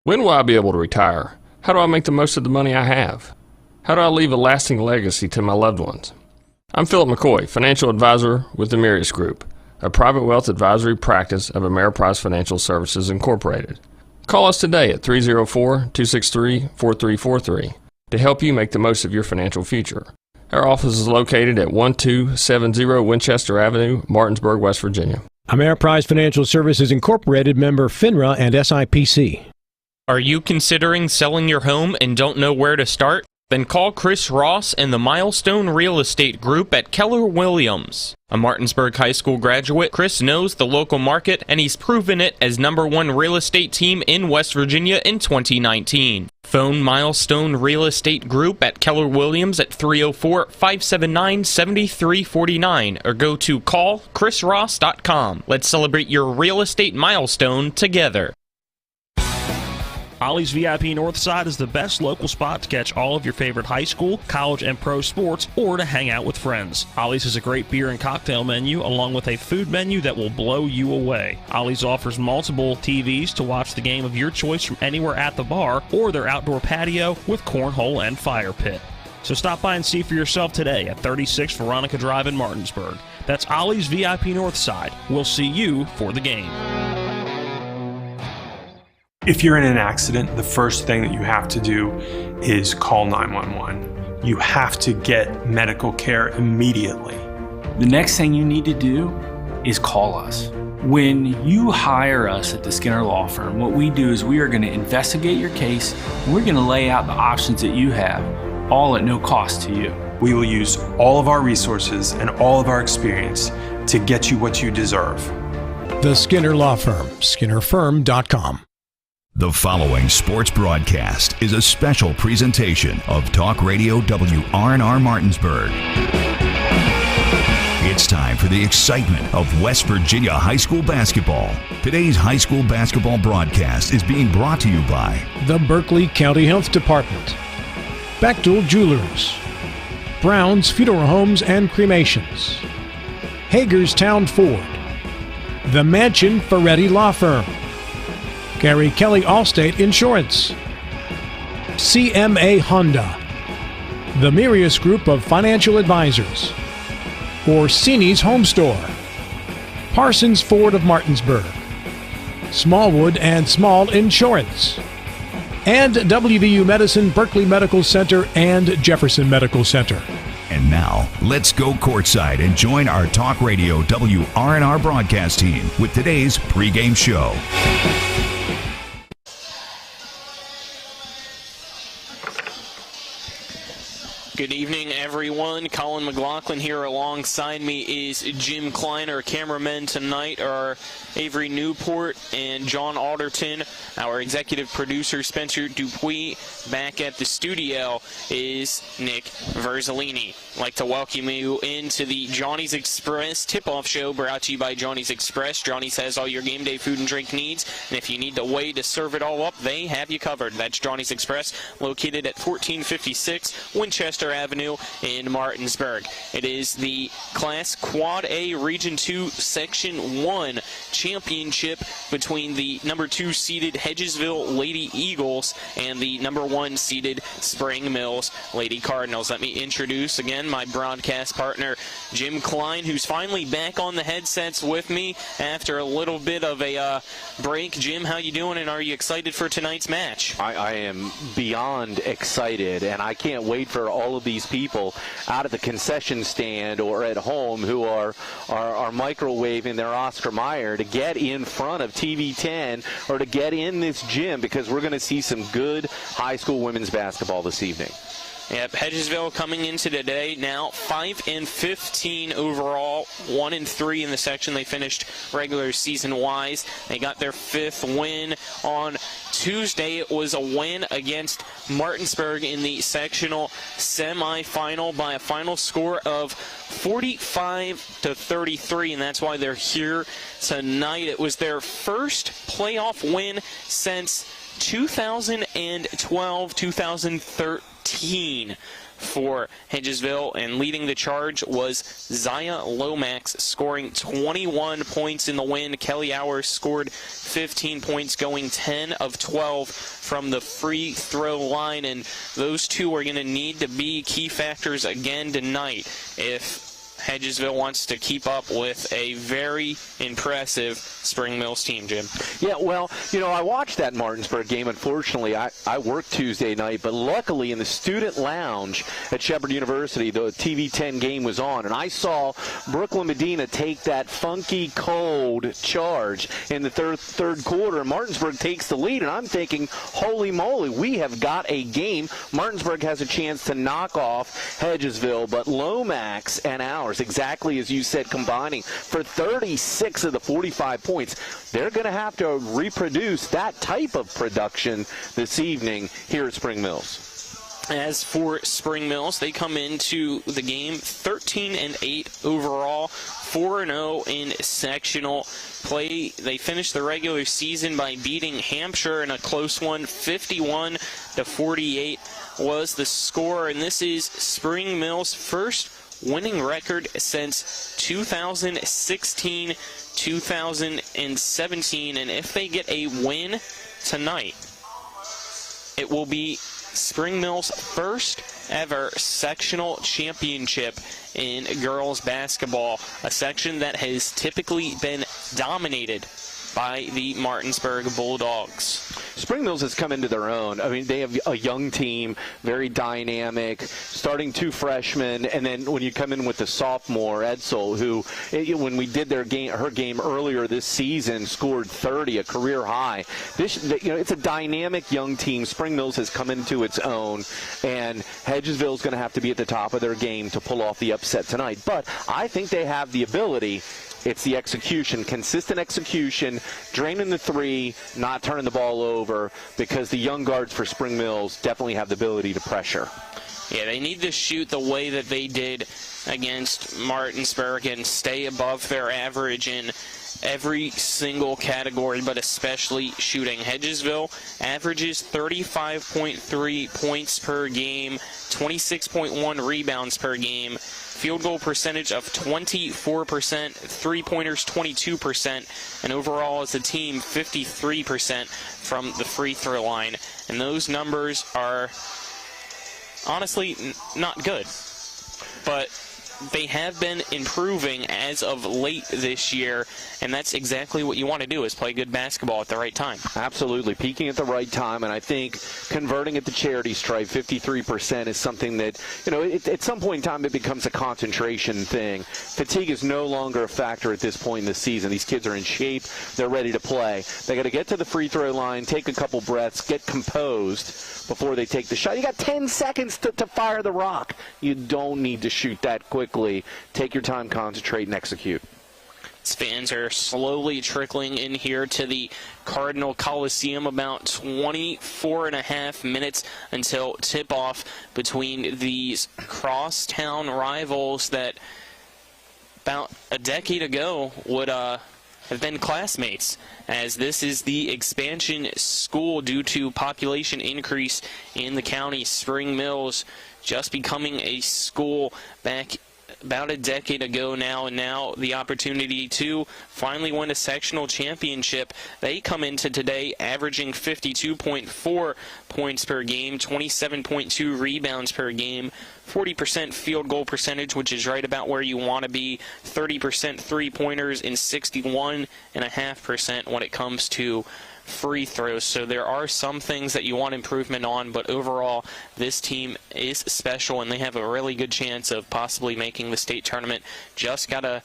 When will I be able to retire? How do I make the most of the money I have? How do I leave a lasting legacy to my loved ones? I'm Philip McCoy, financial advisor with the Mirius Group, a private wealth advisory practice of Ameriprise Financial Services Incorporated. Call us today at 304-263-4343 to help you make the most of your financial future. Our office is located at 1270 Winchester Avenue, Martinsburg, West Virginia. Ameriprise Financial Services Incorporated, member FINRA and SIPC. Are you considering selling your home and don't know where to start? Then call Chris Ross and the Milestone Real Estate Group at Keller Williams. A Martinsburg High School graduate, Chris knows the local market, and he's proven it as #1 real estate team in West Virginia in 2019. Phone Milestone Real Estate Group at Keller Williams at 304-579-7349 or go to callchrisross.com. Let's celebrate your real estate milestone together. Ollie's VIP Northside is the best local spot to catch all of your favorite high school, college, and pro sports, or to hang out with friends. Ollie's has a great beer and cocktail menu, along with a food menu that will blow you away. Ollie's offers multiple TVs to watch the game of your choice from anywhere at the bar, or their outdoor patio with cornhole and fire pit. So stop by and see for yourself today at 36 Veronica Drive in Martinsburg. That's Ollie's VIP Northside. We'll see you for the game. If you're in an accident, the first thing that you have to do is call 911. You have to get medical care immediately. The next thing you need to do is call us. When you hire us at the Skinner Law Firm, what we do is we are going to investigate your case. We're going to lay out the options that you have, all at no cost to you. We will use all of our resources and all of our experience to get you what you deserve. The Skinner Law Firm, SkinnerFirm.com. The following sports broadcast is a special presentation of Talk Radio WRNR Martinsburg. It's time for the excitement of West Virginia high school basketball. Today's high school basketball broadcast is being brought to you by the Berkeley County Health Department, Bechtel Jewelers, Brown's Funeral Homes and Cremations, Hagerstown Ford, the Mansion Ferretti Law Firm, Gary Kelly Allstate Insurance, CMA Honda, the Mirius Group of Financial Advisors, Orsini's Home Store, Parsons Ford of Martinsburg, Smallwood and Small Insurance, and WVU Medicine, Berkeley Medical Center, and Jefferson Medical Center. And now, let's go courtside and join our Talk Radio WRNR broadcast team with today's pregame show. Good evening, everyone. Colin McLaughlin here. Alongside me is Jim Klein. Our cameramen tonight are Avery Newport and John Alderton. Our executive producer, Spencer Dupuis. Back at the studio is Nick Verzolini. I'd like to welcome you into the Johnny's Express tip-off show brought to you by Johnny's Express. Johnny's has all your game day food and drink needs, and if you need the way to serve it all up, they have you covered. That's Johnny's Express, located at 1456 Winchester Avenue in Martinsburg. It is the Class Quad A Region 2 Section 1 championship between the number 2 seeded Hedgesville Lady Eagles and the number 1 seeded Spring Mills Lady Cardinals. Let me introduce again my broadcast partner, Jim Klein, who's finally back on the headsets with me after a little bit of a break. Jim, how you doing, and are you excited for tonight's match? I am beyond excited, and I can't wait for all of these people out at the concession stand or at home who are microwaving their Oscar Mayer to get in front of TV 10 or to get in this gym, because we're going to see some good high school women's basketball this evening. Yep, Hedgesville coming into today now 5-15 overall, 1-3 in the section. They finished regular season wise. They got their 5th win on Tuesday. It was a win against Martinsburg in the sectional semifinal by a final score of 45-33, and that's why they're here tonight. It was their first playoff win since 2012, 2013. 13 for Hedgesville, and leading the charge was Zaya Lomax, scoring 21 points in the win. Kelly Hours scored 15 points, going 10 of 12 from the free throw line, and those two are going to need to be key factors again tonight if Hedgesville wants to keep up with a very impressive Spring Mills team, Jim. Yeah, well, I watched that Martinsburg game. Unfortunately, I worked Tuesday night, but luckily in the student lounge at Shepherd University, the TV 10 game was on, and I saw Brooklyn Medina take that funky, cold charge in the third quarter. Martinsburg takes the lead, and I'm thinking, holy moly, we have got a game. Martinsburg has a chance to knock off Hedgesville, but Lomax and Hours, exactly as you said, combining for 36 of the 45 points. They're going to have to reproduce that type of production this evening here at Spring Mills. As for Spring Mills, they come into the game 13-8 overall, 4-0 in sectional play. They finished the regular season by beating Hampshire in a close one. 51-48 was the score, and this is Spring Mills' first winning record since 2016-2017, and if they get a win tonight, it will be Spring Mills' first ever sectional championship in girls basketball, a section that has typically been dominated by the Martinsburg Bulldogs. Spring Mills has come into their own. I mean, they have a young team, very dynamic, starting two freshmen, and then when you come in with the sophomore, Edsel, who, when we did her game earlier this season, scored 30, a career high. It's a dynamic young team. Spring Mills has come into its own, and Hedgesville is going to have to be at the top of their game to pull off the upset tonight. But I think they have the ability. It's the execution, consistent execution, draining the three, not turning the ball over, because the young guards for Spring Mills definitely have the ability to pressure. Yeah, they need to shoot the way that they did against Martinsburg and stay above their average in every single category, but especially shooting. Hedgesville averages 35.3 points per game, 26.1 rebounds per game, field goal percentage of 24%, three-pointers 22%, and overall as a team 53% from the free throw line. And those numbers are honestly not good, but they have been improving as of late this year, and that's exactly what you want to do, is play good basketball at the right time. Absolutely, peaking at the right time, and I think converting at the charity stripe, 53%, is something that, at some point in time it becomes a concentration thing. Fatigue is no longer a factor at this point in the season. These kids are in shape, they're ready to play. They got to get to the free throw line, take a couple breaths, get composed before they take the shot. You got 10 seconds to fire the rock. You don't need to shoot that quickly. Take your time, concentrate, and execute. Fans are slowly trickling in here to the Cardinal Coliseum, about 24.5 minutes until tip-off between these crosstown rivals that about a decade ago would have been classmates, as this is the expansion school due to population increase in the county. Spring Mills just becoming a school back about a decade ago now, and now the opportunity to finally win a sectional championship. They come into today averaging 52.4 points per game, 27.2 rebounds per game, 40% field goal percentage, which is right about where you want to be, 30% three-pointers, and 61.5% when it comes to free throws. So there are some things that you want improvement on, but overall this team is special and they have a really good chance of possibly making the state tournament. Just gotta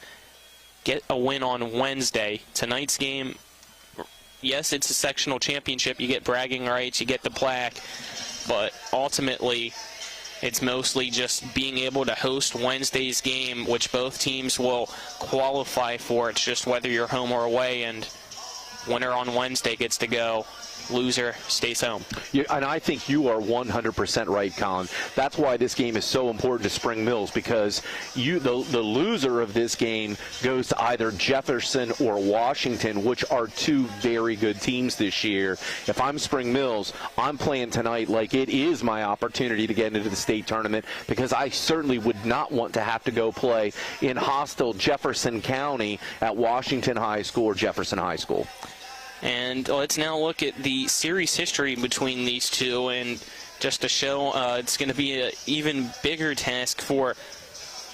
get a win on Wednesday. Tonight's game, yes, it's a sectional championship, you get bragging rights, you get the plaque, but ultimately it's mostly just being able to host Wednesday's game, which both teams will qualify for. It's just whether you're home or away, and winner on Wednesday gets to go Loser stays home. Yeah, and I think you are 100% right, Colin. That's why this game is so important to Spring Mills, because the loser of this game goes to either Jefferson or Washington, which are two very good teams this year. If I'm Spring Mills, I'm playing tonight like it is my opportunity to get into the state tournament, because I certainly would not want to have to go play in hostile Jefferson County at Washington High School or Jefferson High School. And let's now look at the series history between these two, and just to show it's going to be an even bigger task for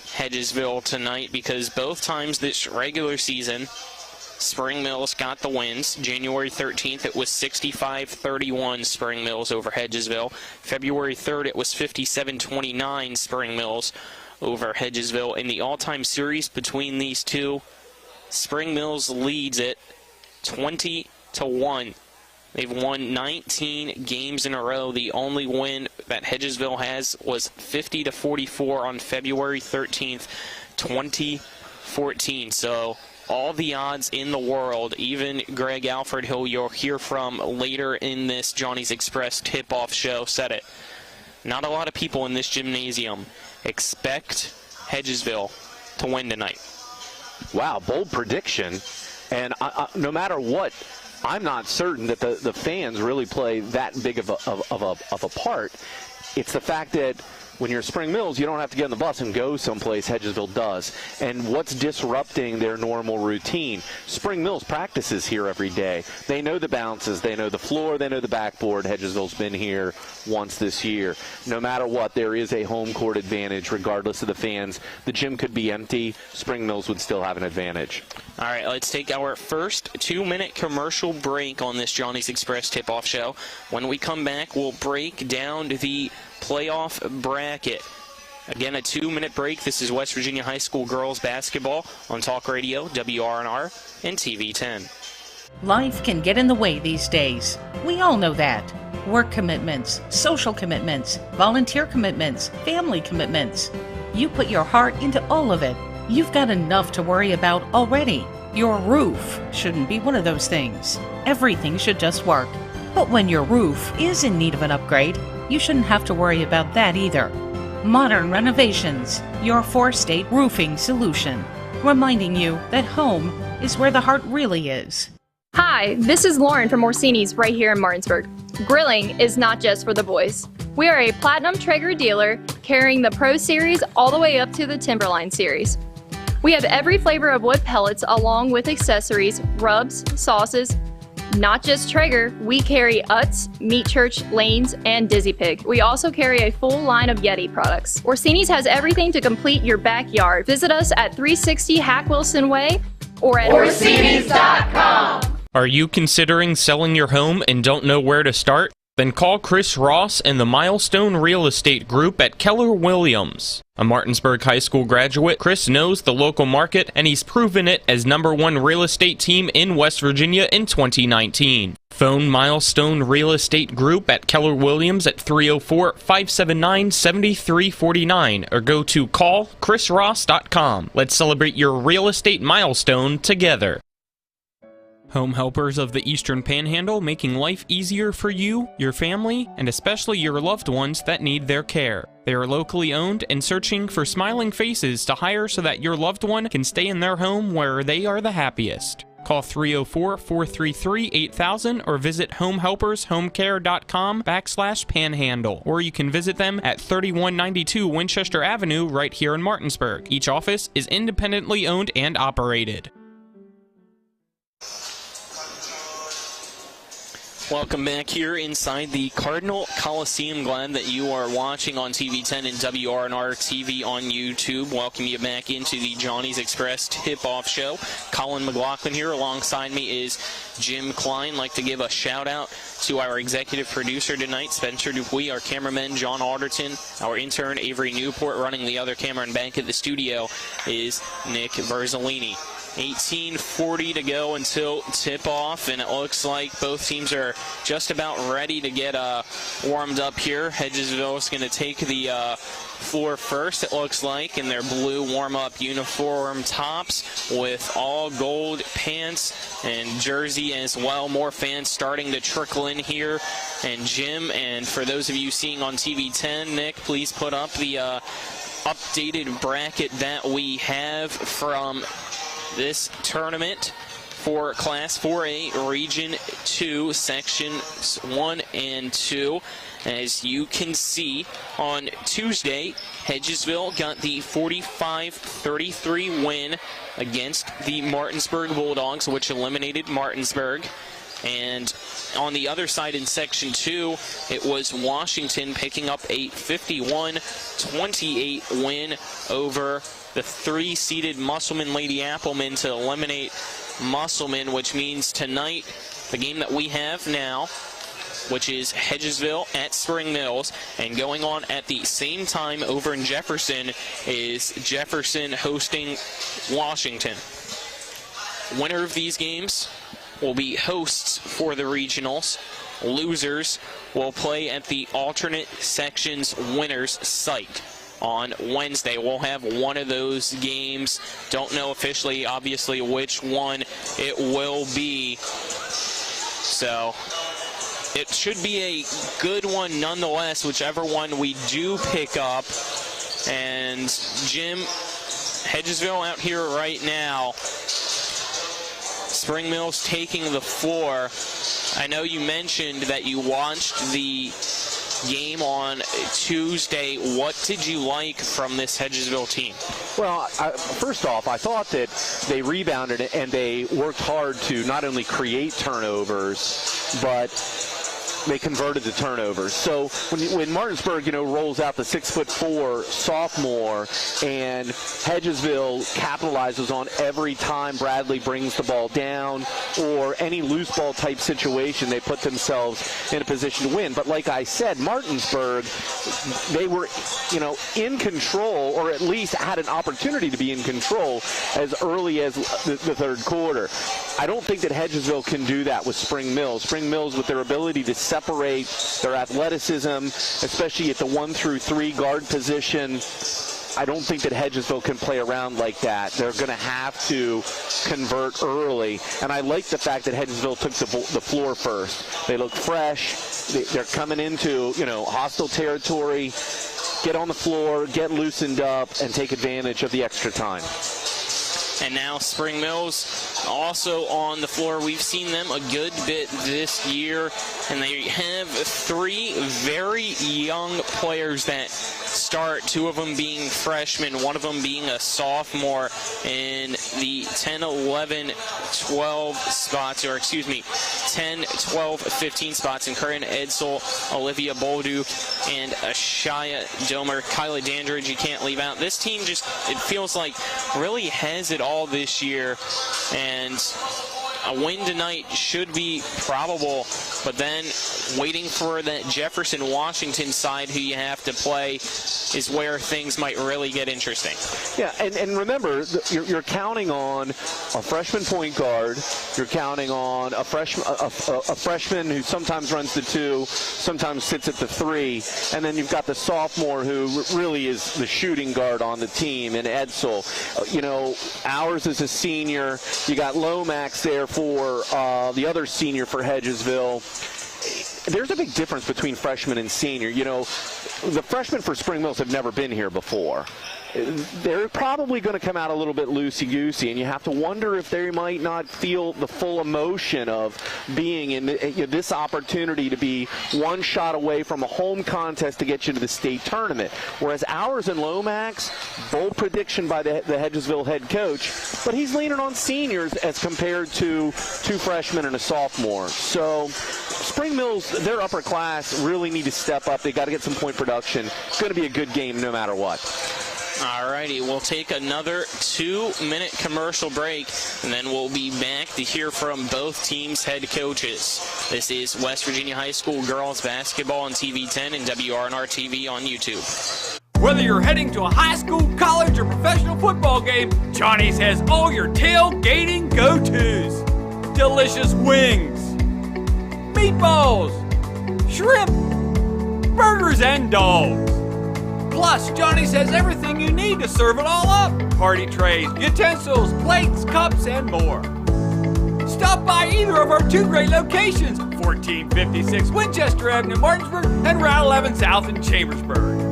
Hedgesville tonight, because both times this regular season, Spring Mills got the wins. January 13th, it was 65-31 Spring Mills over Hedgesville. February 3rd, it was 57-29 Spring Mills over Hedgesville. In the all-time series between these two, Spring Mills leads it 20-1. They've won 19 games in a row. The only win that Hedgesville has was 50-44 on February 13th, 2014. So all the odds in the world, even Greg Alfred, who you'll hear from later in this Johnny's Express tip-off show, said it. Not a lot of people in this gymnasium expect Hedgesville to win tonight. Wow, bold prediction. And no matter what, I'm not certain that the fans really play that big of a part. It's the fact that when you're Spring Mills, you don't have to get on the bus and go someplace. Hedgesville does. And what's disrupting their normal routine? Spring Mills practices here every day. They know the bounces. They know the floor. They know the backboard. Hedgesville's been here once this year. No matter what, there is a home court advantage regardless of the fans. The gym could be empty. Spring Mills would still have an advantage. All right, let's take our first 2-minute commercial break on this Johnny's Express tip-off show. When we come back, we'll break down the playoff bracket. Again, a 2-minute break. This is West Virginia High School girls basketball on Talk Radio, WRNR, and TV 10. Life can get in the way these days. We all know that. Work commitments, social commitments, volunteer commitments, family commitments. You put your heart into all of it. You've got enough to worry about already. Your roof shouldn't be one of those things. Everything should just work. But when your roof is in need of an upgrade, you shouldn't have to worry about that either. Modern Renovations, your 4-state roofing solution. Reminding you that home is where the heart really is. Hi, this is Lauren from Orsini's right here in Martinsburg. Grilling is not just for the boys. We are a Platinum Traeger dealer carrying the Pro Series all the way up to the Timberline Series. We have every flavor of wood pellets along with accessories, rubs, sauces. Not just Traeger, we carry Utz, Meat Church, Lanes, and Dizzy Pig. We also carry a full line of Yeti products. Orsini's has everything to complete your backyard. Visit us at 360 Hack Wilson Way or at Orsinis.com. Are you considering selling your home and don't know where to start? Then call Chris Ross and the Milestone Real Estate Group at Keller Williams. A Martinsburg High School graduate, Chris knows the local market, and he's proven it as #1 real estate team in West Virginia in 2019. Phone Milestone Real Estate Group at Keller Williams at 304-579-7349 or go to callchrisross.com. Let's celebrate your real estate milestone together. Home Helpers of the Eastern Panhandle, making life easier for you, your family, and especially your loved ones that need their care. They are locally owned and searching for smiling faces to hire so that your loved one can stay in their home where they are the happiest. Call 304-433-8000 or visit homehelpershomecare.com/panhandle, or you can visit them at 3192 Winchester Avenue right here in Martinsburg. Each office is independently owned and operated. Welcome back here inside the Cardinal Coliseum. Glad that you are watching on TV 10 and WRNR TV on YouTube. Welcome you back into the Johnny's Express tip-off show. Colin McLaughlin here. Alongside me is Jim Klein. Like to give a shout-out to our executive producer tonight, Spencer Dupuis, our cameraman, John Alderton, our intern, Avery Newport. Running the other camera and back at the studio is Nick Verzolini. 18:40 to go until tip-off, and it looks like both teams are just about ready to get warmed up here. Hedgesville is going to take the floor first, it looks like, in their blue warm-up uniform tops with all gold pants and jersey as well. More fans starting to trickle in here. And Jim, and for those of you seeing on TV 10, Nick, please put up the updated bracket that we have from this tournament for Class 4A Region 2, Sections 1 and 2. As you can see, on Tuesday, Hedgesville got the 45-33 win against the Martinsburg Bulldogs, which eliminated Martinsburg. And on the other side in Section 2, it was Washington picking up a 51-28 win over the 3-seeded Musselman Lady Appleman to eliminate Musselman, which means tonight, the game that we have now, which is Hedgesville at Spring Mills, and going on at the same time over in Jefferson is Jefferson hosting Washington. Winner of these games will be hosts for the regionals. Losers will play at the alternate sections winners site. On Wednesday, we'll have one of those games. Don't know officially, obviously, which one it will be. So it should be a good one nonetheless, whichever one we do pick up. And Jim, Hedgesville out here right now. Spring Mills taking the floor. I know you mentioned that you watched the game on Tuesday. What did you like from this Hedgesville team? Well, first off, I thought that they rebounded and they worked hard to not only create turnovers, but they converted the turnovers. So when Martinsburg, rolls out the 6'4" sophomore, and Hedgesville capitalizes on every time Bradley brings the ball down or any loose ball type situation, they put themselves in a position to win. But like I said, Martinsburg, they were, in control, or at least had an opportunity to be in control as early as the third quarter. I don't think that Hedgesville can do that with Spring Mills. Spring Mills, with their ability to separate their athleticism, especially at the 1 through 3 guard position, I don't think that Hedgesville can play around like that. They're going to have to convert early. And I like the fact that Hedgesville took the floor first. They look fresh. They're coming into, hostile territory. Get on the floor, get loosened up, and take advantage of the extra time. And now Spring Mills also on the floor. We've seen them a good bit this year, and they have 3 very young players that start, 2 of them being freshmen, 1 of them being a sophomore in the 10, 11, 12 spots, or 10, 12, 15 spots, and Corinne Edsel, Olivia Bolduc, and Ashaya Domer. Kyla Dandridge, you can't leave out. This team just, it feels like, really has it all this year, and a win tonight should be probable, but then waiting for that Jefferson-Washington side who you have to play is where things might really get interesting. Yeah, and remember, you're counting on a freshman point guard. You're counting on a freshman who sometimes runs the 2, sometimes sits at the 3, and then you've got the sophomore who really is the shooting guard on the team, and Edsel. Ours is a senior. You got Lomax there for the other senior for Hedgesville. There's a big difference between freshman and senior. The freshmen for Spring Mills have never been here before. They're probably going to come out a little bit loosey-goosey, and you have to wonder if they might not feel the full emotion of being in this opportunity to be one shot away from a home contest to get you to the state tournament. Whereas ours and Lomax, bold prediction by the Hedgesville head coach, but he's leaning on seniors as compared to 2 freshmen and a sophomore. So Spring Mills, their upper class, really need to step up. They got to get some point production. It's going to be a good game no matter what. All righty, we'll take another 2-minute commercial break, and then we'll be back to hear from both teams' head coaches. This is West Virginia High School girls basketball on TV 10 and WRNR TV on YouTube. Whether you're heading to a high school, college, or professional football game, Johnny's has all your tailgating go-tos. Delicious wings, meatballs, shrimp, burgers, and dogs. Plus, Johnny's has everything you need to serve it all up. Party trays, utensils, plates, cups, and more. Stop by either of our 2 great locations, 1456 Winchester Avenue in Martinsburg and Route 11 South in Chambersburg.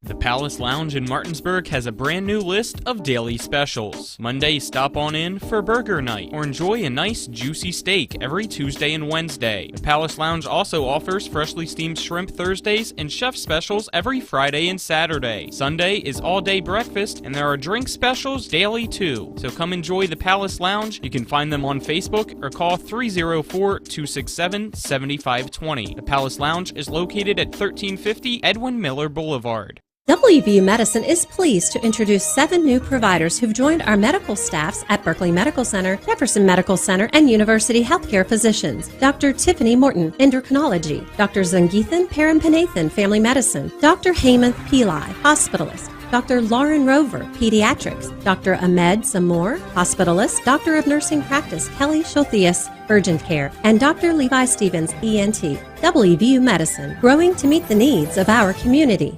The Palace Lounge in Martinsburg has a brand new list of daily specials. Monday, stop on in for burger night or enjoy a nice juicy steak every Tuesday and Wednesday. The Palace Lounge also offers freshly steamed shrimp Thursdays and chef specials every Friday and Saturday. Sunday is all-day breakfast and there are drink specials daily too. So come enjoy the Palace Lounge. You can find them on Facebook or call 304-267-7520. The Palace Lounge is located at 1350 Edwin Miller Boulevard. WVU Medicine is pleased to introduce 7 new providers who've joined our medical staffs at Berkeley Medical Center, Jefferson Medical Center, and University Healthcare Physicians. Dr. Tiffany Morton, Endocrinology. Dr. Zangeethan Parampanathan, Family Medicine. Dr. Heymanth Pillai, Hospitalist. Dr. Lauren Rover, Pediatrics. Dr. Ahmed Zamor, Hospitalist. Doctor of Nursing Practice, Kelly Shothius, Urgent Care. And Dr. Levi Stevens, ENT. WVU Medicine, growing to meet the needs of our community.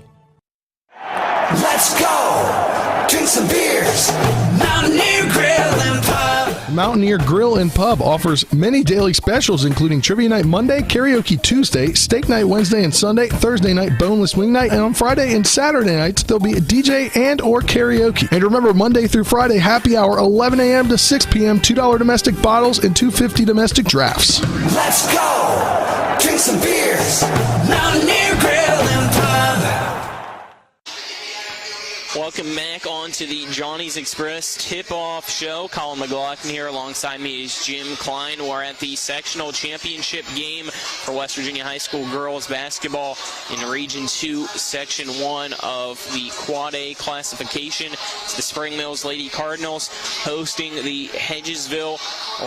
Let's go! Drink some beers! Mountaineer Grill and Pub! Mountaineer Grill and Pub offers many daily specials including Trivia Night Monday, Karaoke Tuesday, Steak Night Wednesday and Sunday, Thursday night Boneless Wing Night, and on Friday and Saturday nights there'll be a DJ and or karaoke. And remember, Monday through Friday, happy hour 11 a.m. to 6 p.m., $2 domestic bottles and $2.50 domestic drafts. Let's go! Drink some beers! Mountaineer Grill and Pub! Welcome back on to the Johnny's Express tip-off show. Colin McLaughlin here. Alongside me is Jim Klein. We're at the sectional championship game for West Virginia High School girls basketball in Region 2, Section 1 of the Quad A classification. It's the Spring Mills Lady Cardinals hosting the Hedgesville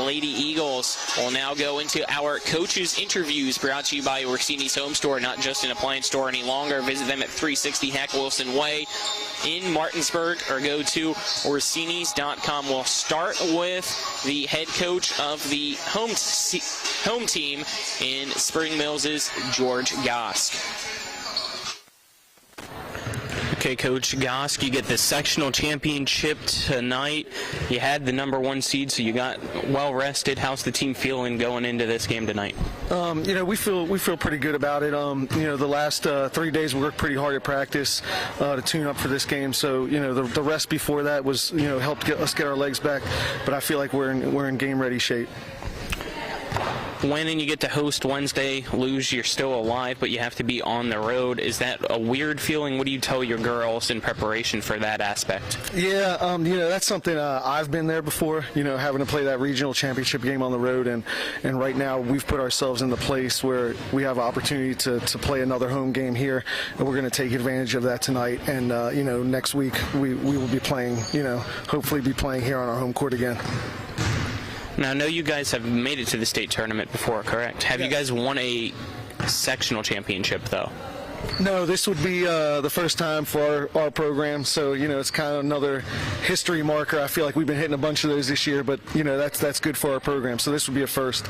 Lady Eagles. We'll now go into our coaches' interviews brought to you by Orsini's Home Store, not just an appliance store any longer. Visit them at 360 Hack Wilson Way in Martinsburg, or go to Orsini's.com. We'll start with the head coach of the home team in Spring Mills' George Gosk. Okay, Coach Gosk, you get the sectional championship tonight. You had the number 1 seed, so you got well rested. How's the team feeling going into this game tonight? We feel pretty good about it. The last 3 days we worked pretty hard at practice to tune up for this game. So the rest before that was helped us get our legs back. But I feel like we're in game ready shape. Win and you get to host Wednesday, lose, you're still alive, but you have to be on the road. Is that a weird feeling? What do you tell your girls in preparation for that aspect? Yeah, that's something I've been there before, having to play that regional championship game on the road, and right now we've put ourselves in the place where we have an opportunity to play another home game here, and we're going to take advantage of that tonight. And next week we will be playing, hopefully be playing here on our home court again. Now, I know you guys have made it to the state tournament before, correct? Have you guys won a sectional championship, though? No, this would be the first time for our program, so it's kind of another history marker. I feel like we've been hitting a bunch of those this year, but that's good for our program, so this would be a first.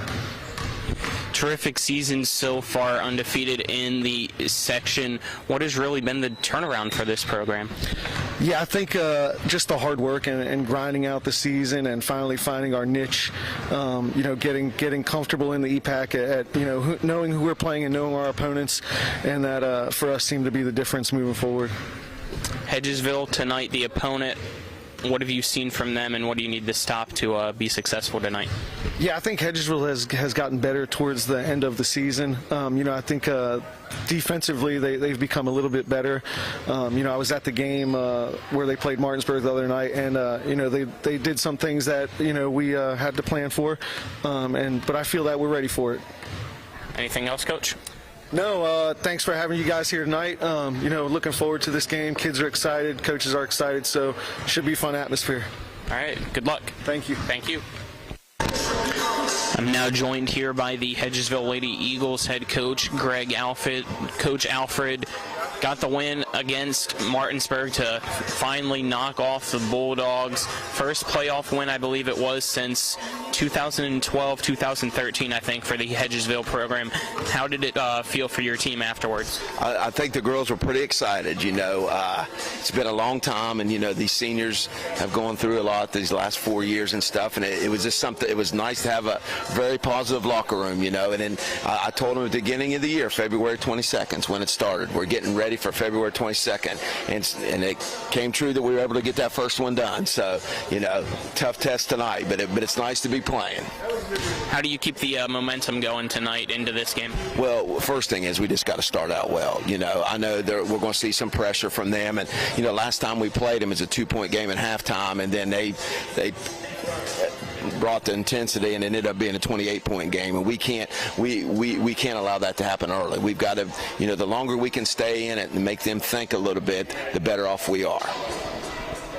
Terrific season so far, undefeated in the section. What has really been the turnaround for this program? Yeah, I think just the hard work and grinding out the season and finally finding our niche, getting comfortable in the EPAC at knowing who we're playing and knowing our opponents, and that for us seemed to be the difference moving forward. Hedgesville tonight, the opponent. What have you seen from them, and what do you need to stop to be successful tonight? Yeah, I think Hedgesville has gotten better towards the end of the season. I think defensively they've become a little bit better. I was at the game where they played Martinsburg the other night, and they did some things that we had to plan for, but I feel that we're ready for it. Anything else, Coach? No, thanks for having you guys here tonight. Looking forward to this game. Kids are excited, coaches are excited, so it should be a fun atmosphere. All right, good luck. Thank you. Thank you. I'm now joined here by the Hedgesville Lady Eagles head coach, Greg Alfred. Coach Alfred got the win against Martinsburg to finally knock off the Bulldogs. First playoff win, I believe it was, since 2012, 2013, I think, for the Hedgesville program. How did it feel for your team afterwards? I think the girls were pretty excited. It's been a long time, and these seniors have gone through a lot these last 4 years and stuff, and it was just something. It was nice to have a very positive locker room, and then I told them at the beginning of the year, February 22nd, when it started, we're getting ready for February 22nd, and it came true that we were able to get that first one done. So tough test tonight, but it's nice to be playing. How do you keep the momentum going tonight into this game? Well, first thing is we just got to start out well. I know we're going to see some pressure from them, and last time we played them, it was a 2-point game at halftime, and then they brought the intensity, and it ended up being a 28-point game, and we can't allow that to happen early. We've got to, the longer we can stay in it and make them think a little bit, the better off we are.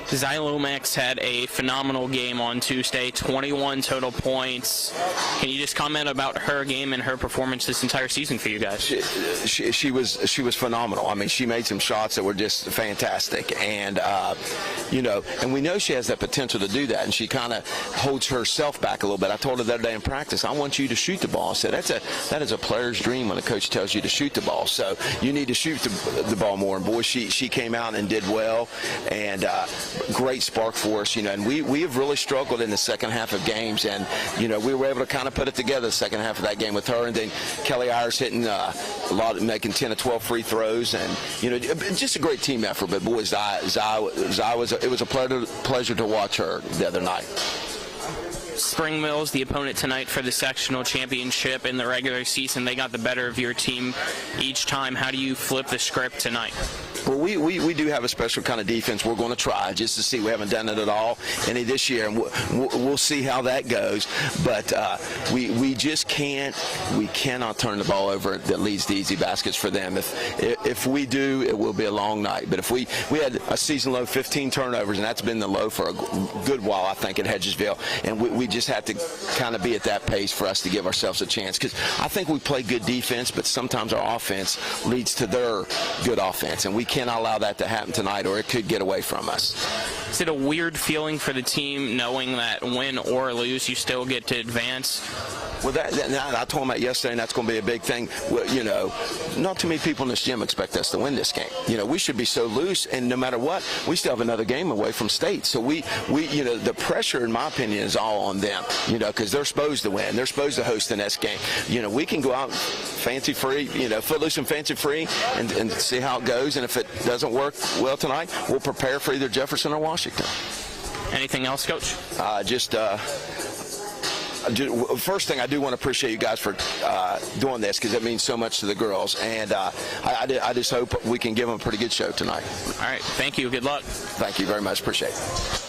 Xylomax had a phenomenal game on Tuesday, 21 total points. Can you just comment about her game and her performance this entire season for you guys? She was phenomenal. I mean, she made some shots that were just fantastic, and and we know she has that potential to do that, and she kind of holds herself back a little bit. I told her the other day in practice, I want you to shoot the ball. I said, that is a player's dream when a coach tells you to shoot the ball. So you need to shoot the ball more. And boy, she came out and did well, and great spark for us, and we have really struggled in the second half of games, and we were able to kind of put it together the second half of that game with her, and then Kelly Ayers hitting a lot, making 10 or 12 free throws, and just a great team effort. But boy, it was a pleasure to watch her the other night. Spring Mills, the opponent tonight for the sectional championship in the regular season, they got the better of your team each time. How do you flip the script tonight? Well, we do have a special kind of defense we're going to try just to see. We haven't done it at all any this year, and we'll see how that goes. But we just cannot turn the ball over that leads to easy baskets for them. If we do, it will be a long night. But if we had a season low 15 turnovers, and that's been the low for a good while, I think, at Hedgesville, and we just have to kind of be at that pace for us to give ourselves a chance, because I think we play good defense, but sometimes our offense leads to their good offense, and we cannot allow that to happen tonight, or it could get away from us. Is it a weird feeling for the team knowing that win or lose, you still get to advance? Well, I told them that yesterday, and that's going to be a big thing. Well, not too many people in this gym expect us to win this game. We should be so loose, and no matter what, we still have another game away from state. So we the pressure, in my opinion, is all on them. Because they're supposed to win. They're supposed to host the next game. We can go out fancy-free, footloose and fancy-free, and see how it goes. And if it doesn't work well tonight, we'll prepare for either Jefferson or Washington. Anything else, Coach? First thing, I do want to appreciate you guys for doing this, because it means so much to the girls, and I just hope we can give them a pretty good show tonight. All right, thank you. Good luck. Thank you very much. Appreciate it.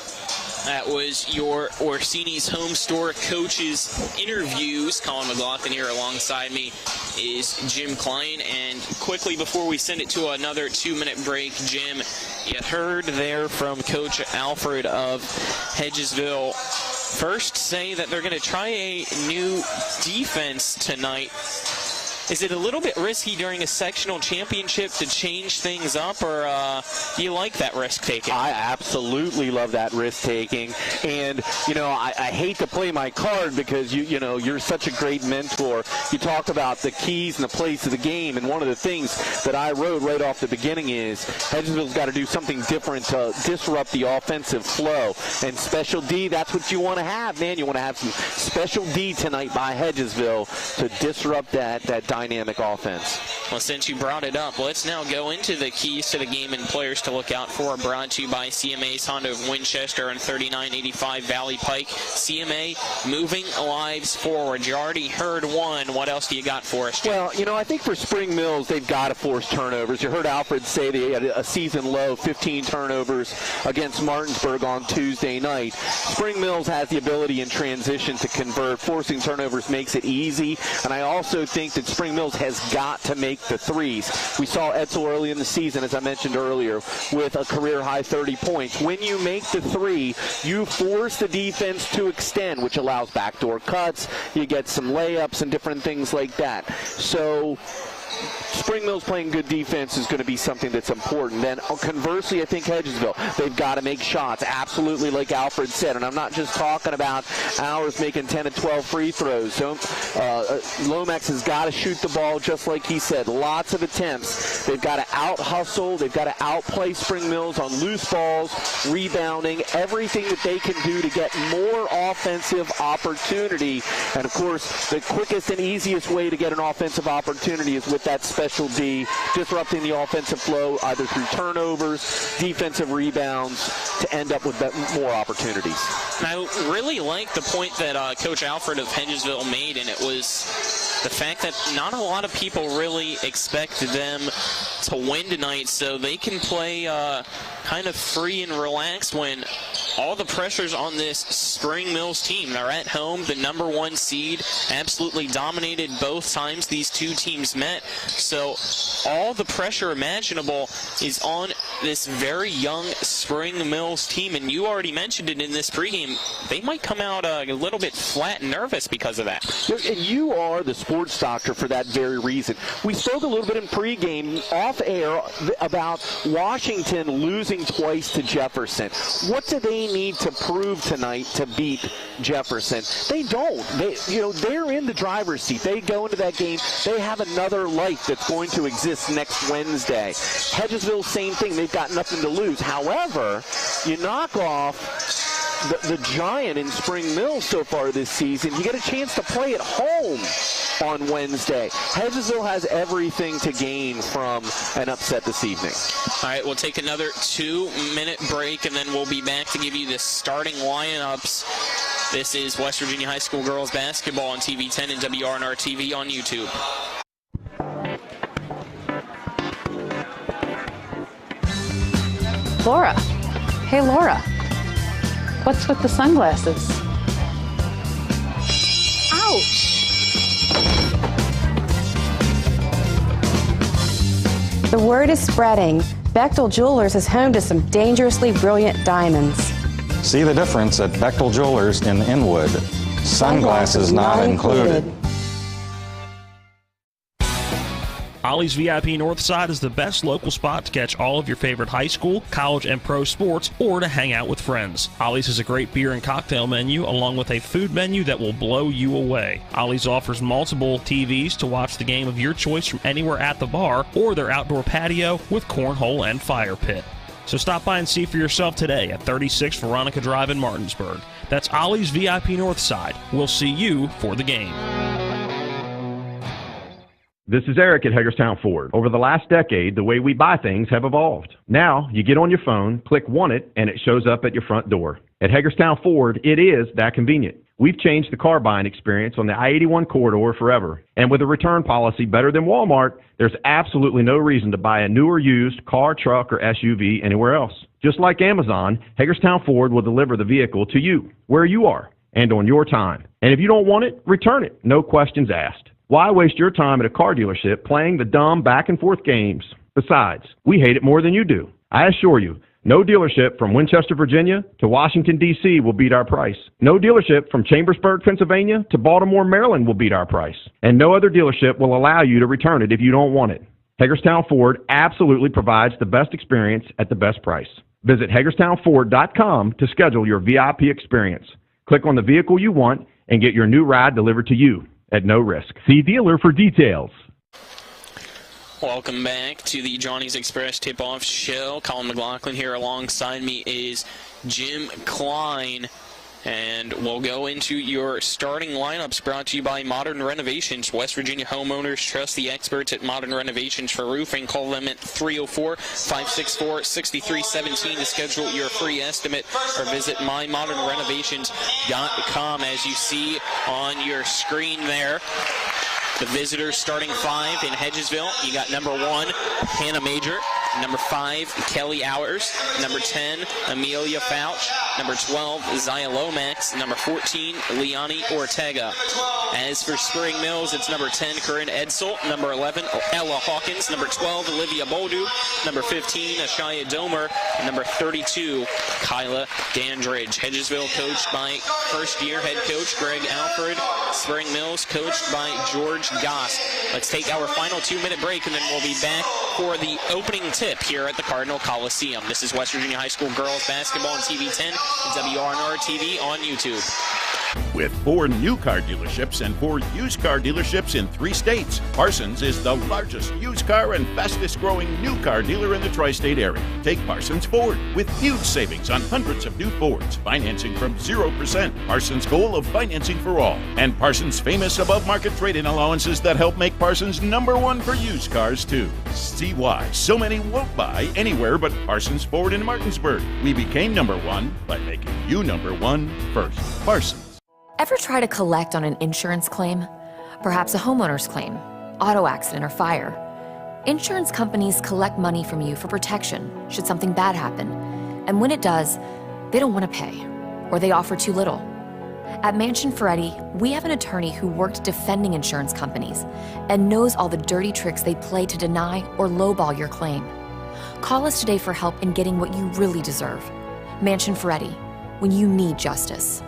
That was your Orsini's Home Store coaches interviews. Colin McLaughlin here alongside me is Jim Klein. And quickly before we send it to another 2-minute break, Jim, you heard there from Coach Alfred of Hedgesville first say that they're going to try a new defense tonight. Is it a little bit risky during a sectional championship to change things up, or do you like that risk-taking? I absolutely love that risk-taking, and I hate to play my card because you're such a great mentor. You talk about the keys and the plays of the game, and one of the things that I wrote right off the beginning is Hedgesville's got to do something different to disrupt the offensive flow, and special D, that's what you want to have, man. You want to have some special D tonight by Hedgesville to disrupt that dynamic offense. Well, since you brought it up, let's now go into the keys to the game and players to look out for, brought to you by CMA's Honda of Winchester and 3985 Valley Pike. CMA, moving lives forward. You already heard one. What else do you got for us, Jim? Well, I think for Spring Mills, they've got to force turnovers. You heard Alfred say they had a season low 15 turnovers against Martinsburg on Tuesday night. Spring Mills has the ability in transition to convert. Forcing turnovers makes it easy, and I also think that Spring Mills has got to make the threes. We saw Edsel early in the season, as I mentioned earlier, with a career-high 30 points. When you make the three, you force the defense to extend, which allows backdoor cuts. You get some layups and different things like that. So Spring Mills playing good defense is going to be something that's important. Then conversely, I think Hedgesville, they've got to make shots, absolutely, like Alfred said. And I'm not just talking about ours making 10 to 12 free throws. So Lomax has got to shoot the ball just like he said. Lots of attempts. They've got to out-hustle. They've got to outplay Spring Mills on loose balls, rebounding, everything that they can do to get more offensive opportunity. And, of course, the quickest and easiest way to get an offensive opportunity is with that special D, disrupting the offensive flow either through turnovers, defensive rebounds, to end up with more opportunities. And I really like the point that Coach Alfred of Hedgesville made, and it was the fact that not a lot of people really expected them to win tonight, so they can play kind of free and relaxed when all the pressure's on this Spring Mills team. They're at home, the #1 seed, absolutely dominated both times these two teams met. So all the pressure imaginable is on this very young Spring Mills team. And you already mentioned it in this pregame. They might come out a little bit flat and nervous because of that. And you are the sports doctor for that very reason. We spoke a little bit in pregame off air about Washington losing twice to Jefferson. What do they need to prove tonight to beat Jefferson? They don't. They're in the driver's seat. They go into that game. They have another life that's going to exist next Wednesday. Hedgesville, same thing. They've got nothing to lose. However, you knock off the giant in Spring Mills so far this season, you get a chance to play at home on Wednesday. Hedgesville has everything to gain from an upset this evening. All right, we'll take another 2-minute break, and then we'll be back to give you the starting lineups. This is West Virginia High School girls basketball on TV 10 and WRNR TV on YouTube. Laura. Hey, Laura. What's with the sunglasses? Ouch! The word is spreading. Bechtel Jewelers is home to some dangerously brilliant diamonds. See the difference at Bechtel Jewelers in Inwood. Sunglasses not included. Ollie's VIP Northside is the best local spot to catch all of your favorite high school, college, and pro sports, or to hang out with friends. Ollie's has a great beer and cocktail menu, along with a food menu that will blow you away. Ollie's offers multiple TVs to watch the game of your choice from anywhere at the bar, or their outdoor patio with cornhole and fire pit. So stop by and see for yourself today at 36 Veronica Drive in Martinsburg. That's Ollie's VIP Northside. We'll see you for the game. This is Eric at Hagerstown Ford. Over the last decade, the way we buy things have evolved. Now, you get on your phone, click Want It, and it shows up at your front door. At Hagerstown Ford, it is that convenient. We've changed the car buying experience on the I-81 corridor forever. And with a return policy better than Walmart, there's absolutely no reason to buy a new or used car, truck, or SUV anywhere else. Just like Amazon, Hagerstown Ford will deliver the vehicle to you, where you are, and on your time. And if you don't want it, return it. No questions asked. Why waste your time at a car dealership playing the dumb back-and-forth games? Besides, we hate it more than you do. I assure you, no dealership from Winchester, Virginia to Washington, D.C. will beat our price. No dealership from Chambersburg, Pennsylvania to Baltimore, Maryland will beat our price. And no other dealership will allow you to return it if you don't want it. Hagerstown Ford absolutely provides the best experience at the best price. Visit HagerstownFord.com to schedule your VIP experience. Click on the vehicle you want and get your new ride delivered to you at no risk. See dealer for details. Welcome back to the Johnny's Express Tip-Off Show. Colin McLaughlin here. Alongside me is Jim Klein. And we'll go into your starting lineups brought to you by Modern Renovations. West Virginia homeowners trust the experts at Modern Renovations for roofing. Call them at 304-564-6317 to schedule your free estimate or visit mymodernrenovations.com. As you see on your screen there, the visitors starting 5 in Hedgesville. You got number 1, Hannah Major. Number 5, Kelly Hours. Number 10, Amelia Fouch. Number 12, Zaya Lomax. Number 14, Leonie Ortega. As for Spring Mills, it's number 10, Corinne Edsel. Number 11, Ella Hawkins. Number 12, Olivia Boldu. Number 15, Ashaya Domer. And number 32, Kyla Dandridge. Hedgesville coached by first-year head coach Greg Alfred. Spring Mills coached by George Goss. Let's take our final 2-minute break, and then we'll be back for the opening tip here at the Cardinal Coliseum. This is West Virginia High School girls basketball on TV 10 and WRNR TV on YouTube. With 4 new car dealerships and 4 used car dealerships in 3 states, Parsons is the largest used car and fastest growing new car dealer in the tri-state area. Take Parsons Ford with huge savings on hundreds of new Fords, financing from 0%. Parsons' goal of financing for all, and Parsons' famous above-market trade-in allowances that help make Parsons #1 for used cars too. See why so many won't buy anywhere but Parsons Ford in Martinsburg. We became #1 by making you #1 first. Parsons. Ever try to collect on an insurance claim? Perhaps a homeowner's claim, auto accident, or fire. Insurance companies collect money from you for protection should something bad happen. And when it does, they don't want to pay, or they offer too little. At Mansion Ferretti, we have an attorney who worked defending insurance companies and knows all the dirty tricks they play to deny or lowball your claim. Call us today for help in getting what you really deserve. Mansion Ferretti, when you need justice.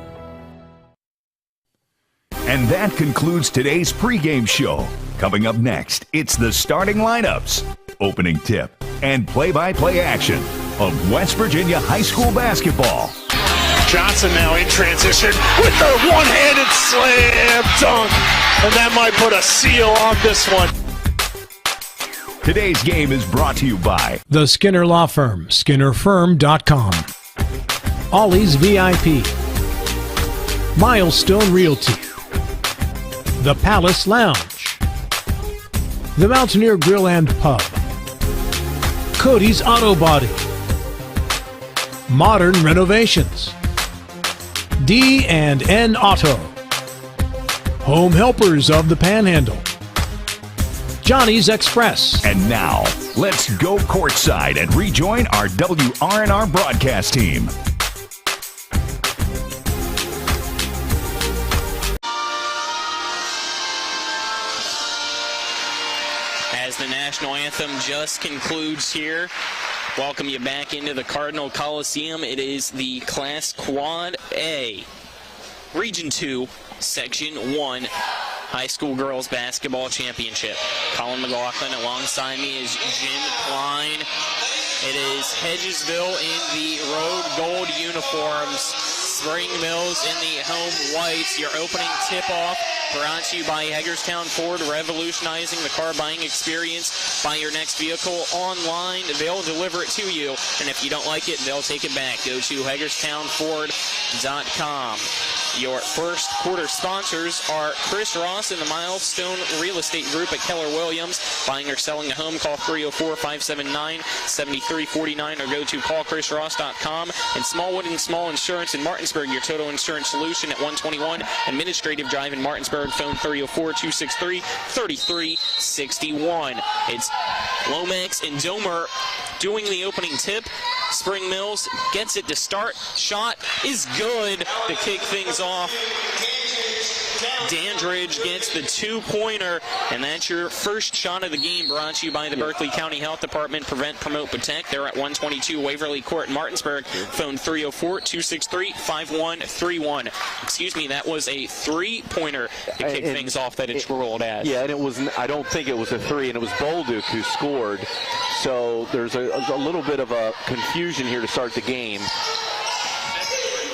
And that concludes today's pregame show. Coming up next, it's the starting lineups, opening tip, and play-by-play action of West Virginia high school basketball. Johnson now in transition with the one-handed slam dunk. And that might put a seal on this one. Today's game is brought to you by The Skinner Law Firm, SkinnerFirm.com. Ollie's VIP. Milestone Realty. The Palace Lounge. The Mountaineer Grill and Pub. Cody's Auto Body. Modern Renovations. D&N Auto. Home Helpers of the Panhandle. Johnny's Express. And now, let's go courtside and rejoin our WRNR broadcast team. As the national anthem just concludes here, welcome you back into the Cardinal Coliseum. It is the Class Quad A, Region 2, Section 1, High School Girls Basketball Championship. Colin McLaughlin alongside me is Jim Klein. It is Hedgesville in the road gold uniforms. Spring Mills in the home whites. Your opening tip-off brought to you by Hagerstown Ford, revolutionizing the car buying experience. Buy your next vehicle online. They'll deliver it to you. And if you don't like it, they'll take it back. Go to HagerstownFord.com. Your first quarter sponsors are Chris Ross and the Milestone Real Estate Group at Keller Williams. Buying or selling a home, call 304-579-7349 or go to callchrisross.com. And Smallwood and Small Insurance in Martinsburg, your total insurance solution at 121 Administrative Drive in Martinsburg. Phone 304-263-3361. It's Lomax and Domer doing the opening tip. Spring Mills gets it to start. Shot is good to kick things off. Dandridge gets the 2-pointer, and that's your first shot of the game, brought to you by the Berkeley County Health Department. Prevent, Promote, Protect. They're at 122 Waverly Court in Martinsburg. Phone 304-263-5131. Excuse me, that was a 3-pointer to kick things off that it's rolled at. Yeah, and it was, I don't think it was a 3, and it was Bolduc who scored. So there's a little bit of a confusion here to start the game.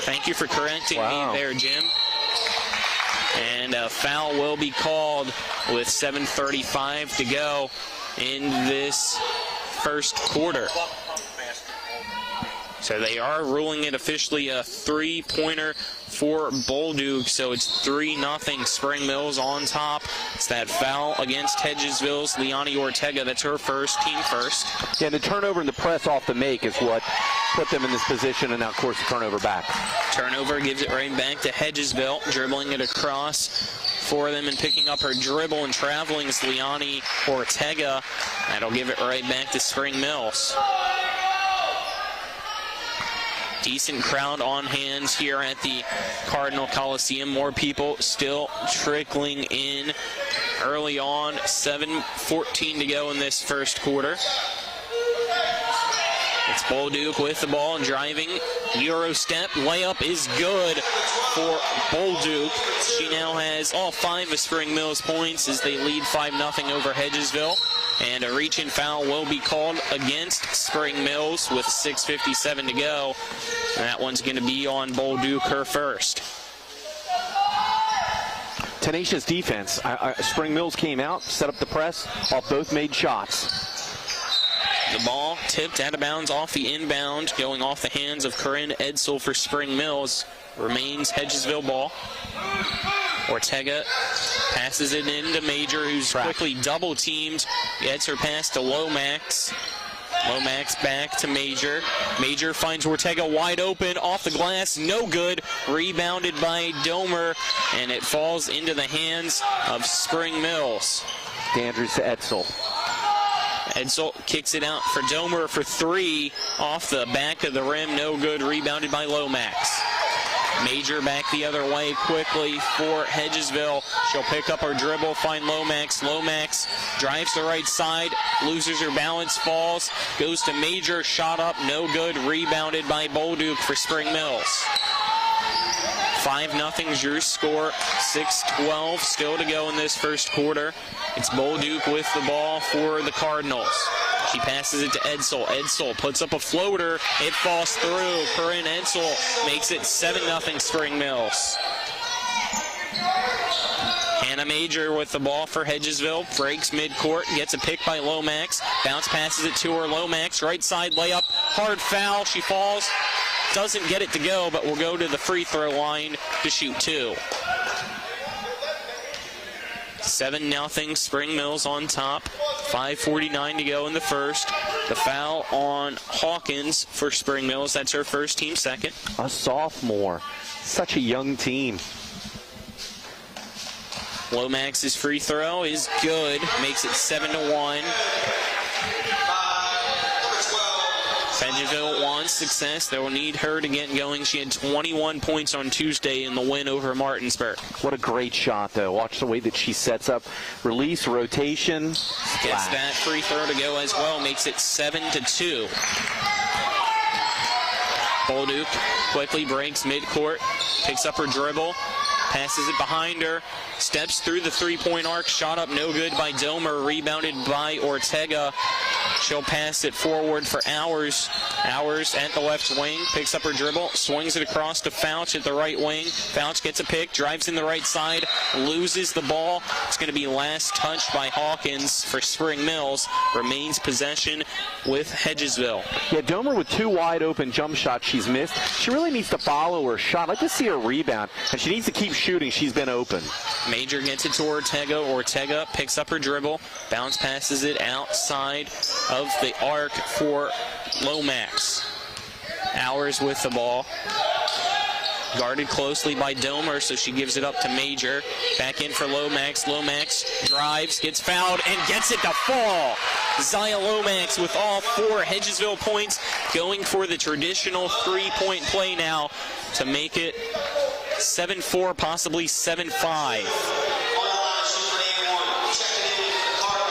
Thank you for correcting me there, Jim. And a foul will be called with 7:35 to go in this first quarter. So they are ruling it officially a 3-pointer for Bolduc, so it's 3-0 Spring Mills on top. It's that foul against Hedgesville's Leonie Ortega. That's her first, team first. Yeah, and the turnover and the press off the make is what put them in this position, and now, of course, the turnover back. Turnover gives it right back to Hedgesville, dribbling it across for them, and picking up her dribble and traveling is Liani Ortega. That'll give it right back to Spring Mills. Decent crowd on hand here at the Cardinal Coliseum. More people still trickling in early on. 7:14 to go in this first quarter. It's Bolduc with the ball and driving. Euro step. Layup is good for Bolduc. She now has all 5 of Spring Mills' points as they lead 5-0 over Hedgesville. And a reach-in foul will be called against Spring Mills with 6:57 to go. And that one's going to be on Bolduc, her first. Tenacious defense. Spring Mills came out, set up the press, off both made shots. The ball tipped out of bounds off the inbound, going off the hands of Corinne Edsel for Spring Mills. Remains Hedgesville ball. Ortega passes it into Major, who's quickly double-teamed. Gets her pass to Lomax. Lomax back to Major. Major finds Ortega wide open, off the glass, no good. Rebounded by Domer, and it falls into the hands of Spring Mills. Andrews to Edsel. Edsel kicks it out for Domer for 3, off the back of the rim, no good. Rebounded by Lomax. Major back the other way quickly for Hedgesville. She'll pick up her dribble, find Lomax. Lomax drives to the right side, loses her balance, falls, goes to Major, shot up, no good. Rebounded by Bolduc for Spring Mills. 5-0 your score, 6:12 still to go in this first quarter. It's Bolduc with the ball for the Cardinals. She passes it to Edsel. Edsel puts up a floater. It falls through. Corinne Edsel makes it 7-0 Spring Mills. Hannah Major with the ball for Hedgesville. Breaks midcourt. Gets a pick by Lomax. Bounce passes it to her. Lomax. Right side layup. Hard foul. She falls. Doesn't get it to go, but will go to the free throw line to shoot 2. 7-0 Spring Mills on top. 5:49 to go in the first. The foul on Hawkins for Spring Mills. That's her first, team second. A sophomore. Such a young team. Lomax's free throw is good. Makes it 7-1. Hedgesville wants success. They will need her to get going. She had 21 points on Tuesday in the win over Martinsburg. What a great shot, though. Watch the way that she sets up. Release, rotation. Gets that free throw to go as well. Makes it 7-2. Bolduc quickly breaks midcourt. Picks up her dribble. Passes it behind her. Steps through the three-point arc. Shot up no good by Domer. Rebounded by Ortega. She'll pass it forward for Hours. Hours at the left wing. Picks up her dribble. Swings it across to Fouch at the right wing. Fouch gets a pick. Drives in the right side. Loses the ball. It's going to be last touched by Hawkins for Spring Mills. Remains possession with Hedgesville. Yeah, Domer with 2 wide open jump shots she's missed. She really needs to follow her shot. I'd like to see her rebound. And she needs to keep shooting. She's been open. Major gets it to Ortega. Ortega picks up her dribble. Bounce passes it outside of the arc for Lomax. Hours with the ball. Guarded closely by Domer, so she gives it up to Major. Back in for Lomax. Lomax drives, gets fouled, and gets it to fall. Zaya Lomax with all 4 Hedgesville points, going for the traditional 3-point play now to make it 7-4, possibly 7-5.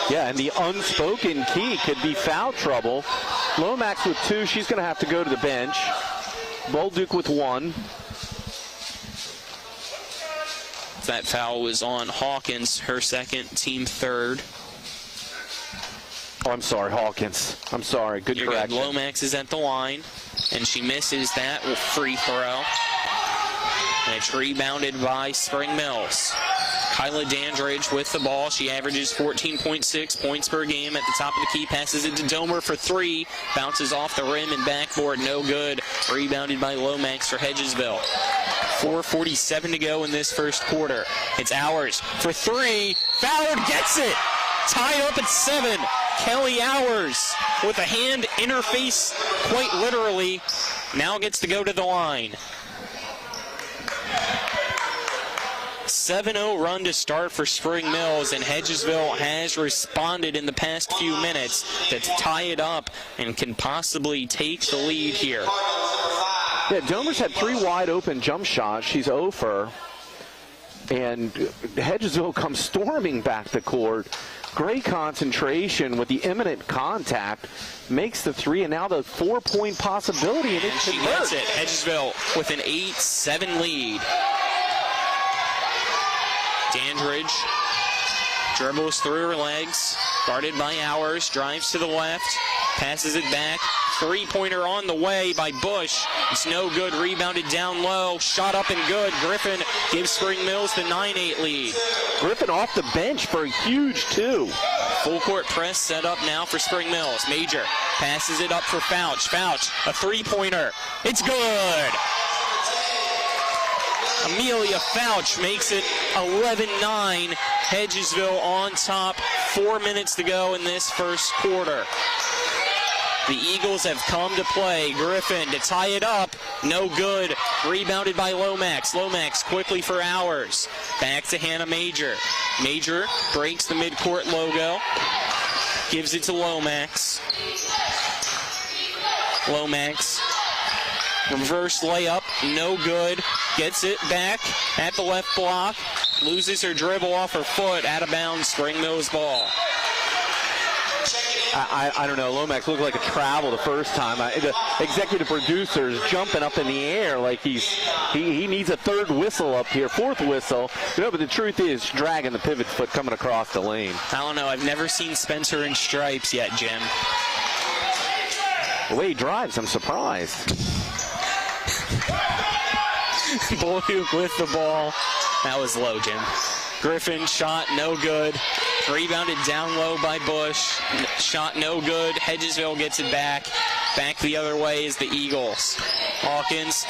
Yeah, and the unspoken key could be foul trouble. Lomax with 2, she's going to have to go to the bench. Bolduc with 1. That foul was on Hawkins, her second, team third. Oh, I'm sorry, Hawkins. I'm sorry. Good correction. Lomax is at the line, and she misses that free throw. And it's rebounded by Spring Mills. Kyla Dandridge with the ball. She averages 14.6 points per game at the top of the key. Passes it to Domer for 3. Bounces off the rim and backboard. No good. Rebounded by Lomax for Hedgesville. 4:47 to go in this first quarter. It's Hours for 3. Fouled, gets it. Tied up at 7. Kelly Hours with a hand interface, quite literally, now gets to go to the line. 7-0 run to start for Spring Mills, and Hedgesville has responded in the past few minutes to tie it up and can possibly take the lead here. Yeah, Domer's had 3 wide open jump shots. She's 0 for. And Hedgesville comes storming back the court. Great concentration with the imminent contact. Makes the 3, and now the 4-point possibility. And she gets it. Hedgesville with an 8-7 lead. Dandridge dribbles through her legs. Guarded by Hours. Drives to the left. Passes it back. 3-pointer on the way by Bush. It's no good. Rebounded down low. Shot up and good. Griffin gives Spring Mills the 9-8 lead. Griffin off the bench for a huge 2. Full court press set up now for Spring Mills. Major passes it up for Fouch. Fouch, a 3-pointer. It's good. Amelia Fouch makes it 11-9. Hedgesville on top. 4 minutes to go in this first quarter. The Eagles have come to play. Griffin to tie it up. No good. Rebounded by Lomax. Lomax quickly for Hours. Back to Hannah Major. Major breaks the midcourt logo. Gives it to Lomax. Lomax. Reverse layup. No good. Gets it back at the left block. Loses her dribble off her foot. Out of bounds. Spring Mills ball. I don't know. Lomax looked like a travel the first time. The executive producer's jumping up in the air like he needs a 3rd whistle up here, 4th whistle. No, but the truth is, dragging the pivot foot coming across the lane. I don't know. I've never seen Spencer in stripes yet, Jim. The way he drives, I'm surprised. Bolduke with the ball. That was low, Jim. Griffin shot no good. Rebounded down low by Bush. Shot no good. Hedgesville gets it back. Back the other way is the Eagles. Hawkins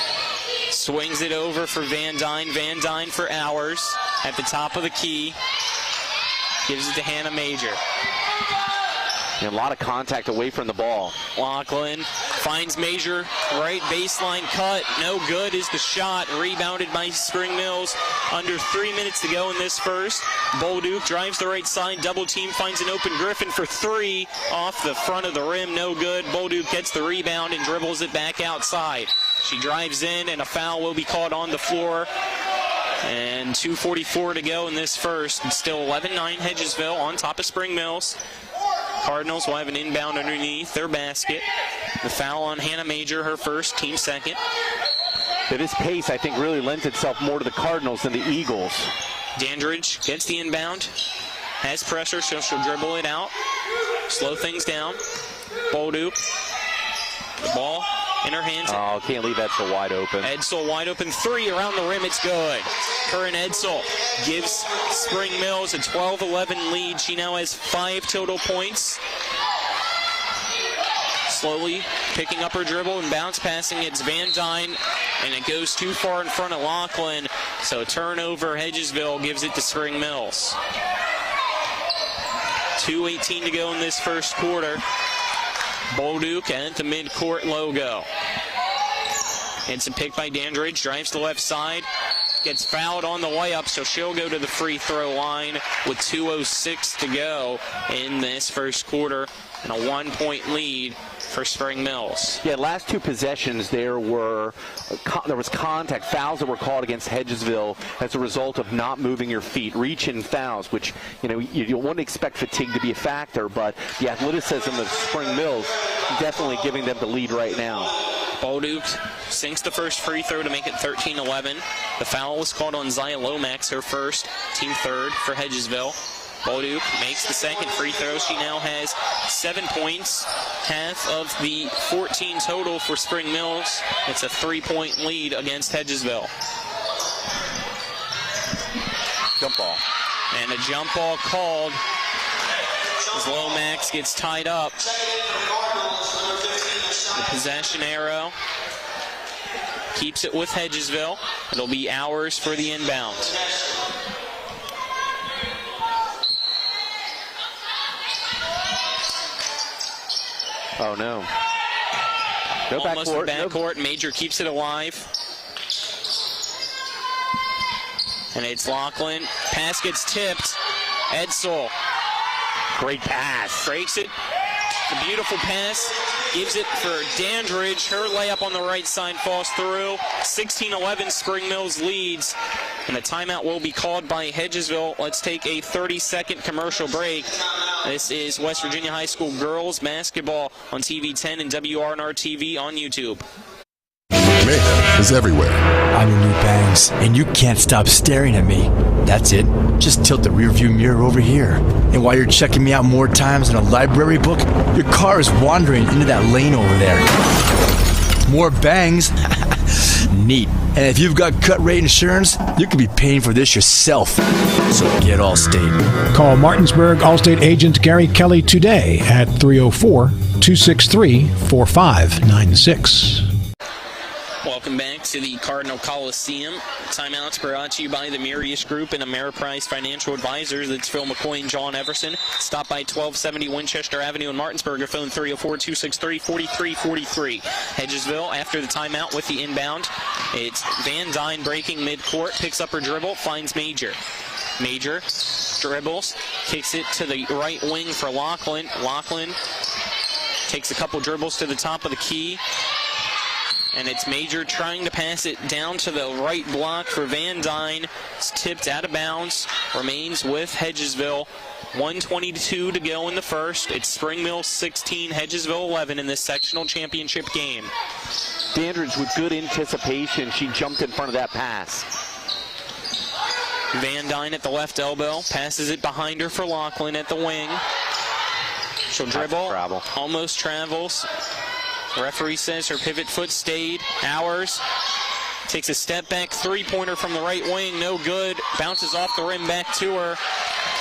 swings it over for Van Dyne. Van Dyne for Hours at the top of the key. Gives it to Hannah Major. And a lot of contact away from the ball. Lachlan finds Major, right baseline cut. No good is the shot. Rebounded by Spring Mills. Under 3 minutes to go in this first. Bolduke drives the right side. Double team finds an open Griffin for 3. Off the front of the rim. No good. Bolduke gets the rebound and dribbles it back outside. She drives in, and a foul will be called on the floor. And 2:44 to go in this first. It's still 11-9 Hedgesville on top of Spring Mills. Cardinals will have an inbound underneath their basket. The foul on Hannah Major, her first, team second. But this pace, I think, really lends itself more to the Cardinals than the Eagles. Dandridge gets the inbound. Has pressure, so she'll dribble it out. Slow things down. Bolduke. The ball in her hands. Oh, can't leave Edsel wide open. Edsel wide open 3 around the rim. It's good. Curran Edsel gives Spring Mills a 12-11 lead. She now has 5 total points. Slowly picking up her dribble and bounce passing. It's Van Dyne, and it goes too far in front of Lachlan. So turnover. Hedgesville gives it to Spring Mills. 2:18 to go in this first quarter. Bolduke at the midcourt logo. It's a pick by Dandridge. Drives to the left side. Gets fouled on the way up, so she'll go to the free throw line with 2:06 to go in this first quarter. And a 1-point lead for Spring Mills. Yeah, last 2 possessions there was contact, fouls that were called against Hedgesville as a result of not moving your feet, reach-in fouls, which you wouldn't expect fatigue to be a factor, but the athleticism of Spring Mills definitely giving them the lead right now. Bolduke sinks the first free throw to make it 13-11. The foul was called on Zaya Lomax, her first, team 3rd for Hedgesville. Bolduke makes the second free throw. She now has 7 points, half of the 14 total for Spring Mills. It's a 3-point lead against Hedgesville. Jump ball. And a jump ball called as Lomax gets tied up. The possession arrow keeps it with Hedgesville. It'll be Hours for the inbound. Oh, no. No almost backcourt. Backcourt. Major keeps it alive. And it's Lachlan. Pass gets tipped. Edsel. Great pass. Breaks it. A beautiful pass. Gives it for Dandridge. Her layup on the right side falls through. 16-11, Spring Mills leads. And a timeout will be called by Hedgesville. Let's take a 30-second commercial break. This is West Virginia High School girls basketball on TV 10 and WRNR TV on YouTube. Mayhem is everywhere. I'm your new bangs, and you can't stop staring at me. That's it. Just tilt the rearview mirror over here. And while you're checking me out more times than a library book, your car is wandering into that lane over there. More bangs. Neat. And if you've got cut rate insurance, you could be paying for this yourself. So get Allstate. Call Martinsburg Allstate agent Gary Kelly today at 304-263-4596. Welcome back to the Cardinal Coliseum. Timeouts brought to you by the Mirius Group and Ameriprise Financial Advisors. That's Phil McCoy and John Everson. Stop by 1270 Winchester Avenue in Martinsburg or phone 304-263-4343. Hedgesville after the timeout with the inbound. It's Van Dyne breaking midcourt, picks up her dribble, finds Major. Major dribbles, kicks it to the right wing for Lachlan. Lachlan takes a couple dribbles to the top of the key. And it's Major trying to pass it down to the right block for Van Dyne. It's tipped out of bounds. Remains with Hedgesville. 1:22 to go in the first. It's Spring Mills 16, Hedgesville 11 in this sectional championship game. Dandridge with good anticipation. She jumped in front of that pass. Van Dyne at the left elbow. Passes it behind her for Lachlan at the wing. She'll dribble. Almost travels. Referee says her pivot foot stayed. Hours takes a step back three-pointer from the right wing. No good. Bounces off the rim back to her.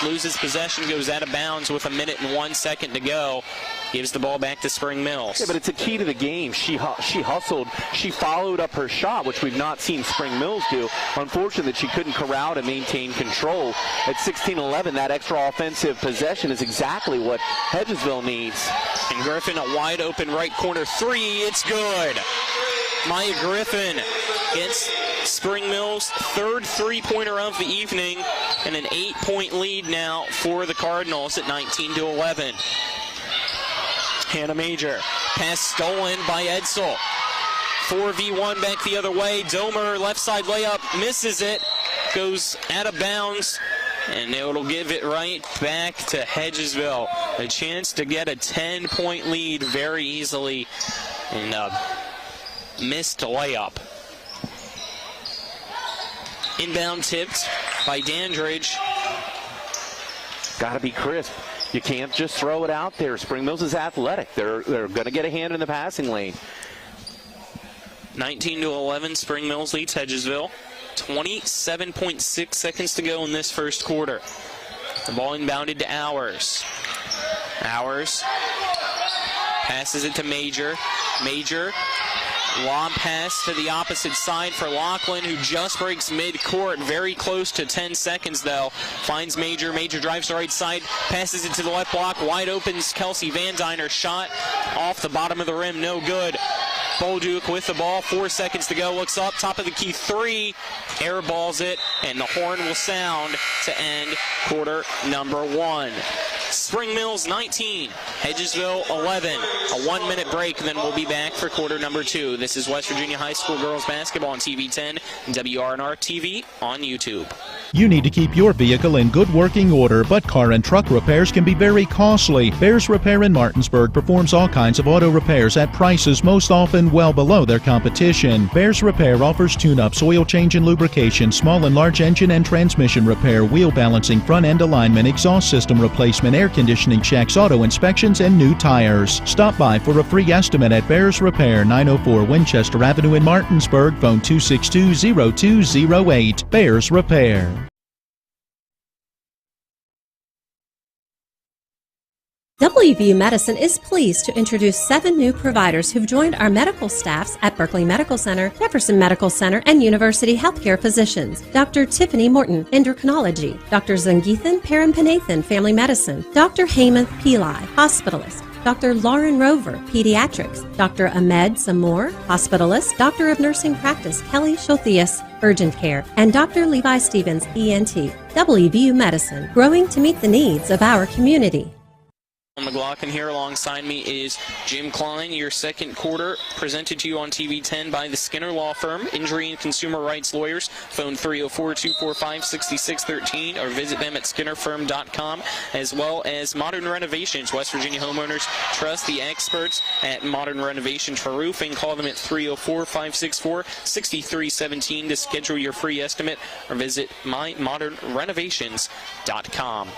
Loses possession. Goes out of bounds with 1 minute and 1 second to go. Gives the ball back to Spring Mills. Yeah, but it's a key to the game. She hustled. She followed up her shot, which we've not seen Spring Mills do. Unfortunate that she couldn't corral and maintain control. At 16-11, that extra offensive possession is exactly what Hedgesville needs. And Griffin, a wide open right corner three. It's good. Maya Griffin gets Spring Mills' third three-pointer of the evening, and an 8-point lead now for the Cardinals at 19-11. Hannah Major, pass stolen by Edsel. 4v1 back the other way. Domer, left side layup, misses it, goes out of bounds, and it'll give it right back to Hedgesville. A chance to get a 10-point lead very easily, and missed layup. Inbound tipped by Dandridge. Got to be crisp. You can't just throw it out there. Spring Mills is athletic. They're going to get a hand in the passing lane. 19-11, Spring Mills leads Hedgesville. 27.6 seconds to go in this first quarter. The ball inbounded to Hours. Hours passes it to Major. Major, lob pass to the opposite side for Lachlan, who just breaks midcourt. Very close to 10 seconds, though. Finds Major. Major drives the right side, passes it to the left block. Wide opens Kelsey Van Dyne. Her shot off the bottom of the rim. No good. Bolduc with the ball. 4 seconds to go. Looks up. Top of the key three. Airballs it, and the horn will sound to end quarter number one. Spring Mills 19, Hedgesville 11. A 1 minute break, and then we'll be back for quarter number two. This is West Virginia High School girls basketball on TV 10 and WRNR TV on YouTube. You need to keep your vehicle in good working order, but car and truck repairs can be very costly. Bears Repair in Martinsburg performs all kinds of auto repairs at prices most often well below their competition. Bears Repair offers tune-ups, oil change and lubrication, small and large engine and transmission repair, wheel balancing, front-end alignment, exhaust system replacement, air conditioning checks, auto inspections, and new tires. Stop by for a free estimate at Bears Repair, 904 Winchester Avenue in Martinsburg. Phone 262-0208. Bears Repair. WVU Medicine is pleased to introduce 7 new providers who've joined our medical staffs at Berkeley Medical Center, Jefferson Medical Center, and University Healthcare Physicians. Dr. Tiffany Morton, Endocrinology. Dr. Zangeethan Parampanathan, Family Medicine. Dr. Heymanth Pillai, Hospitalist. Dr. Lauren Rover, Pediatrics, Dr. Ahmed Samor, Hospitalist, Doctor of Nursing Practice Kelly Schultheus, Urgent Care, and Dr. Levi Stevens, ENT. WVU Medicine, growing to meet the needs of our community. McLaughlin here. Alongside me is Jim Klein. Your second quarter presented to you on TV 10 by the Skinner Law Firm, injury and consumer rights lawyers. Phone 304-245-6613 or visit them at skinnerfirm.com, as well as Modern Renovations. West Virginia homeowners trust the experts at Modern Renovations for roofing. Call them at 304-564-6317 to schedule your free estimate or visit mymodernrenovations.com.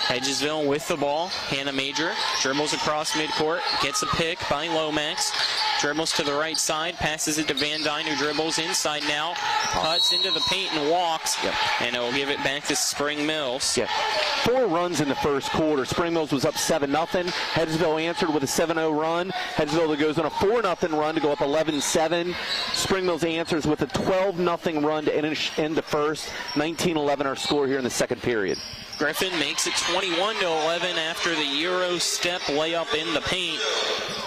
Hedgesville with the ball. Hannah Major dribbles across midcourt, gets a pick by Lomax, dribbles to the right side, passes it to Van Dyne, who dribbles inside now, cuts into the paint and walks, and it will give it back to Spring Mills. 4 runs in the first quarter. Spring Mills was up 7-0. Hedgesville answered with a 7-0 run. Hedgesville goes on a 4-0 run to go up 11-7. Spring Mills answers with a 12-0 run to end the first. 19-11 our score here in the second period. Griffin makes it 21-11 after the Euro step layup in the paint.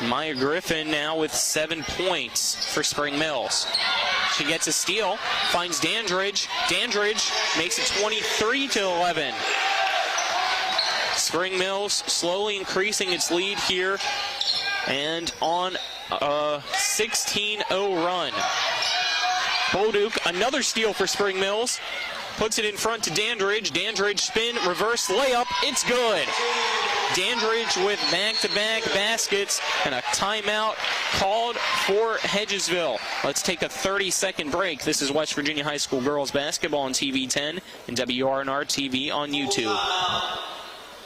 Maya Griffin now with 7 points for Spring Mills. She gets a steal, finds Dandridge. Dandridge makes it 23-11. Spring Mills slowly increasing its lead here and on a 16-0 run. Bolduc, another steal for Spring Mills. Puts it in front to Dandridge. Dandridge spin, reverse layup. It's good. Dandridge with back-to-back baskets and a timeout called for Hedgesville. Let's take a 30-second break. This is West Virginia High School girls basketball on TV 10 and WRNR TV on YouTube.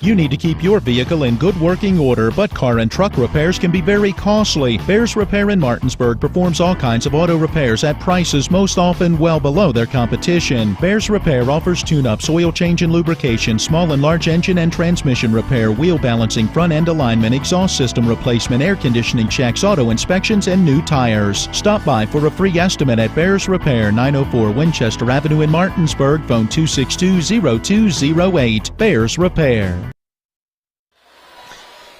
You need to keep your vehicle in good working order, but car and truck repairs can be very costly. Bears Repair in Martinsburg performs all kinds of auto repairs at prices most often well below their competition. Bears Repair offers tune-ups, oil change and lubrication, small and large engine and transmission repair, wheel balancing, front-end alignment, exhaust system replacement, air conditioning checks, auto inspections, and new tires. Stop by for a free estimate at Bears Repair, 904 Winchester Avenue in Martinsburg. Phone 262-0208. Bears Repair.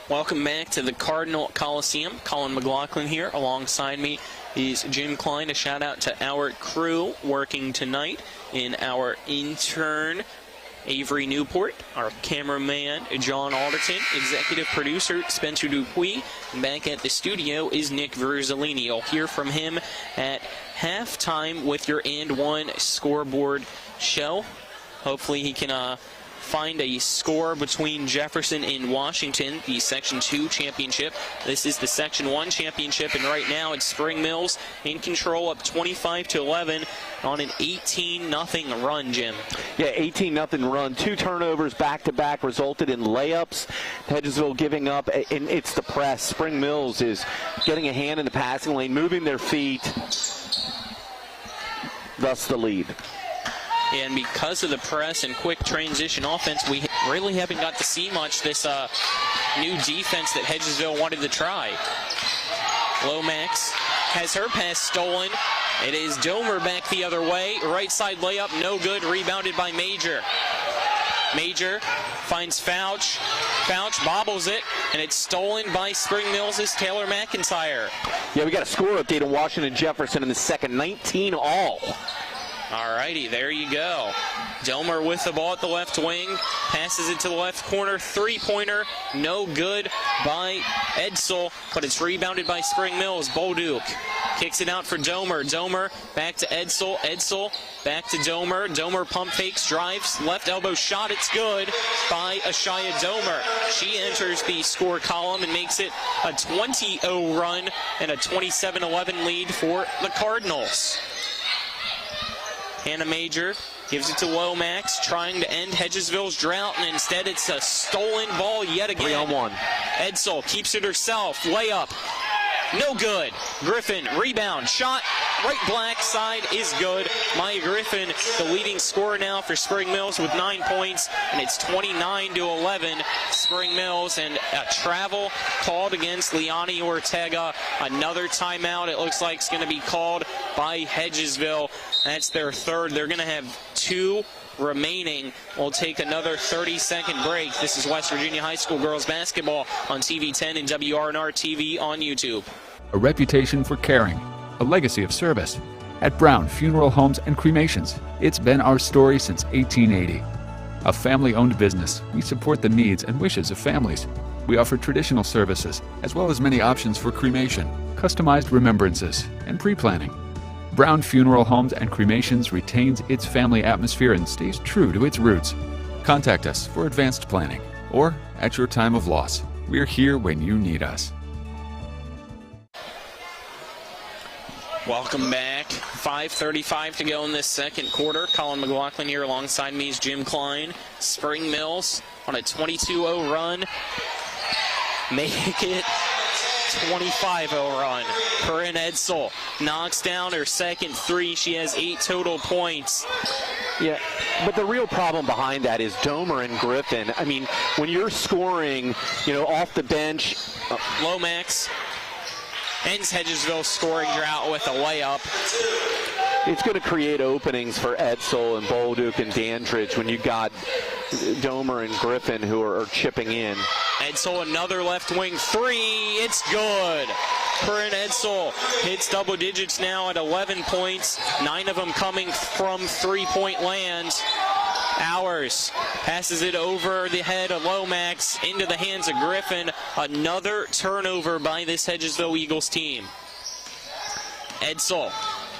Welcome back to the Cardinal Coliseum. Colin McLaughlin here. Alongside me is Jim Klein. A shout out to our crew working tonight in our intern, Avery Newport, our cameraman, John Alderton, executive producer, Spencer Dupuis, and back at the studio is Nick Verzolini. You'll hear from him at halftime with your And One scoreboard show. Hopefully he can find a score between Jefferson and Washington, the Section 2 championship. This is the Section 1 championship, and right now it's Spring Mills in control, up 25-11 on an 18-0 run, Jim. Yeah, 18-0 run. 2 turnovers back-to-back resulted in layups. Hedgesville giving up, and it's the press. Spring Mills is getting a hand in the passing lane, moving their feet, thus the lead. And because of the press and quick transition offense, we really haven't got to see much this new defense that Hedgesville wanted to try. Lomax has her pass stolen. It is Domer back the other way. Right side layup, no good. Rebounded by Major. Major finds Fouch. Fouch bobbles it, and it's stolen by Spring Mills' Taylor McIntyre. Yeah, we got a score update on Washington Jefferson in the second, 19-all. All righty, there you go. Domer with the ball at the left wing, passes it to the left corner, three-pointer, no good by Edsel, but it's rebounded by Spring Mills. Bolduc kicks it out for Domer. Domer back to Edsel. Edsel back to Domer. Domer pump fakes, drives, left elbow shot. It's good by Ashaya Domer. She enters the score column and makes it a 20-0 run and a 27-11 lead for the Cardinals. Hannah Major gives it to Lomax, trying to end Hedgesville's drought, and instead it's a stolen ball yet again. 3-on-1. Edsel keeps it herself. Layup. No good. Griffin, rebound, shot, right black side is good. Maya Griffin, the leading scorer now for Spring Mills with 9 points, and it's 29-11. Spring Mills, and a travel called against Liani Ortega. Another timeout, it looks like, is going to be called by Hedgesville. That's their third. They're going to have 2 remaining. We'll take another 30-second break. This is West Virginia High School girls basketball on TV 10 and WRNR TV on YouTube. A reputation for caring, a legacy of service. At Brown Funeral Homes and Cremations, it's been our story since 1880. A family-owned business, we support the needs and wishes of families. We offer traditional services, as well as many options for cremation, customized remembrances, and pre-planning. Brown Funeral Homes and Cremations retains its family atmosphere and stays true to its roots. Contact us for advanced planning, or at your time of loss. We're here when you need us. Welcome back. 5:35 to go in this second quarter. Colin McLaughlin here alongside me is Jim Klein. Spring Mills on a 22-0 run. Make it 25-0 run. Corinne Edsel knocks down her second 3. She has 8 total points. Yeah, but the real problem behind that is Domer and Griffin. I mean, when you're scoring, off the bench. Lomax ends Hedgesville's scoring drought with a layup. It's going to create openings for Edsel and Bolduc and Dandridge when you got Domer and Griffin who are chipping in. Edsel, another left wing 3. It's good. Corinne Edsel hits double digits now at 11 points, 9 of them coming from three-point land. Hours passes it over the head of Lomax into the hands of Griffin. Another turnover by this Hedgesville Eagles team. Edsel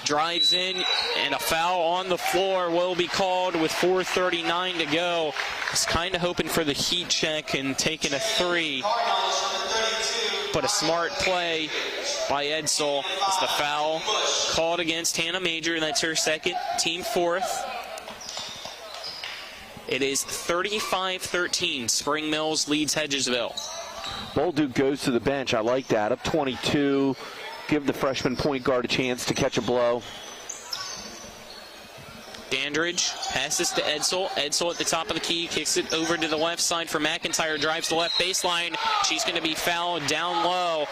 drives in, and a foul on the floor will be called with 4:39 to go. Just kind of hoping for the heat check and taking a 3. But a smart play by Edsel is the foul called against Hannah Major, and that's her second, team 4th. It is 35-13. Spring Mills leads Hedgesville. Bolduc goes to the bench. I like that. Up 22. Give the freshman point guard a chance to catch a blow. Dandridge passes to Edsel. Edsel at the top of the key, kicks it over to the left side for McIntyre. Drives the left baseline. She's going to be fouled down low.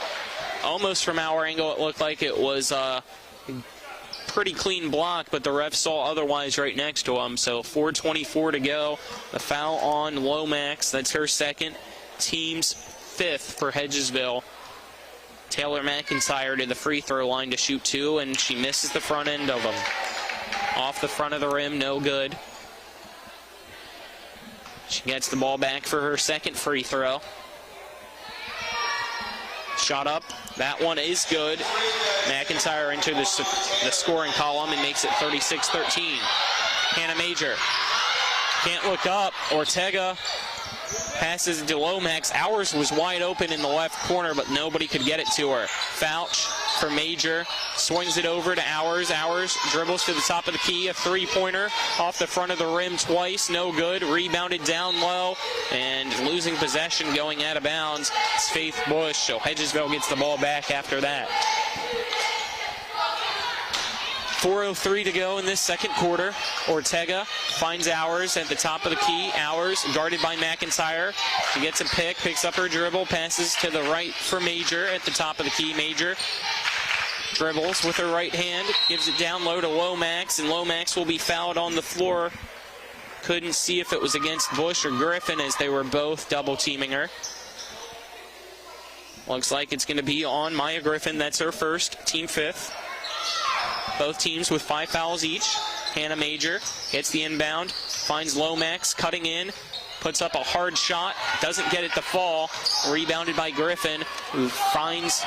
Almost from our angle, it looked like it was pretty clean block, but the ref saw otherwise right next to him. So 4:24 to go. The foul on Lomax. That's her second. Team's 5th for Hedgesville. Taylor McIntyre to the free throw line to shoot 2, and she misses the front end of them. Off the front of the rim, no good. She gets the ball back for her second free throw. Shot up. That one is good. McIntyre into the scoring column and makes it 36-13. Hannah Major can't look up. Ortega passes to Lomax. Hours was wide open in the left corner, but nobody could get it to her. Fouch for Major. Swings it over to Hours. Hours dribbles to the top of the key. A three-pointer off the front of the rim twice. No good. Rebounded down low. And losing possession going out of bounds. It's Faith Bush. So Hedgesville gets the ball back after that. 4:03 to go in this second quarter. Ortega finds Hours at the top of the key. Hours guarded by McIntyre. She gets a pick, picks up her dribble, passes to the right for Major at the top of the key. Major dribbles with her right hand, gives it down low to Lomax, and Lomax will be fouled on the floor. Couldn't see if it was against Bush or Griffin as they were both double teaming her. Looks like it's going to be on Maya Griffin. That's her first, team 5th. Both teams with 5 fouls each. Hannah Major gets the inbound, finds Lomax cutting in, puts up a hard shot, doesn't get it to fall. Rebounded by Griffin, who finds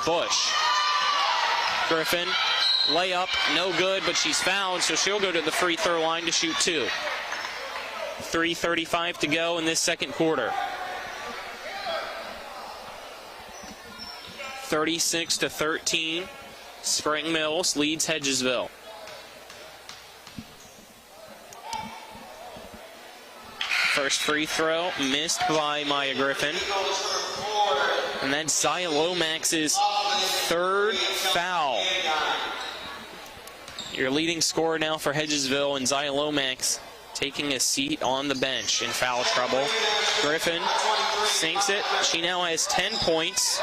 Bush. Griffin, layup, no good, but she's fouled, so she'll go to the free throw line to shoot 2. 3:35 to go in this second quarter. 36-13. Spring Mills leads Hedgesville. First free throw missed by Maya Griffin. And that's Zaya Lomax's third foul. Your leading scorer now for Hedgesville, and Zaya Lomax taking a seat on the bench in foul trouble. Griffin sinks it. She now has 10 points.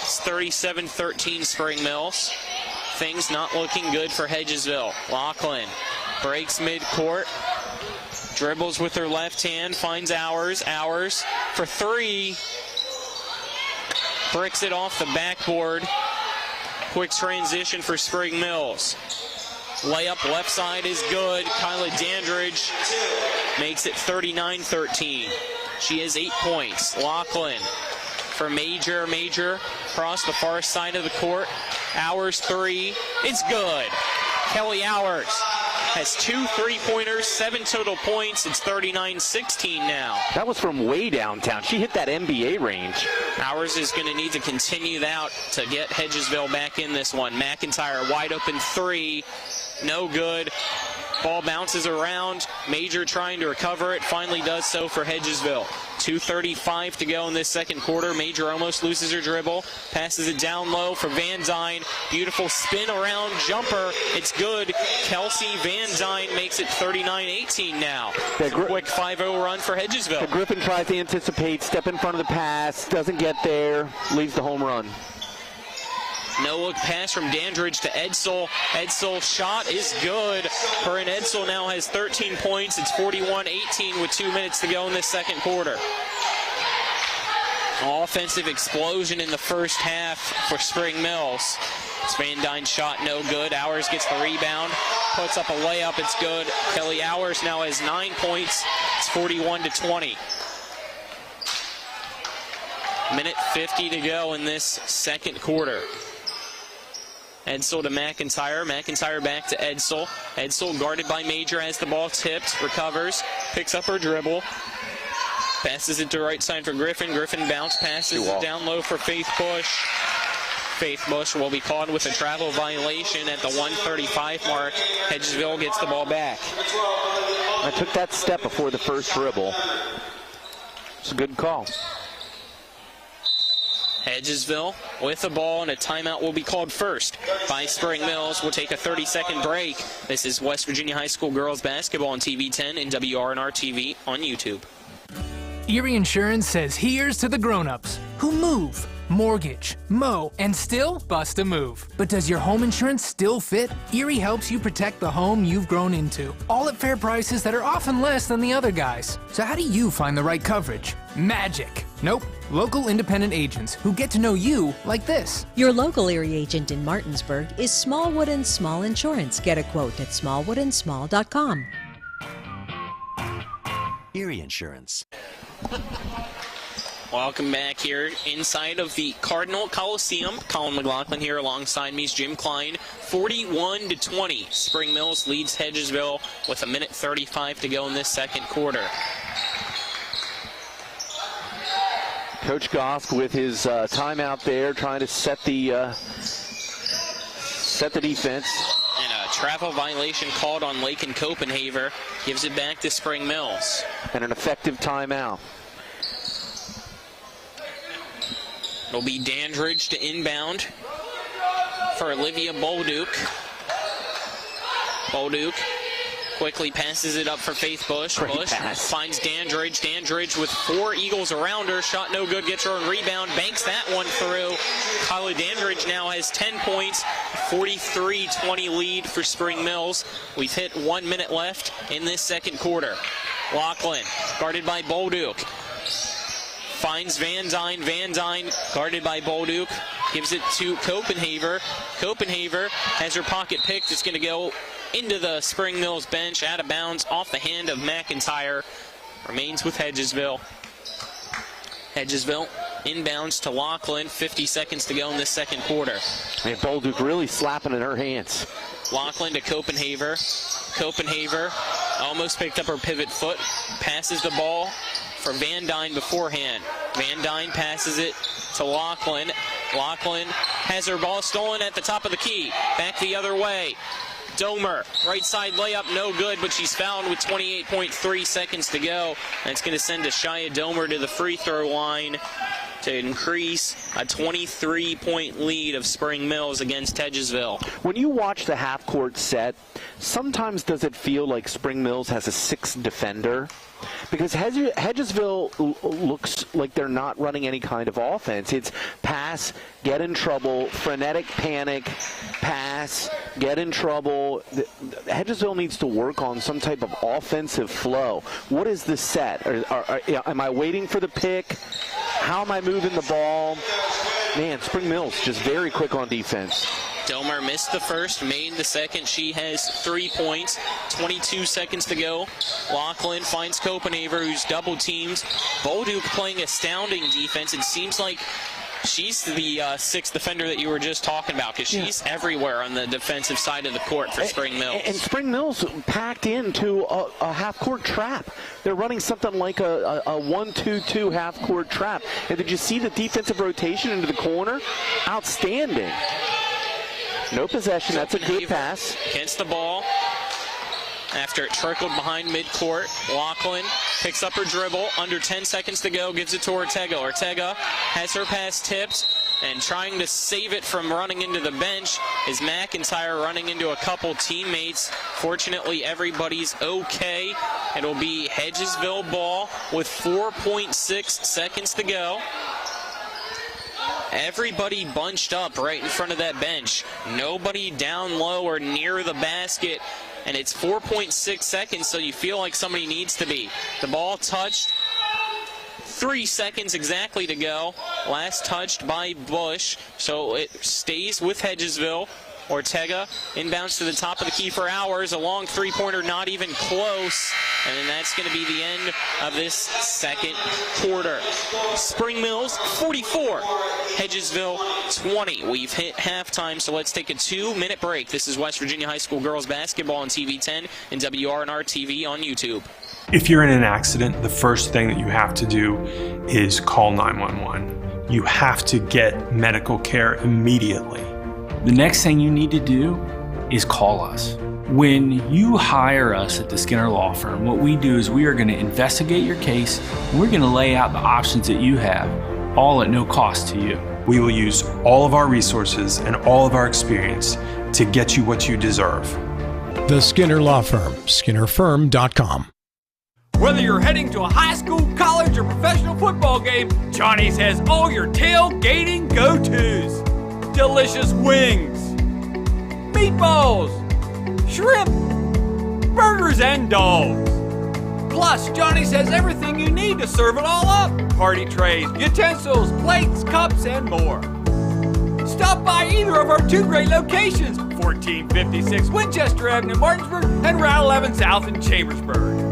It's 37-13 Spring Mills. Things not looking good for Hedgesville. Lachlan breaks midcourt. Dribbles with her left hand. Finds Hours. Hours for three. Bricks it off the backboard. Quick transition for Spring Mills. Layup left side is good. Kyla Dandridge makes it 39-13. She has 8 points. Lachlan for Major across the far side of the court. Hours three. It's good. Kelly Hours has 2 3-pointers, 7 total points. It's 39-16 now. That was from way downtown. She hit that NBA range. Hours is going to need to continue that to get Hedgesville back in this one. McIntyre wide open three. No good. Ball bounces around. Major trying to recover it. Finally does so for Hedgesville. 2:35 to go in this second quarter. Major almost loses her dribble. Passes it down low for Van Dyne. Beautiful spin around jumper. It's good. Kelsey Van Dyne makes it 39-18 now. Quick 5-0 run for Hedgesville. Griffin tries to anticipate, step in front of the pass, doesn't get there, leaves the home run. No look pass from Dandridge to Edsel. Edsel's shot is good. Her and Edsel now has 13 points. It's 41-18 with 2 minutes to go in this second quarter. Offensive explosion in the first half for Spring Mills. Van Dyne's shot no good. Hours gets the rebound, puts up a layup. It's good. Kelly Hours now has 9 points. It's 41-20. Minute 50 to go in this second quarter. Edsel to McIntyre. McIntyre back to Edsel. Edsel guarded by Major as the ball tipped. Recovers. Picks up her dribble. Passes it to right side for Griffin. Griffin bounce passes it down low for Faith Bush. Faith Bush will be caught with a travel violation at the 1:35 mark. Hedgesville gets the ball back. I took that step before the first dribble. It's a good call. Hedgesville with the ball, and a timeout will be called first by Spring Mills. We'll take a 30-second break. This is West Virginia High School girls basketball on TV 10 and WRNR TV on YouTube. Erie Insurance says here's to the grown-ups who move, mortgage, mow, and still bust a move. But does your home insurance still fit? Erie helps you protect the home you've grown into, all at fair prices that are often less than the other guys. So how do you find the right coverage? Magic. Nope. Local independent agents who get to know you like this. Your local Erie agent in Martinsburg is Smallwood & Small Insurance. Get a quote at smallwoodandsmall.com. Erie Insurance. Welcome back here inside of the Cardinal Coliseum. Colin McLaughlin here alongside me is Jim Klein. 41-20. Spring Mills leads Hedgesville with a minute 35 to go in this second quarter. Coach Goff with his timeout there, trying to set the defense. And a travel violation called on Lakin Copenhaver. Gives it back to Spring Mills. And an effective timeout. It'll be Dandridge to inbound for Olivia Bolduc. Bolduc quickly passes it up for Faith Bush. Bush finds Dandridge. Dandridge with 4 Eagles around her. Shot no good. Gets her own rebound. Banks that one through. Kyla Dandridge now has 10 points. 43-20 lead for Spring Mills. We've hit 1 minute left in this second quarter. Lachlan guarded by Bolduc. Finds Van Dyne. Van Dyne guarded by Bolduc. Gives it to Copenhaver. Copenhaver has her pocket picked. It's going to go into the Spring Mills bench, out of bounds, off the hand of McIntyre. Remains with Hedgesville. Hedgesville inbounds to Lachlan. 50 seconds to go in this second quarter. And Bolduc really slapping in her hands. Lachlan to Copenhaver. Copenhaver almost picked up her pivot foot. Passes the ball for Van Dyne beforehand. Van Dyne passes it to Lachlan. Lachlan has her ball stolen at the top of the key. Back the other way. Domer, right side layup, no good, but she's fouled with 28.3 seconds to go. That's going to send Ashaya Domer to the free throw line. to increase a 23-point lead of Spring Mills against Hedgesville. When you watch the half-court set, sometimes does it feel like Spring Mills has a sixth defender? Because Hedgesville looks like they're not running any kind of offense. It's pass, get in trouble, frenetic panic, pass, get in trouble. Hedgesville needs to work on some type of offensive flow. What is the set? Am I waiting for the pick? How am I moving the ball? Man, Spring Mills just very quick on defense. Delmer missed the first, made the second. She has 3 points. 22 seconds to go. Lachlan finds Copenhaver, who's double teamed. Bolduc playing astounding defense. It seems like she's the sixth defender that you were just talking about, because she's everywhere on the defensive side of the court for Spring Mills. And Spring Mills packed into a half-court trap. They're running something like a 1-2-2 half-court trap. And did you see the defensive rotation into the corner? Outstanding. No possession. That's a good pass. Against the ball. After it trickled behind midcourt, Lachlan picks up her dribble. Under 10 seconds to go, gives it to Ortega. Ortega has her pass tipped, and trying to save it from running into the bench is McIntyre, running into a couple teammates. Fortunately, everybody's okay. It'll be Hedgesville ball with 4.6 seconds to go. Everybody bunched up right in front of that bench. Nobody down low or near the basket. And it's 4.6 seconds, so you feel like somebody needs to be. The ball touched. 3 seconds exactly to go. Last touched by Bush. So it stays with Hedgesville. Ortega inbounds to the top of the key for Hours. A long three-pointer, not even close. And then that's going to be the end of this second quarter. Spring Mills 44, Hedgesville 20. We've hit halftime, so let's take a 2-minute break. This is West Virginia High School girls basketball on TV 10 and WRNR TV on YouTube. If you're in an accident, the first thing that you have to do is call 911. You have to get medical care immediately. The next thing you need to do is call us. When you hire us at the Skinner Law Firm, what we do is we are going to investigate your case, and we're going to lay out the options that you have, all at no cost to you. We will use all of our resources and all of our experience to get you what you deserve. The Skinner Law Firm, SkinnerFirm.com. Whether you're heading to a high school, college, or professional football game, Johnny's has all your tailgating go-tos. Delicious wings, meatballs, shrimp, burgers, and dogs. Plus, Johnny's has everything you need to serve it all up. Party trays, utensils, plates, cups, and more. Stop by either of our 2 great locations, 1456 Winchester Avenue in Martinsburg and Route 11 South in Chambersburg.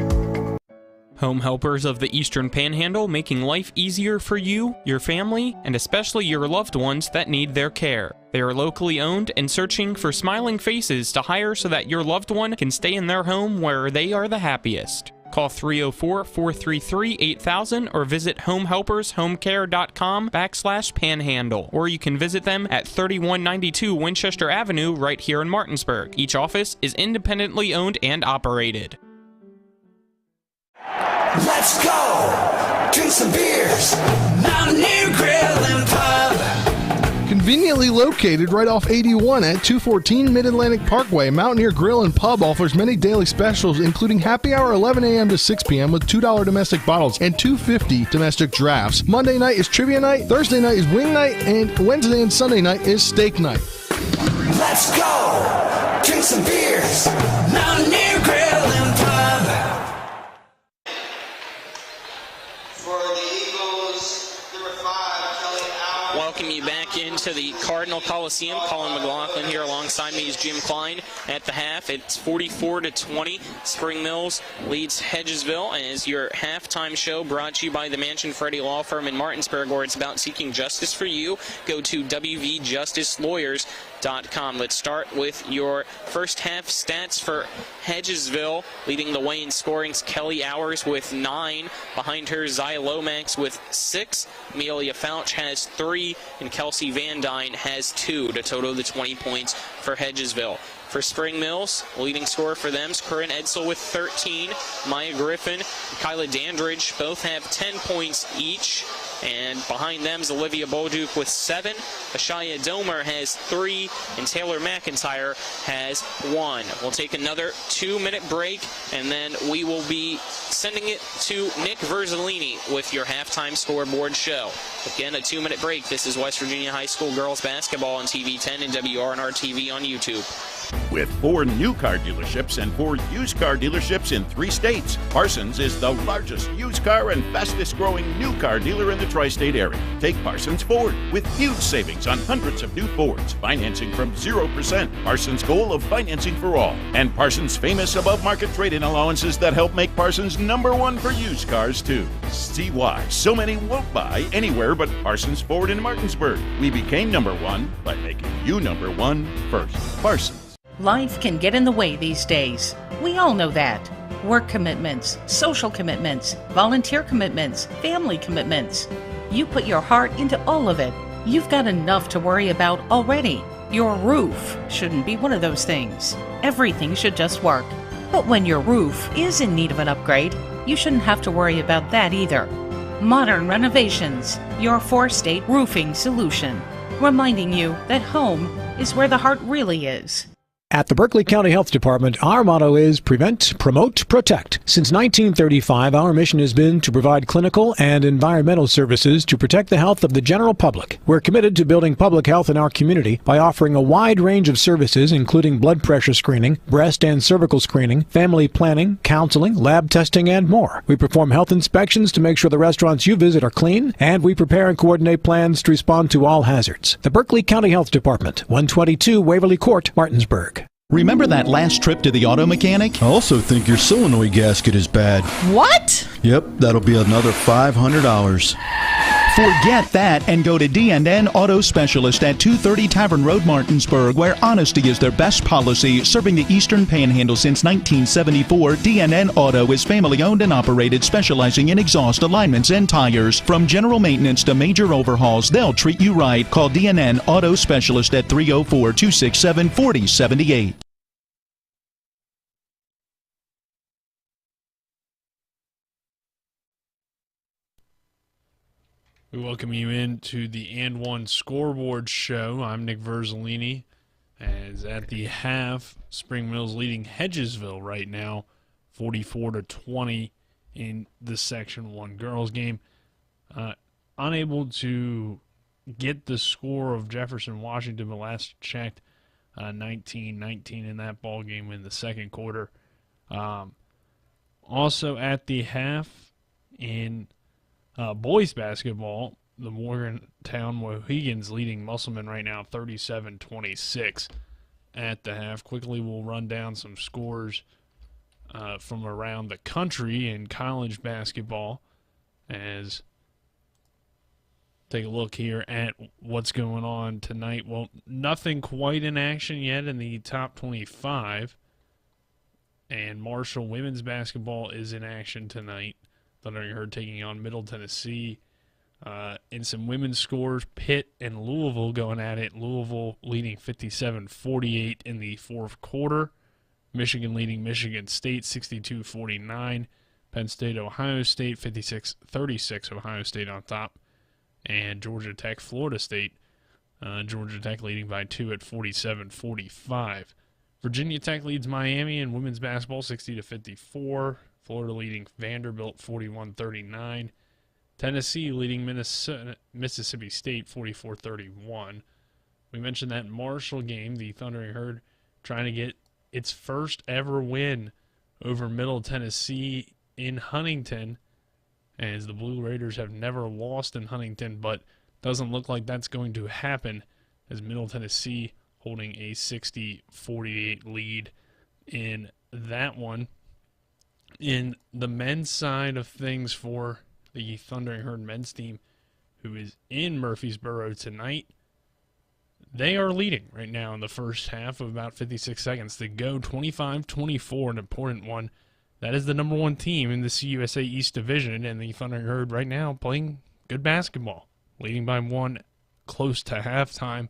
Home Helpers of the Eastern Panhandle, making life easier for you, your family, and especially your loved ones that need their care. They are locally owned and searching for smiling faces to hire so that your loved one can stay in their home where they are the happiest. Call 304-433-8000 or visit homehelpershomecare.com/panhandle. Or you can visit them at 3192 Winchester Avenue right here in Martinsburg. Each office is independently owned and operated. Let's go! Drink some beers! Mountaineer Grill and Pub! Conveniently located right off 81 at 214 Mid-Atlantic Parkway, Mountaineer Grill and Pub offers many daily specials, including happy hour 11 a.m. to 6 p.m. with $2 domestic bottles and $2.50 domestic drafts. Monday night is trivia night, Thursday night is wing night, and Wednesday and Sunday night is steak night. Let's go! Drink some beers! Mountaineer Grill and Pub! Welcome you back into the Cardinal Coliseum. Colin McLaughlin here alongside me is Jim Klein. At the half, it's 44-20. Spring Mills leads Hedgesville as your halftime show brought to you by the Mansion Freddie Law Firm in Martinsburg, where it's about seeking justice for you. Go to wvjusticelawyers.com. Let's start with your first half stats for Hedgesville. Leading the way in scorings, Kelly Hours with 9. Behind her, Zia Lomax with 6. Amelia Fouch has 3. And Kelsey Van Dyne has 2 to total the 20 points for Hedgesville. For Spring Mills, leading scorer for them is Corinne Edsel with 13. Maya Griffin, Kyla Dandridge both have 10 points each. And behind them is Olivia Bolduc with 7. Ashaya Domer has 3. And Taylor McIntyre has 1. We'll take another 2-minute break, and then we will be sending it to Nick Verzolini with your halftime scoreboard show. Again, a 2-minute break. This is West Virginia High School girls basketball on TV 10 and WRNR TV on YouTube. With 4 new car dealerships and 4 used car dealerships in 3 states, Parsons is the largest used car and fastest growing new car dealer in the tri-state area. Take Parsons Ford with huge savings on hundreds of new Fords, financing from 0%. Parsons' goal of financing for all, and Parsons' famous above-market trade-in allowances that help make Parsons #1 for used cars too. See why so many won't buy anywhere but Parsons Ford in Martinsburg. We became #1 by making you #1 first. Parsons. Life can get in the way these days. We all know that. Work commitments, social commitments, volunteer commitments, family commitments. You put your heart into all of it. You've got enough to worry about already. Your roof shouldn't be one of those things. Everything should just work. But when your roof is in need of an upgrade, you shouldn't have to worry about that either. Modern Renovations, your 4-state roofing solution. Reminding you that home is where the heart really is. At the Berkeley County Health Department, our motto is Prevent, Promote, Protect. Since 1935, our mission has been to provide clinical and environmental services to protect the health of the general public. We're committed to building public health in our community by offering a wide range of services, including blood pressure screening, breast and cervical screening, family planning, counseling, lab testing, and more. We perform health inspections to make sure the restaurants you visit are clean, and we prepare and coordinate plans to respond to all hazards. The Berkeley County Health Department, 122 Waverly Court, Martinsburg. Remember that last trip to the auto mechanic? I also think your solenoid gasket is bad. What? Yep, that'll be another $500. Forget that and go to D&N Auto Specialist at 230 Tavern Road, Martinsburg, where honesty is their best policy. Serving the Eastern Panhandle since 1974, D&N Auto is family-owned and operated, specializing in exhaust alignments and tires. From general maintenance to major overhauls, they'll treat you right. Call D&N Auto Specialist at 304-267-4078. We welcome you into the And One Scoreboard Show. I'm Nick Verzolini. As at the half, Spring Mills leading Hedgesville right now, 44-20 in the Section 1 girls game. Unable to get the score of Jefferson Washington, but last checked, 19-19 in that ball game in the second quarter. Also at the half in boys basketball, the Morgantown Mohegans leading Musselman right now 37-26 at the half. Quickly we'll run down some scores from around the country in college basketball as take a look here at what's going on tonight. Well, nothing quite in action yet in the top 25, and Marshall women's basketball is in action tonight. Thundering Herd taking on Middle Tennessee. In some women's scores, Pitt and Louisville going at it. Louisville leading 57-48 in the fourth quarter. Michigan leading Michigan State 62-49. Penn State, Ohio State 56-36. Ohio State on top. And Georgia Tech, Florida State. Georgia Tech leading by 2 at 47-45. Virginia Tech leads Miami in women's basketball 60-54. Florida leading Vanderbilt 41-39. Tennessee leading Mississippi State 44-31. We mentioned that Marshall game, the Thundering Herd trying to get its first ever win over Middle Tennessee in Huntington, as the Blue Raiders have never lost in Huntington, but doesn't look like that's going to happen, as Middle Tennessee holding a 60-48 lead in that one. In the men's side of things for the Thundering Herd men's team, who is in Murfreesboro tonight, they are leading right now in the first half of about 56 seconds to go. 25-24, an important one. That is the number one team in the CUSA East Division, and the Thundering Herd right now playing good basketball, leading by 1 close to halftime.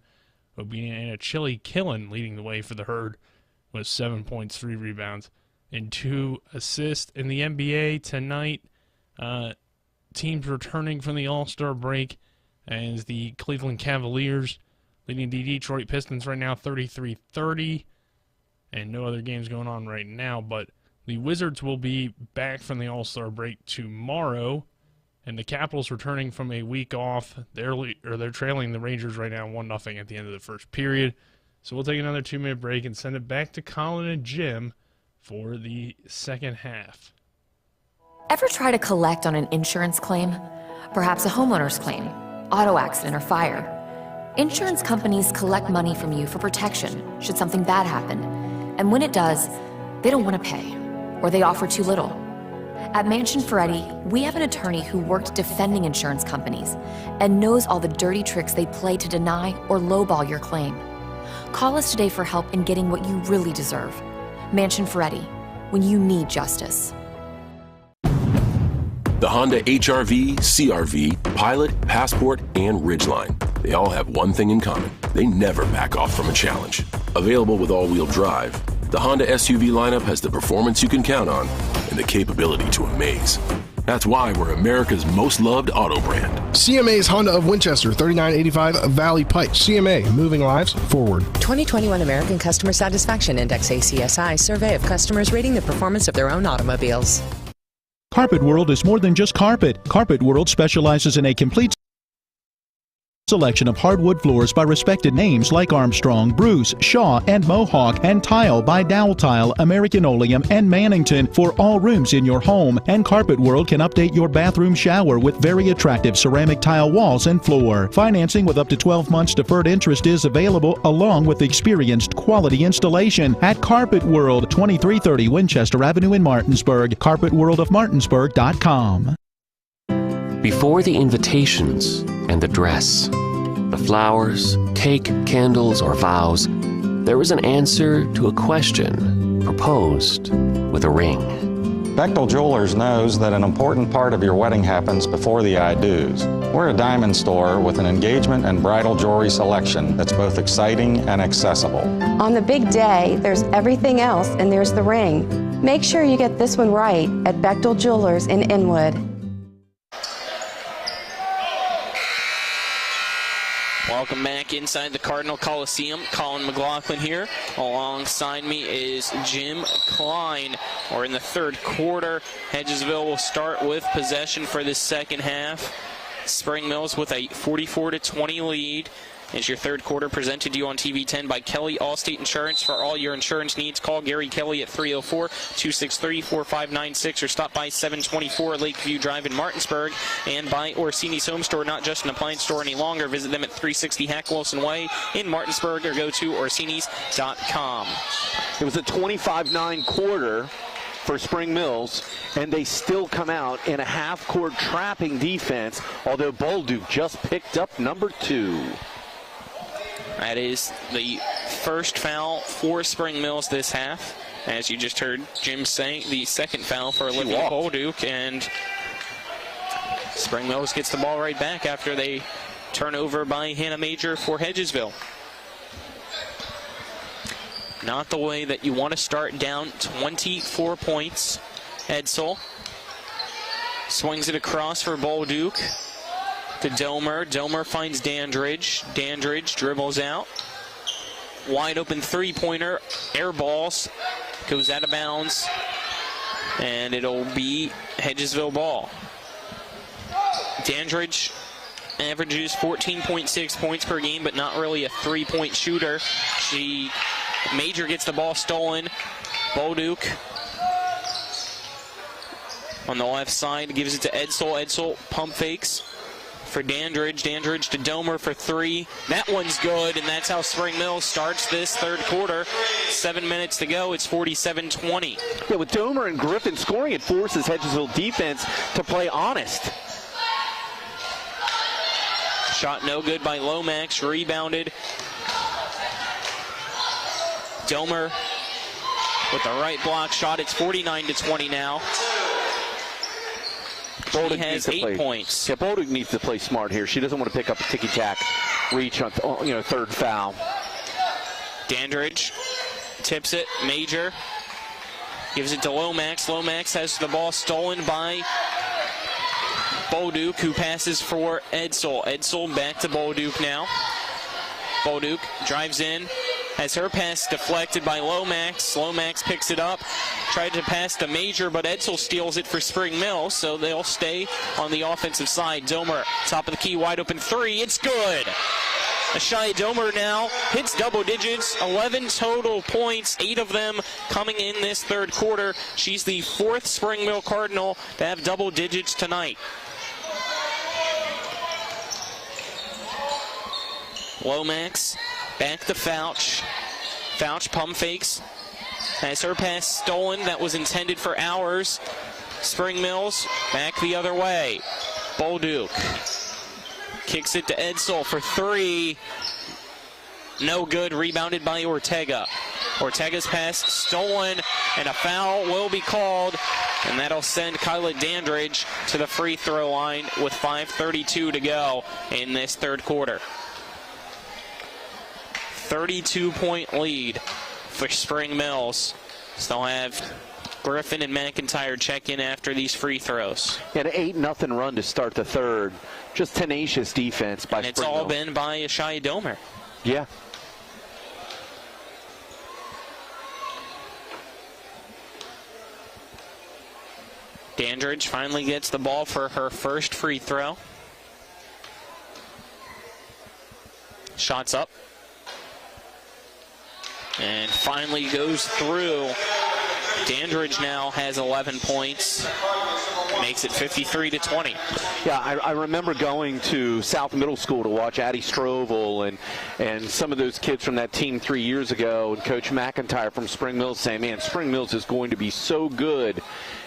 Obedient and a Chili Killen leading the way for the Herd with 7 points, 3 rebounds, and 2 assists. In the NBA tonight, teams returning from the All-Star break as the Cleveland Cavaliers leading the Detroit Pistons right now 33-30, and no other games going on right now, but the Wizards will be back from the All-Star break tomorrow, and the Capitals returning from a week off. They're trailing the Rangers right now 1-0 at the end of the first period. So we'll take another 2-minute break and send it back to Colin and Jim for the second half. Ever try to collect on an insurance claim? Perhaps a homeowner's claim, auto accident, or fire. Insurance companies collect money from you for protection should something bad happen. And when it does, they don't want to pay, or they offer too little. At Mansion Ferretti, we have an attorney who worked defending insurance companies and knows all the dirty tricks they play to deny or lowball your claim. Call us today for help in getting what you really deserve. Mansion Ferretti, when you need justice. The Honda HR-V, CR-V, Pilot, Passport, and Ridgeline. They all have one thing in common. They never back off from a challenge. Available with all-wheel drive, the Honda SUV lineup has the performance you can count on and the capability to amaze. That's why we're America's most loved auto brand. CMA's Honda of Winchester, 3985 Valley Pike. CMA, moving lives forward. 2021 American Customer Satisfaction Index ACSI survey of customers rating the performance of their own automobiles. Carpet World is more than just carpet. Carpet World specializes in a complete selection of hardwood floors by respected names like Armstrong, Bruce, Shaw, and Mohawk, and tile by Dowell Tile, American Oleum, and Mannington for all rooms in your home. And Carpet World can update your bathroom shower with very attractive ceramic tile walls and floor. Financing with up to 12 months deferred interest is available, along with experienced quality installation at Carpet World, 2330 Winchester Avenue in Martinsburg. CarpetWorldofMartinsburg.com. Before the invitations and the dress, the flowers, cake, candles, or vows, there was an answer to a question proposed with a ring. Bechtel Jewelers knows that an important part of your wedding happens before the I-dos. We're a diamond store with an engagement and bridal jewelry selection that's both exciting and accessible. On the big day, there's everything else, and there's the ring. Make sure you get this one right at Bechtel Jewelers in Inwood. Welcome back inside the Cardinal Coliseum. Colin McLaughlin here. Alongside me is Jim Klein. We're in the third quarter. Hedgesville will start with possession for the second half. Spring Mills with a 44-20 lead. Is your third quarter presented to you on TV 10 by Kelly Allstate Insurance. For all your insurance needs, call Gary Kelly at 304-263-4596 or stop by 724 Lakeview Drive in Martinsburg. And by Orsini's Home Store, not just an appliance store any longer. Visit them at 360 Hack Wilson Way in Martinsburg or go to Orsinis.com. It was a 25-9 quarter for Spring Mills, and they still come out in a half-court trapping defense, although Bolduc just picked up number 2. That is the first foul for Spring Mills this half. As you just heard Jim say, the second foul for Olivia Bolduc, and Spring Mills gets the ball right back after they turn over by Hannah Major for Hedgesville. Not the way that you want to start, down 24 points. Edsel swings it across for Bolduc. To Domer. Domer finds Dandridge. Dandridge dribbles out. Wide open three-pointer. Air balls. Goes out of bounds. And it'll be Hedgesville ball. Dandridge averages 14.6 points per game, but not really a three-point shooter. Major gets the ball stolen. Bolduc on the left side gives it to Edsel. Edsel pump fakes for Dandridge. Dandridge to Domer for 3. That one's good, and that's how Spring Mills starts this third quarter. 7 minutes to go. It's 47-20. Yeah, with Domer and Griffin scoring, it forces Hedgesville defense to play honest. Shot no good by Lomax. Rebounded. Domer with the right block shot. It's 49-20 now. Bolduc has 8 points. Yeah, Bolduc needs to play smart here. She doesn't want to pick up a ticky-tack reach on third foul. Dandridge Tips it. Major gives it to Lomax. Lomax has the ball stolen by Bolduc, who passes for Edsel. Edsel back to Bolduc now. Bolduc drives in. Has her pass deflected by Lomax. Lomax picks it up. Tried to pass to Major, but Edsel steals it for Spring Mill, so they'll stay on the offensive side. Domer, top of the key, wide open three. It's good. Ashaya Domer now hits double digits, 11 total points, 8 of them coming in this third quarter. She's the 4th Spring Mill Cardinal to have double digits tonight. Lomax back to Fouch. Fouch pump fakes. Has her pass stolen. That was intended for Hours. Spring Mills back the other way. Bolduc kicks it to Edsel for 3. No good. Rebounded by Ortega. Ortega's pass stolen, and a foul will be called, and that'll send Kyla Dandridge to the free throw line with 5:32 to go in this third quarter. 32-point lead for Spring Mills. Still have Griffin and McIntyre check in after these free throws. An 8-0 run to start the third. Just tenacious defense by Spring Mills. And it's all been by Ashaya Domer. Yeah. Dandridge finally gets the ball for her first free throw. Shots up. And finally goes through. Dandridge now has 11 points. Makes it 53-20. Yeah, I remember going to South Middle School to watch Addie Strovel and some of those kids from that team 3 years ago, and Coach McIntyre from Spring Mills saying, man, Spring Mills is going to be so good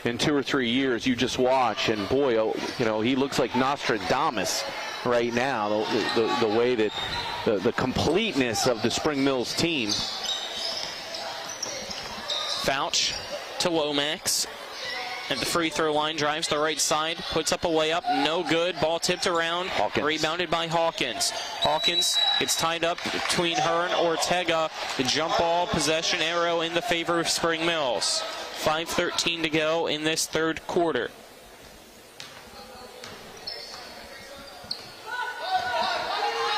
in 2 or 3 years. You just watch, and boy, he looks like Nostradamus right now, the way that the completeness of the Spring Mills team. Fouch to Lomax at the free throw line, drives the right side, puts up a layup, no good. Ball tipped around, Hawkins. Rebounded by Hawkins. Hawkins gets tied up between her and Ortega. The jump ball possession arrow in the favor of Spring Mills. 5:13 to go in this third quarter.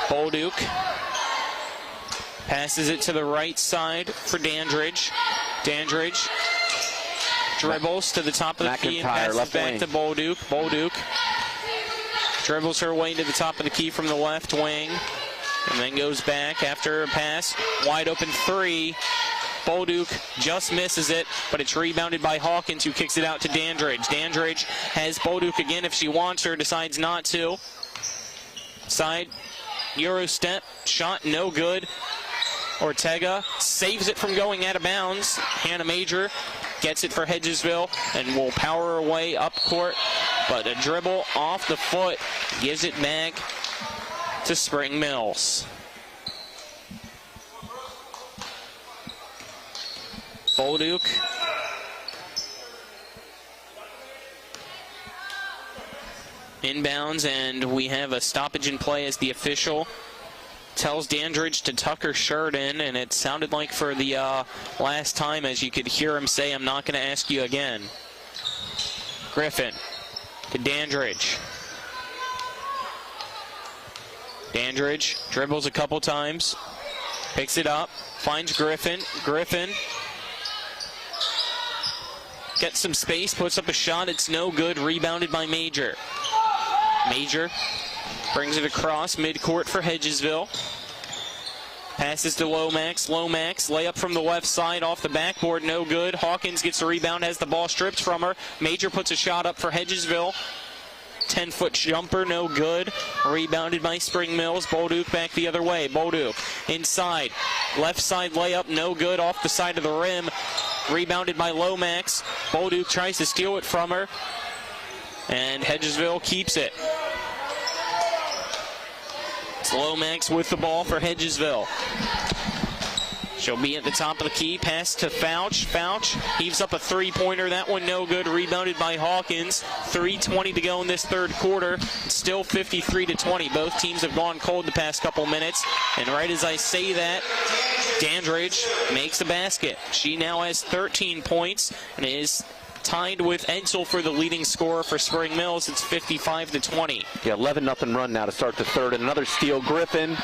Bolduc passes it to the right side for Dandridge. Dandridge dribbles to the top of the key and passes back to Bolduc. Bolduc dribbles her way to the top of the key from the left wing and then goes back after a pass. Wide open 3. Bolduc just misses it, but it's rebounded by Hawkins, who kicks it out to Dandridge. Dandridge has Bolduc again if she wants her, decides not to. Side Euro step, shot no good. Ortega saves it from going out of bounds. Hannah Major gets it for Hedgesville and will power her way up court, but a dribble off the foot gives it back to Spring Mills. Bolduc inbounds, and we have a stoppage in play as the official tells Dandridge to tuck her shirt in, and it sounded like for the last time, as you could hear him say, I'm not going to ask you again. Griffin to Dandridge. Dandridge dribbles a couple times, picks it up, finds Griffin. Griffin gets some space, puts up a shot, it's no good, rebounded by Major. Major brings it across midcourt for Hedgesville. Passes to Lomax. Lomax, layup from the left side off the backboard, no good. Hawkins gets a rebound, has the ball stripped from her. Major puts a shot up for Hedgesville. 10-foot jumper, no good. Rebounded by Spring Mills. Bolduc back the other way. Bolduc inside. Left side layup, no good, off the side of the rim. Rebounded by Lomax. Bolduc tries to steal it from her, and Hedgesville keeps it. It's Lomax with the ball for Hedgesville. She'll be at the top of the key. Pass to Fouch. Fouch heaves up a three-pointer. That one no good. Rebounded by Hawkins. 3:20 to go in this third quarter. It's still 53-20. Both teams have gone cold the past couple minutes. And right as I say that, Dandridge makes the basket. She now has 13 points and is tied with Edsel for the leading scorer for Spring Mills. It's 55-20. Yeah, 11-0 run now to start the third. And another steal. Griffin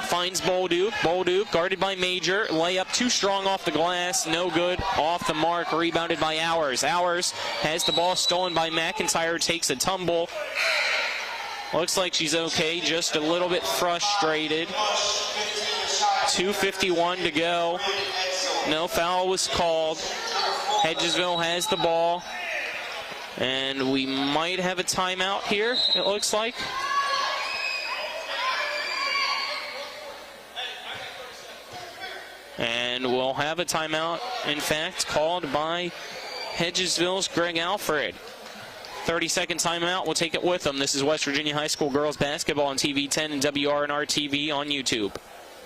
finds Bolduc. Bolduc guarded by Major. Layup too strong off the glass. No good. Off the mark. Rebounded by Hours. Hours has the ball stolen by McIntyre. Takes a tumble. Looks like she's okay. Just a little bit frustrated. 2:51 to go. No foul was called. Hedgesville has the ball. And we might have a timeout here, it looks like. And we'll have a timeout, in fact, called by Hedgesville's Greg Alfred. 30-second timeout. We'll take it with them. This is West Virginia High School girls basketball on TV 10 and WRNR TV on YouTube.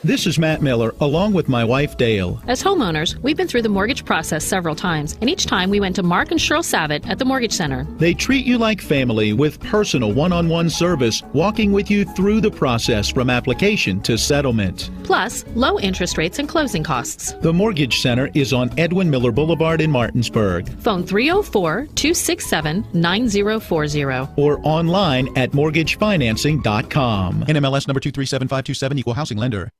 This is Matt Miller, along with my wife, Dale. As homeowners, we've been through the mortgage process several times, and each time we went to Mark and Cheryl Savitt at the Mortgage Center. They treat you like family with personal one-on-one service, walking with you through the process from application to settlement. Plus, low interest rates and closing costs. The Mortgage Center is on Edwin Miller Boulevard in Martinsburg. Phone 304-267-9040. Or online at mortgagefinancing.com. NMLS number 237527, equal housing lender.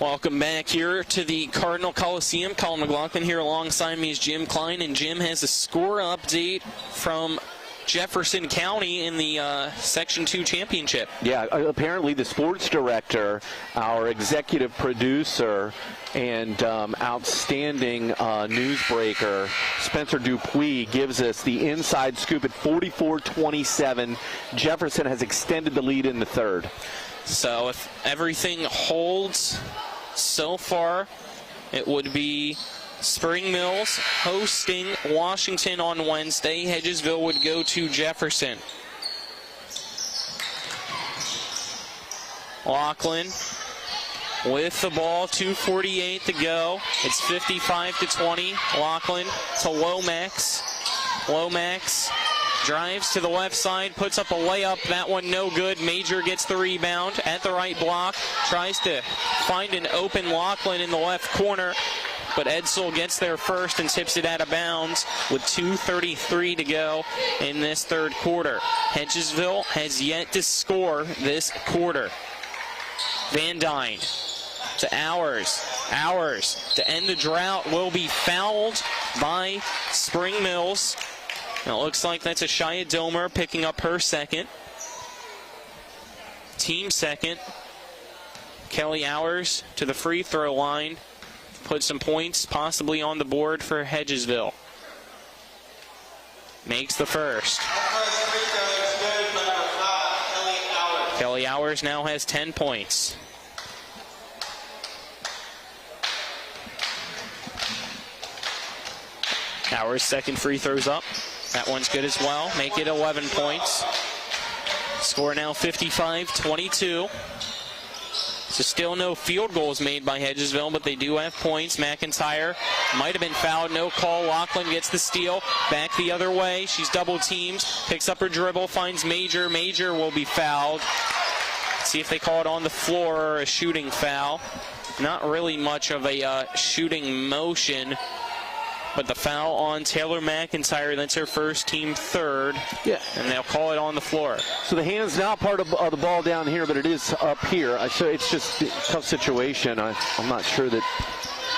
Welcome back here to the Cardinal Coliseum. Colin McLaughlin here alongside me is Jim Klein, and Jim has a score update from Jefferson County in the Section 2 championship. Yeah, apparently the sports director, our executive producer, and outstanding newsbreaker, Spencer Dupuis, gives us the inside scoop at 44-27. Jefferson has extended the lead in the third. So if everything holds so far, it would be Spring Mills hosting Washington on Wednesday. Hedgesville would go to Jefferson. Laughlin with the ball, 2:48 to go. It's 55-20. Laughlin to Lomax. Lomax drives to the left side, puts up a layup. That one no good. Major gets the rebound at the right block. Tries to find an open Laughlin in the left corner, but Edsel gets there first and tips it out of bounds with 2:33 to go in this third quarter. Hedgesville has yet to score this quarter. Van Dyne to Hours. Hours to end the drought will be fouled by Spring Mills. Now it looks like that's a Shia Domer picking up her second. Team second. Kelly Hours to the free throw line. Put some points possibly on the board for Hedgesville. Makes the first. Kelly Hours now has 10 points. Hours' second free throw's up. That one's good as well. Make it 11 points. Score now 55-22. So still no field goals made by Hedgesville, but they do have points. McIntyre might have been fouled. No call. Laughlin gets the steal. Back the other way. She's double teamed. Picks up her dribble. Finds Major. Major will be fouled. See if they call it on the floor or a shooting foul. Not really much of a shooting motion. But the foul on Taylor McIntyre, that's her first, team third. Yeah. And they'll call it on the floor. So the hand's not part of the ball down here, but it is up here. So it's just a tough situation. I'm not sure that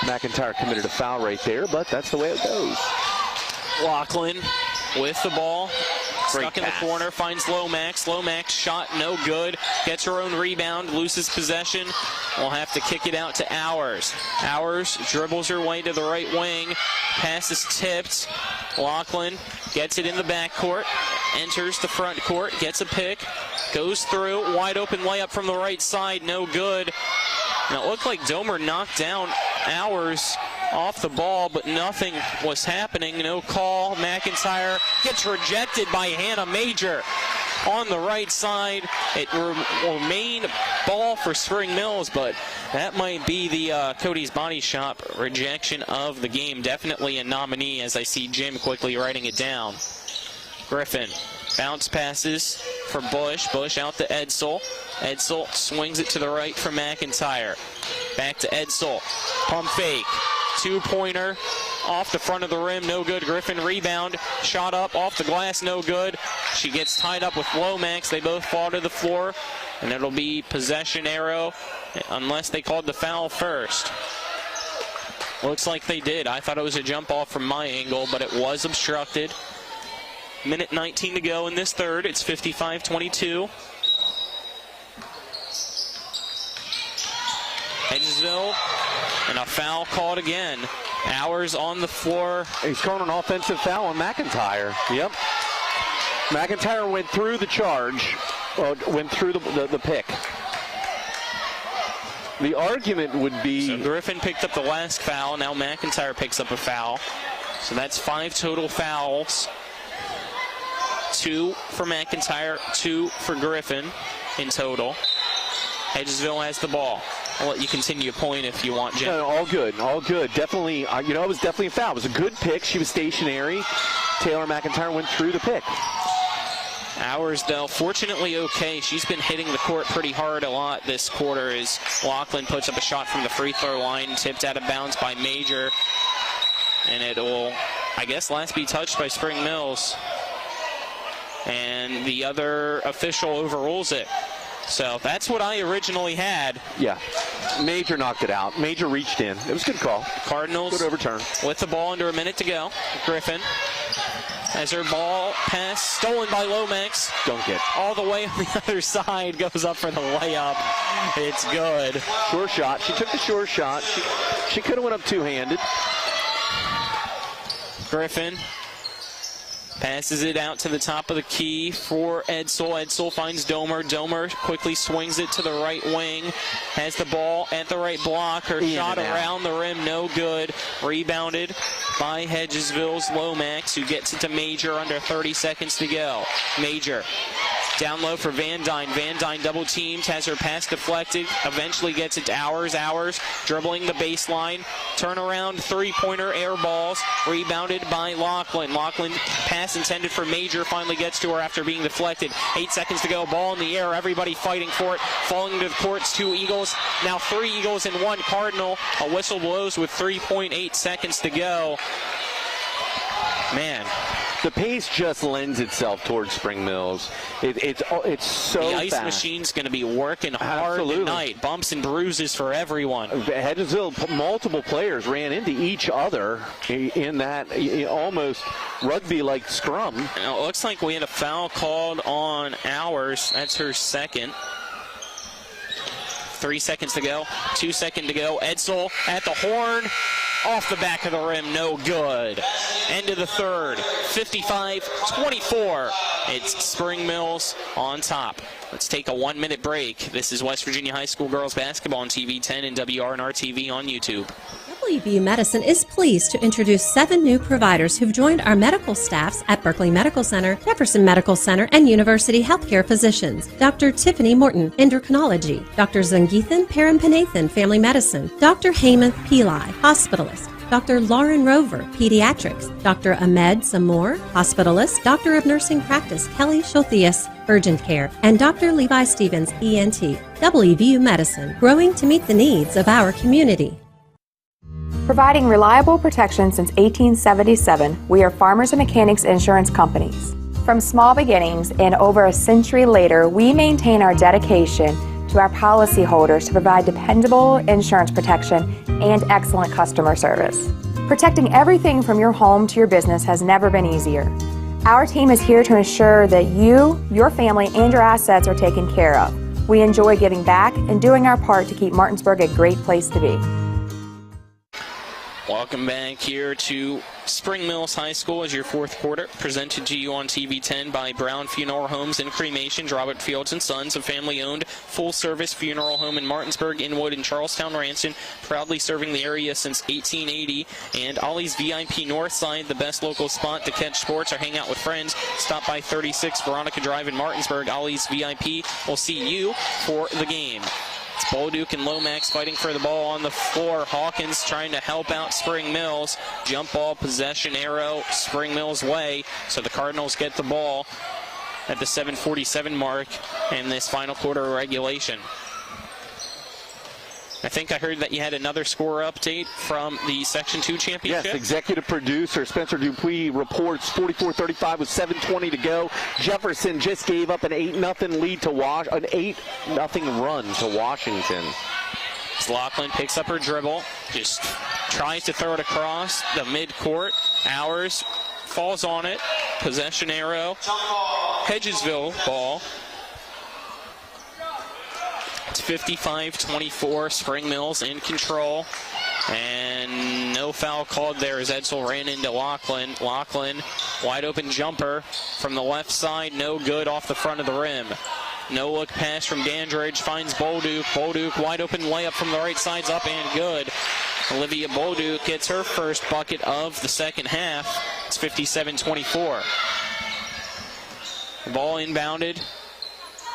McIntyre committed a foul right there, but that's the way it goes. Laughlin with the ball. Great Stuck in pass. the corner, finds Lomax. Lomax shot no good. Gets her own rebound, loses possession. We'll have to kick it out to Hours. Hours dribbles her way to the right wing. Pass is tipped. Laughlin gets it in the backcourt. Enters the front court, gets a pick. Goes through, wide open layup from the right side, no good. Now it looked like Domer knocked down Hours off the ball, but nothing was happening. No call. McIntyre gets rejected by Hannah Major on the right side. It remained ball for Spring Mills, but that might be the Cody's Body Shop rejection of the game. Definitely a nominee, as I see Jim quickly writing it down. Griffin Bounce passes for Bush. Bush out to Edsel. Edsel swings it to the right for McIntyre. Back to Edsel. Pump fake. Two-pointer off the front of the rim. No good. Griffin rebound. Shot up off the glass. No good. She gets tied up with Lomax. They both fall to the floor. And it'll be possession arrow unless they called the foul first. Looks like they did. I thought it was a jump off from my angle, but it was obstructed. Minute 19 to go in this third. It's 55-22. Hedgesville, and a foul called again. Hours on the floor. He's calling an offensive foul on McIntyre. Yep. McIntyre went through the charge, went through the pick. The argument would be... So Griffin picked up the last foul. Now McIntyre picks up a foul. So that's 5 total fouls. 2 for McIntyre, 2 for Griffin in total. Hedgesville has the ball. I'll let you continue your point if you want, Jim. No, all good, all good. Definitely, it was definitely a foul. It was a good pick. She was stationary. Taylor McIntyre went through the pick. Hours, though, fortunately okay. She's been hitting the court pretty hard a lot this quarter as Laughlin puts up a shot from the free throw line, tipped out of bounds by Major. And it will, I guess, last be touched by Spring Mills. And the other official overrules it. So that's what I originally had. Yeah. Major knocked it out. Major reached in. It was a good call. Cardinals good overturn. With the ball under a minute to go. Griffin as her ball pass stolen by Lomax. Dunk it. All the way on the other side, goes up for the layup. It's good. Sure shot. She took the sure shot. She could have went up two-handed. Griffin passes it out to the top of the key for Edsel. Edsel finds Domer. Domer quickly swings it to the right wing. Has the ball at the right block. Her shot around the rim, no good. Rebounded by Hedgesville's Lomax, who gets it to Major under 30 seconds to go. Major down low for Van Dyne. Van Dyne double teamed, has her pass deflected, eventually gets it to Hours. Hours dribbling the baseline. Turnaround three-pointer, air balls, rebounded by Laughlin. Laughlin pass intended for Major, finally gets to her after being deflected. 8 seconds to go, ball in the air, everybody fighting for it. Falling to the courts, 2 Eagles, now 3 Eagles and 1 Cardinal. A whistle blows with 3.8 seconds to go. Man. The pace just lends itself towards Spring Mills. It's so The ice fast. machine's going to to be working hard tonight. Bumps and bruises for everyone. Hedgesville, multiple players ran into each other in that almost rugby-like scrum. Now, it looks like we had a foul called on Hours. That's her second. 3 seconds to go. 2 seconds to go. Edsel at the horn. Off the back of the rim, no good. End of the third, 55-24. It's Spring Mills on top. Let's take a 1-minute break. This is West Virginia High School girls basketball on TV 10 and WRNR TV on YouTube. WVU Medicine is pleased to introduce 7 new providers who've joined our medical staffs at Berkeley Medical Center, Jefferson Medical Center, and University Healthcare Physicians. Dr. Tiffany Morton, Endocrinology. Dr. Zangeethan Parampanathan, Family Medicine. Dr. Heymanth Pillai, Hospitalist. Dr. Lauren Rover, Pediatrics. Dr. Ahmed Samor, Hospitalist. Doctor of Nursing Practice, Kelly Shothius, Urgent Care. And Dr. Levi Stevens, ENT. WVU Medicine, growing to meet the needs of our community. Providing reliable protection since 1877, we are Farmers and Mechanics Insurance Companies. From small beginnings and over a century later, we maintain our dedication to our policyholders to provide dependable insurance protection and excellent customer service. Protecting everything from your home to your business has never been easier. Our team is here to ensure that you, your family, and your assets are taken care of. We enjoy giving back and doing our part to keep Martinsburg a great place to be. Welcome back here to Spring Mills High School as your fourth quarter, presented to you on TV 10 by Brown Funeral Homes and Cremations, Robert Fields & Sons, a family-owned, full-service funeral home in Martinsburg, Inwood, and Charlestown, Ranson, proudly serving the area since 1880. And Ollie's VIP Northside, the best local spot to catch sports or hang out with friends. Stop by 36 Veronica Drive in Martinsburg. Ollie's VIP will see you for the game. It's Bolduc and Lomax fighting for the ball on the floor. Hawkins trying to help out Spring Mills. Jump ball, possession arrow, Spring Mills way. So the Cardinals get the ball. at the 7:47 mark in this final quarter of regulation. I think I heard that you had another score update from the Section 2 championship. Yes, executive producer Spencer Dupuis reports 44-35 with 7:20 to go. Jefferson just gave up an 8-0 lead to an 8-0 run to Washington. Laughlin picks up her dribble, just tries to throw it across the midcourt. Hours falls on it. Possession arrow. Hedgesville ball. It's 55-24. Spring Mills in control. And no foul called there as Edsel ran into Laughlin. Laughlin, wide open jumper from the left side. No good off the front of the rim. No look pass from Dandridge. Finds Bolduc. Bolduc, wide open layup from the right side's up and good. Olivia Bolduc gets her first bucket of the second half. It's 57-24. The ball inbounded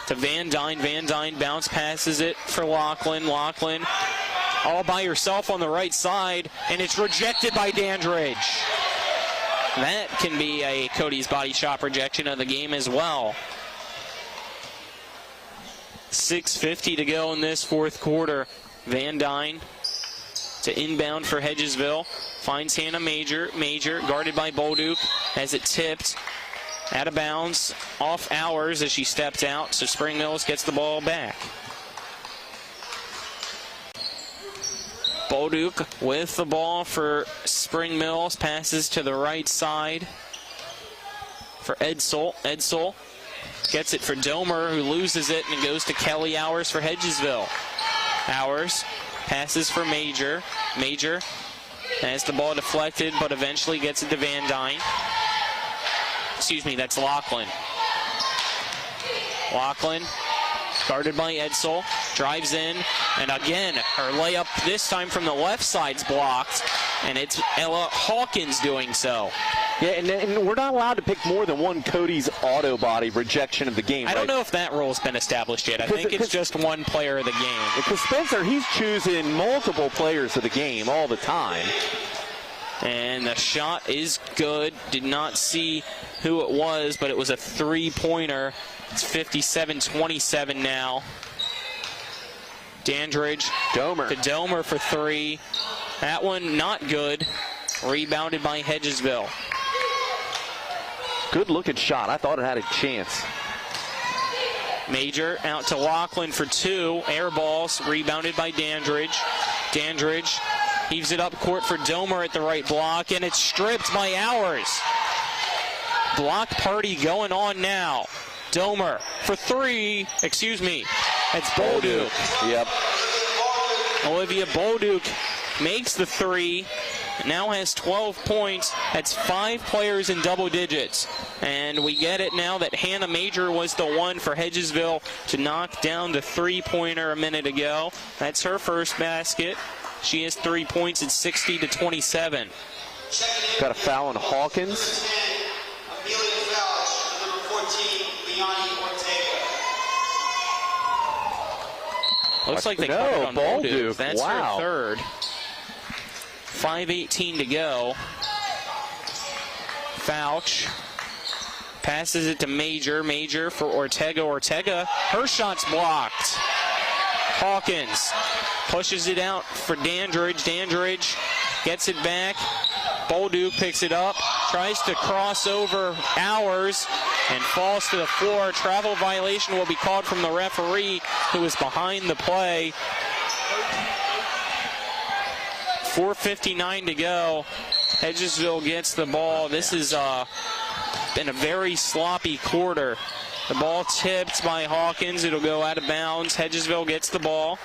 to Van Dyne. Van Dyne bounce passes it for Laughlin. Laughlin all by herself on the right side, and it's rejected by Dandridge. That can be a Cody's Body Shop rejection of the game as well. 6:50 to go in this fourth quarter. Van Dyne to inbound for Hedgesville. Finds Hannah Major. Major guarded by Bolduc as it tipped. Out of bounds, off Hours as she stepped out, so Spring Mills gets the ball back. Bolduc with the ball for Spring Mills, passes to the right side for Edsel. Edsel gets it for Domer, who loses it, and goes to Kelly Hours for Hedgesville. Hours passes for Major. Major has the ball deflected, but eventually gets it to Van Dyne. Excuse me, that's Laughlin. Laughlin, guarded by Edsel, drives in, and again, her layup this time from the left side's blocked, and it's Ella Hawkins doing so. Yeah, and we're not allowed to pick more than one Cody's auto body rejection of the game. I don't know if that rule's been established yet. I think it's just one player of the game. Because Spencer, he's choosing multiple players of the game all the time. And the shot is good. Did not see who it was, but it was a three-pointer. It's 57-27 now. Dandridge Domer to Domer for three. That one not good. Rebounded by Hedgesville. Good looking shot. I thought it had a chance. Major out to Laughlin for two. Air balls rebounded by Dandridge. Dandridge heaves it up court for Domer at the right block, and it's stripped by Hours. Block party going on now. Domer for three. Excuse me. It's Bolduc. Yep. Olivia Bolduc makes the three. Now has 12 points. That's 5 players in double digits. And we get it now that Hannah Major was the one for Hedgesville to knock down the three-pointer a minute ago. That's her first basket. She has 3 points at 60-27. Got a foul on Hawkins. Looks like they cut it on Bolduc. That's wow. her third. 5:18 to go. Fouch passes it to Major. Major for Ortega. Ortega, her shot's blocked. Hawkins pushes it out for Dandridge. Dandridge gets it back. Bolduc picks it up, tries to cross over Hours, and falls to the floor. Travel violation will be called from the referee, who is behind the play. 4:59 to go. Hedgesville gets the ball. This has been a very sloppy quarter. The ball tipped by Hawkins. It'll go out of bounds. Hedgesville gets the ball.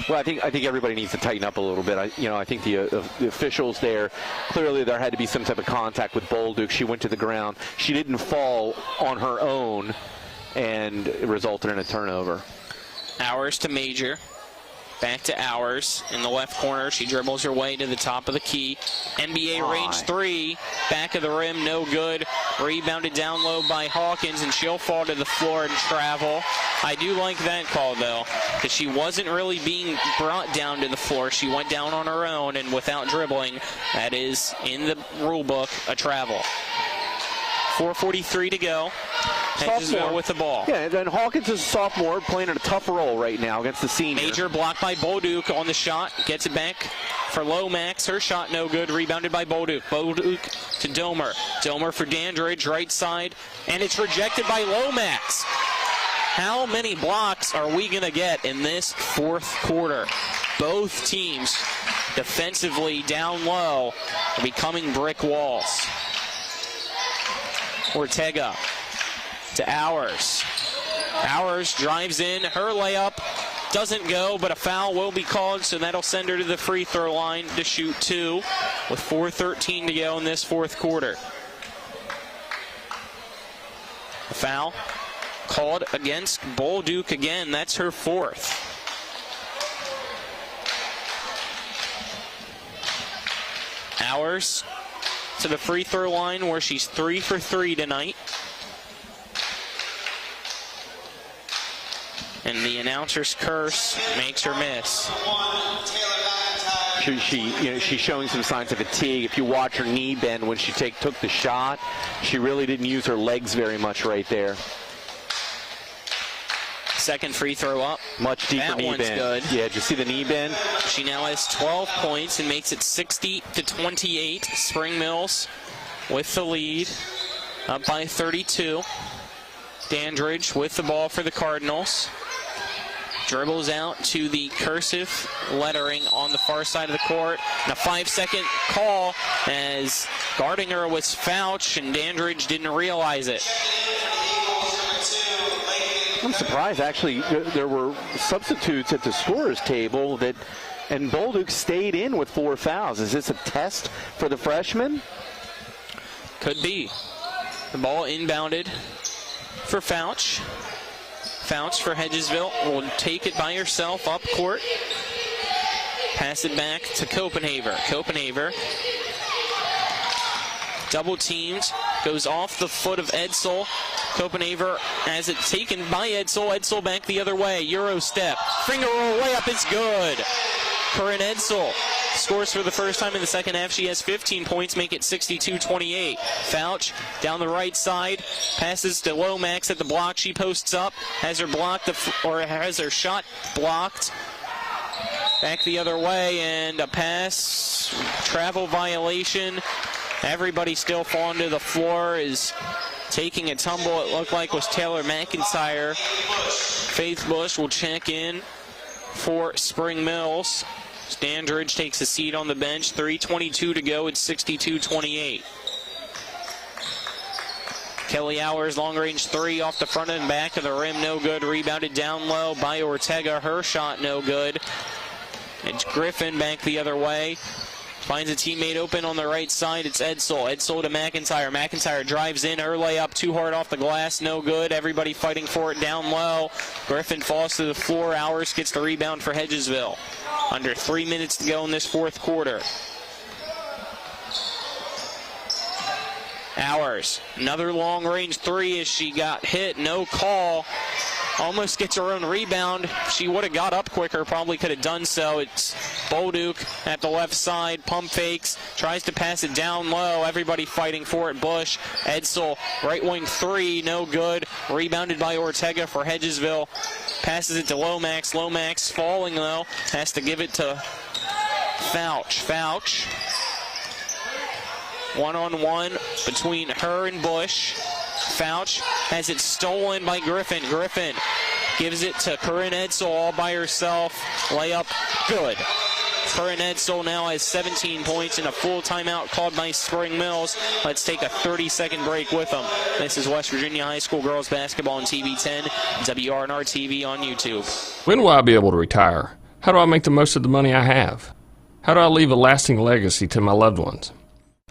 Well, I think everybody needs to tighten up a little bit. I think the officials there, clearly there had to be some type of contact with Bolduc. She went to the ground. She didn't fall on her own, and it resulted in a turnover. Hours to Major. Back to Hours in the left corner. She dribbles her way to the top of the key. NBA range three. Back of the rim, no good. Rebounded down low by Hawkins, and she'll fall to the floor and travel. I do like that call, though, because she wasn't really being brought down to the floor. She went down on her own, and without dribbling, that is, in the rule book, a travel. 4:43 to go. Hedgesville with the ball. Yeah, and then Hawkins is a sophomore playing in a tough role right now against the senior. Major blocked by Bolduc on the shot. Gets it back for Lomax. Her shot no good. Rebounded by Bolduc. Bolduc to Domer. Domer for Dandridge, right side. And it's rejected by Lomax. How many blocks are we going to get in this fourth quarter? Both teams defensively down low are becoming brick walls. Ortega to Hours. Hours drives in. Her layup doesn't go, but a foul will be called, so that'll send her to the free throw line to shoot 2 with 4:13 to go in this fourth quarter. A foul called against Bolduc again. That's her 4th. Hours to the free throw line where she's 3 for 3 tonight. And the announcer's curse makes her miss. She's showing some signs of fatigue. If you watch her knee bend when she took the shot, she really didn't use her legs very much right there. Second free throw up. Much deeper knee bend. That one's good. Yeah, did you see the knee bend? She now has 12 points and makes it 60-28. Spring Mills with the lead, up by 32. Dandridge with the ball for the Cardinals. Dribbles out to the cursive lettering on the far side of the court. And a 5-second call as guarding her was Fouch, and Dandridge didn't realize it. I'm surprised, actually, there were substitutes at the scorer's table and Bolduc stayed in with 4 fouls. Is this a test for the freshman? Could be. The ball inbounded for Fouch. Fouch for Hedgesville will take it by herself up court. Pass it back to Copenhaver. Copenhaver double teamed, goes off the foot of Edsel. Copenhaver has it taken by Edsel. Edsel back the other way. Euro step. Finger roll layup. It's good. Corinne Edsel scores for the first time in the second half. She has 15 points, make it 62-28. Fouch down the right side, passes to Lomax at the block. She posts up, has her shot blocked. Back the other way, and a pass, travel violation. Everybody still falling to the floor, is taking a tumble. It looked like was Taylor McIntyre. Faith Bush will check in for Spring Mills. Dandridge takes a seat on the bench. 3:22 to go. It's 62-28. Kelly Hours, long-range 3 off the front and back of the rim. No good. Rebounded down low by Ortega. Her shot no good. It's Griffin back the other way. Finds a teammate open on the right side. It's Edsel. Edsel to McIntyre. McIntyre drives in. Her layup too hard off the glass. No good. Everybody fighting for it down low. Griffin falls to the floor. Hours gets the rebound for Hedgesville. Under 3 minutes to go in this fourth quarter. Hours. Another long-range 3 as she got hit. No call. Almost gets her own rebound. She would have got up quicker, probably could have done so. It's Bolduc at the left side, pump fakes, tries to pass it down low. Everybody fighting for it. Bush, Edsel, right wing 3, no good. Rebounded by Ortega for Hedgesville. Passes it to Lomax. Lomax falling though, has to give it to Fouch. Fouch. One-on-one between her and Bush. Fouch has it stolen by Griffin. Griffin gives it to Corinne Edsel all by herself. Layup, good. Corinne Edsel now has 17 points and a full timeout called by Spring Mills. Let's take a 30-second break with them. This is West Virginia High School girls basketball on TV 10, WRNR TV on YouTube. When will I be able to retire? How do I make the most of the money I have? How do I leave a lasting legacy to my loved ones?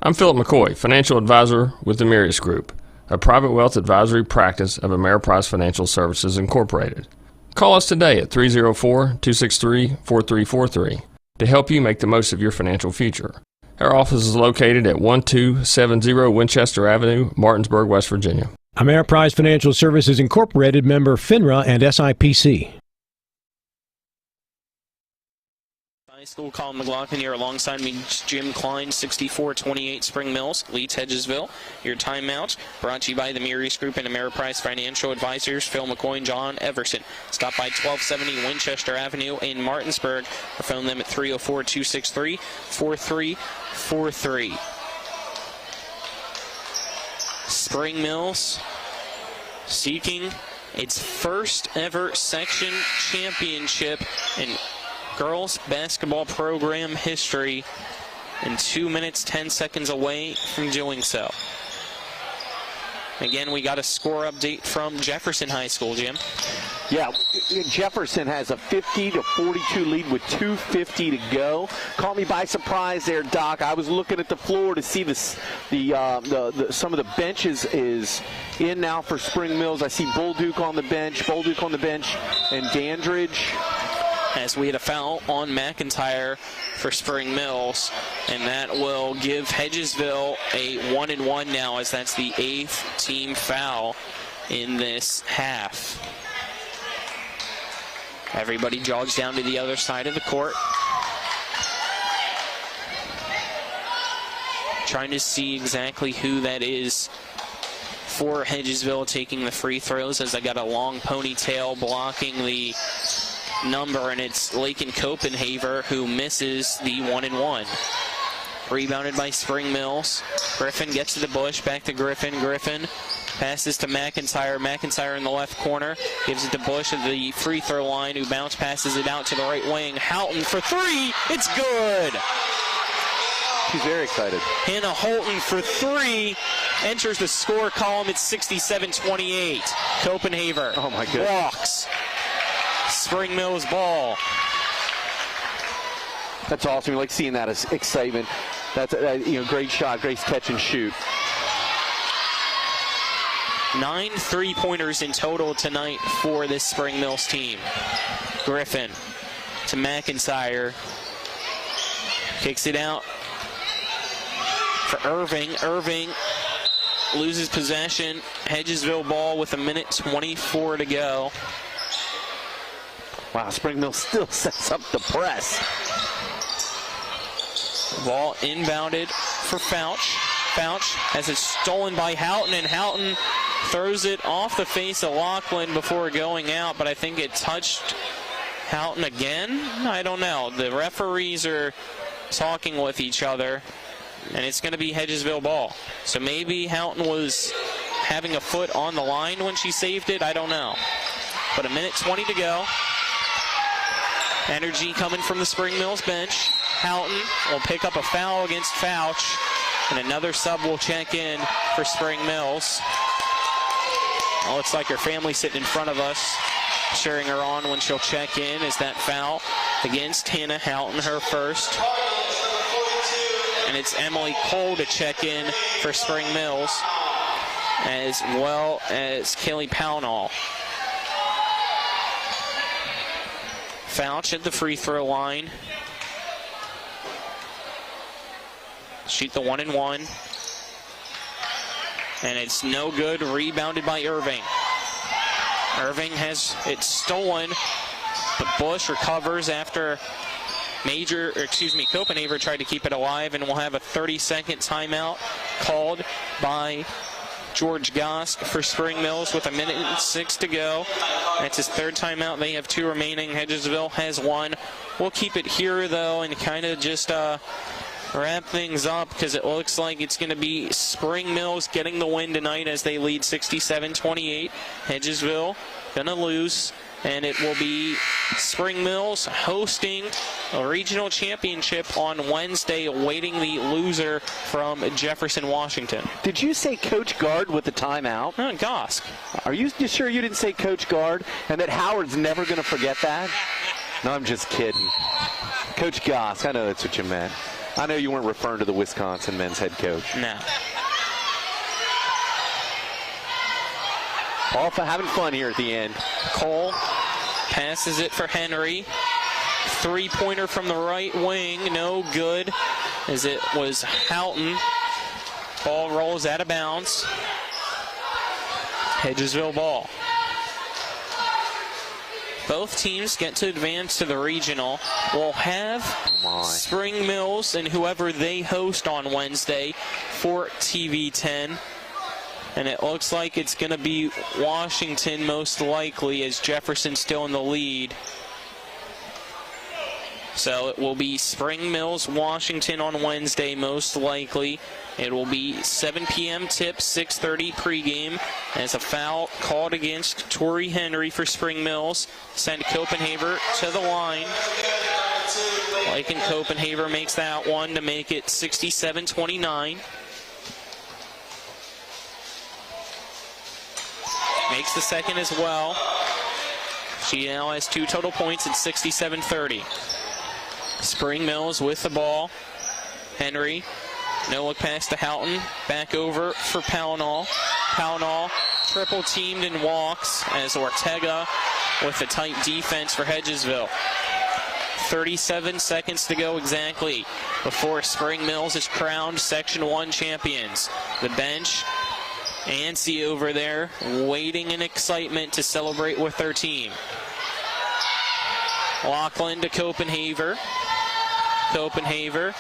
I'm Philip McCoy, financial advisor with the Mirius Group, a private wealth advisory practice of Ameriprise Financial Services Incorporated. Call us today at 304-263-4343 to help you make the most of your financial future. Our office is located at 1270 Winchester Avenue, Martinsburg, West Virginia. Ameriprise Financial Services Incorporated, member FINRA and SIPC. School. Colin McLaughlin here alongside me, Jim Klein. 64-28 Spring Mills leads Hedgesville. Your timeout brought to you by the Murius Group and Ameriprise Financial Advisors. Phil McCoy and John Everson. Stop by 1270 Winchester Avenue in Martinsburg or phone them at 304-263-4343. Spring Mills seeking its first ever section championship in girls basketball program history, in 2 minutes 10 seconds away from doing so. Again, we got a score update from Jefferson High School, Jim. Yeah, Jefferson has a 50-42 lead with 2:50 to go. Caught me by surprise there, Doc. I was looking at the floor to see some of the benches is in now for Spring Mills. I see Bolduc on the bench, and Dandridge. As we had a foul on McIntyre for Spring Mills, and that will give Hedgesville a 1-1 now, as that's the 8th team foul in this half. Everybody jogs down to the other side of the court, trying to see exactly who that is for Hedgesville taking the free throws, as I got a long ponytail blocking the number, and it's Lakin Copenhaver who misses the 1-1. Rebounded by Spring Mills. Griffin gets to the bush, back to Griffin. Griffin passes to McIntyre. McIntyre in the left corner, gives it to Bush at the free throw line, who bounce passes it out to the right wing. Houghton for three, it's good! She's very excited. Hannah Houghton for three enters the score column at 67-28. Copenhaver walks. Spring Mills ball. That's awesome. We like seeing that as excitement. That's a great shot, great catch and shoot. 9 3-pointers in total tonight for this Spring Mills team. Griffin to McIntyre. Kicks it out for Irving. Irving loses possession. Hedgesville ball with 1:24 to go. Wow, Spring Mills still sets up the press. Ball inbounded for Fouch. Fouch has it stolen by Houghton, and Houghton throws it off the face of Laughlin before going out, but I think it touched Houghton again? I don't know. The referees are talking with each other, and it's going to be Hedgesville ball. So maybe Houghton was having a foot on the line when she saved it. I don't know. But 1:20 to go. Energy coming from the Spring Mills bench. Houghton will pick up a foul against Fouch, and another sub will check in for Spring Mills. Well, looks like her family sitting in front of us, cheering her on when she'll check in. Is that foul against Hannah Houghton, her first. And it's Emily Cole to check in for Spring Mills, as well as Kaylee Pownall. Fouch at the free throw line. Shoot the 1-1. And it's no good. Rebounded by Irving. Irving has it stolen, but Bush recovers after Copenhaver tried to keep it alive, and we'll have a 30-second timeout called by George Gosk for Spring Mills with 1:06 to go. That's his third timeout. They have 2 remaining. Hedgesville has 1. We'll keep it here, though, and kind of just wrap things up, because it looks like it's going to be Spring Mills getting the win tonight as they lead 67-28. Hedgesville going to lose, and it will be Spring Mills hosting a regional championship on Wednesday, awaiting the loser from Jefferson, Washington. Did you say Coach Guard with the timeout? Gosk. Are you sure you didn't say Coach Guard, and that Howard's never going to forget that? No, I'm just kidding. Coach Gosk, I know that's what you meant. I know you weren't referring to the Wisconsin men's head coach. No. All for having fun here at the end. Cole passes it for Henry. 3-pointer from the right wing, no good, as it was Houghton. Ball rolls out of bounds. Hedgesville ball. Both teams get to advance to the regional. We'll have Spring Mills and whoever they host on Wednesday for TV 10. And it looks like it's going to be Washington most likely, as Jefferson's still in the lead. So it will be Spring Mills, Washington on Wednesday most likely. It will be 7 p.m. tip, 6:30 pregame. As a foul called against Tori Henry for Spring Mills. Send Copenhagen to the line. Lycan Copenhagen makes that one to make it 67-29. Makes the second as well. She now has 2 total points at 67-30. Spring Mills with the ball. Henry, no look pass to Houghton. Back over for Pownall. Pownall triple teamed and walks as Ortega with a tight defense for Hedgesville. 37 seconds to go exactly before Spring Mills is crowned Section 1 champions. The bench, Ansi over there, waiting in excitement to celebrate with their team. Lachlan to Copenhagen. Copenhagen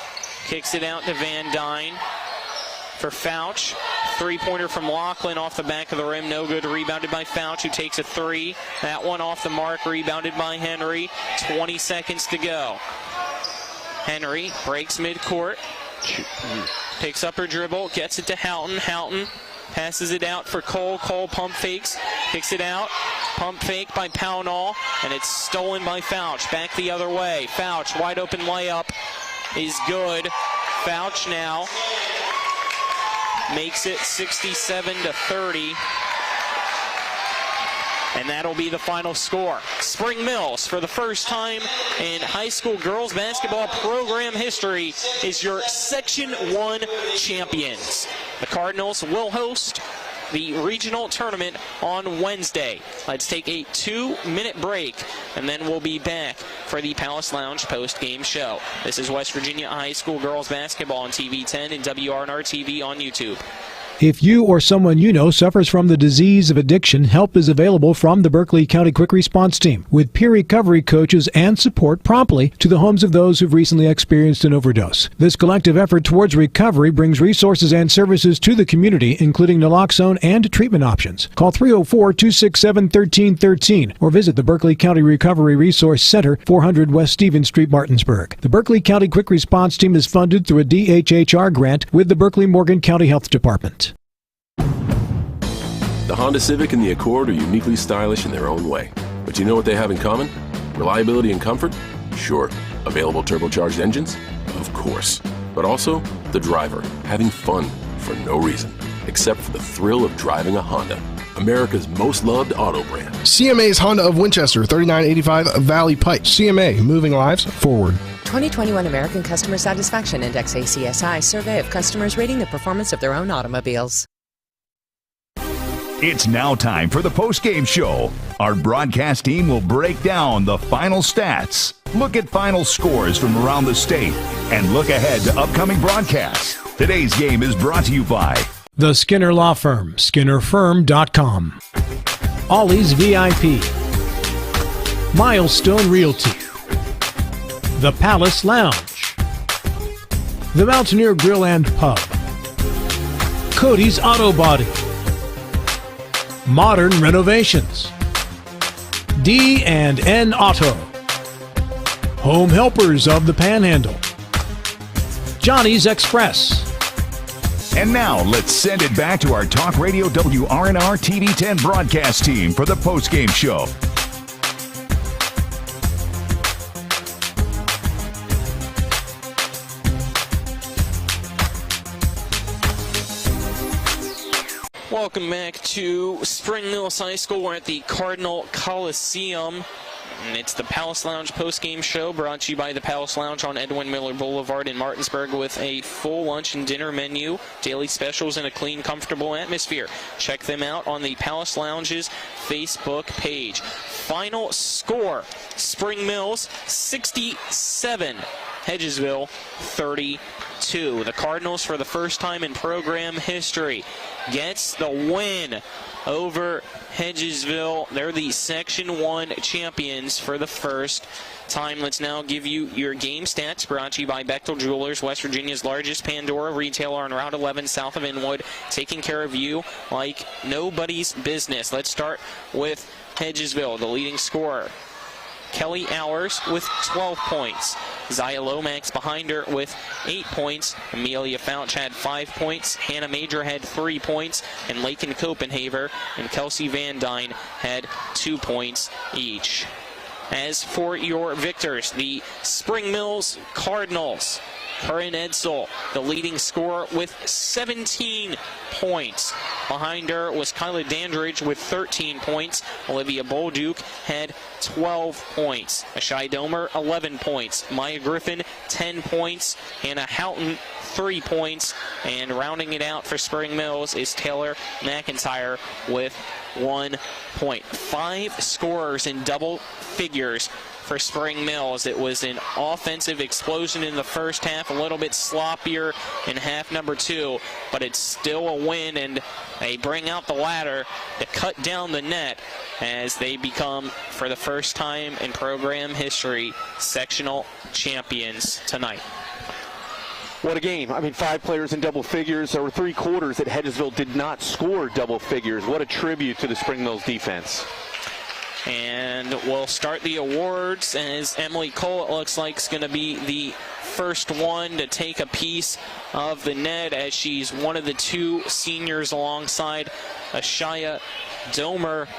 kicks it out to Van Dyne for Fouch. Three-pointer from Lachlan off the back of the rim. No good. Rebounded by Fouch, who takes a three. That one off the mark. Rebounded by Henry. 20 seconds to go. Henry breaks midcourt. Picks up her dribble. Gets it to Houghton. Houghton passes it out for Cole. Cole pump fakes. Kicks it out. Pump fake by Pownall. And it's stolen by Fouch. Back the other way. Fouch, wide open layup is good. Fouch now makes it 67-30. And that'll be the final score. Spring Mills, for the first time in high school girls basketball program history, is your Section 1 champions. The Cardinals will host the regional tournament on Wednesday. Let's take a 2-minute break, and then we'll be back for the Palace Lounge post-game show. This is West Virginia High School girls basketball on TV 10 and WRNR TV on YouTube. If you or someone you know suffers from the disease of addiction, help is available from the Berkeley County Quick Response Team, with peer recovery coaches and support promptly to the homes of those who've recently experienced an overdose. This collective effort towards recovery brings resources and services to the community, including naloxone and treatment options. Call 304-267-1313 or visit the Berkeley County Recovery Resource Center, 400 West Stevens Street, Martinsburg. The Berkeley County Quick Response Team is funded through a DHHR grant with the Berkeley-Morgan County Health Department. The Honda Civic and the Accord are uniquely stylish in their own way. But you know what they have in common? Reliability and comfort? Sure. Available turbocharged engines? Of course. But also, the driver, having fun for no reason, except for the thrill of driving a Honda. America's most loved auto brand. CMA's Honda of Winchester, 3985 Valley Pike. CMA, moving lives forward. 2021 American Customer Satisfaction Index ACSI survey of customers rating the performance of their own automobiles. It's now time for the post-game show. Our broadcast team will break down the final stats, look at final scores from around the state, and look ahead to upcoming broadcasts. Today's game is brought to you by The Skinner Law Firm, SkinnerFirm.com. Ollie's VIP. Milestone Realty. The Palace Lounge. The Mountaineer Grill and Pub. Cody's Auto Body. Modern Renovations. D&N Auto. Home Helpers of the Panhandle. Johnny's Express. And now, let's send it back to our Talk Radio WRNR TV 10 broadcast team for the postgame show. Welcome back to Spring Mills High School. We're at the Cardinal Coliseum, and it's the Palace Lounge postgame show brought to you by the Palace Lounge on Edwin Miller Boulevard in Martinsburg, with a full lunch and dinner menu, daily specials, and a clean, comfortable atmosphere. Check them out on the Palace Lounge's Facebook page. Final score, Spring Mills 67, Hedgesville 34. 2. The Cardinals, for the first time in program history, gets the win over Hedgesville. They're the Section 1 champions for the first time. Let's now give you your game stats, brought to you by Bechtel Jewelers, West Virginia's largest Pandora retailer on Route 11 south of Inwood, taking care of you like nobody's business. Let's start with Hedgesville, the leading scorer. Kelly Hours with 12 points. Zaya Lomax behind her with 8 points. Amelia Fouch had 5 points. Hannah Major had 3 points. And Lakin Copenhaver and Kelsey Van Dyne had 2 points each. As for your victors, the Spring Mills Cardinals. Corinne Edsel, the leading scorer with 17 points. Behind her was Kyla Dandridge with 13 points. Olivia Bolduc had 12 points. Ashai Domer, 11 points. Maya Griffin, 10 points. Hannah Houghton, 3 points. And rounding it out for Spring Mills is Taylor McIntyre with 1 point. 5 scorers in double figures for Spring Mills. It was an offensive explosion in the first half, a little bit sloppier in half number 2, but it's still a win, and they bring out the ladder to cut down the net as they become, for the first time in program history, sectional champions tonight. What a game. I mean, 5 players in double figures. There were 3 quarters that Hedgesville did not score double figures. What a tribute to the Spring Mills defense. And we'll start the awards as Emily Cole, it looks like, is going to be the first one to take a piece of the net, as she's one of the 2 seniors alongside Ashaya Domer.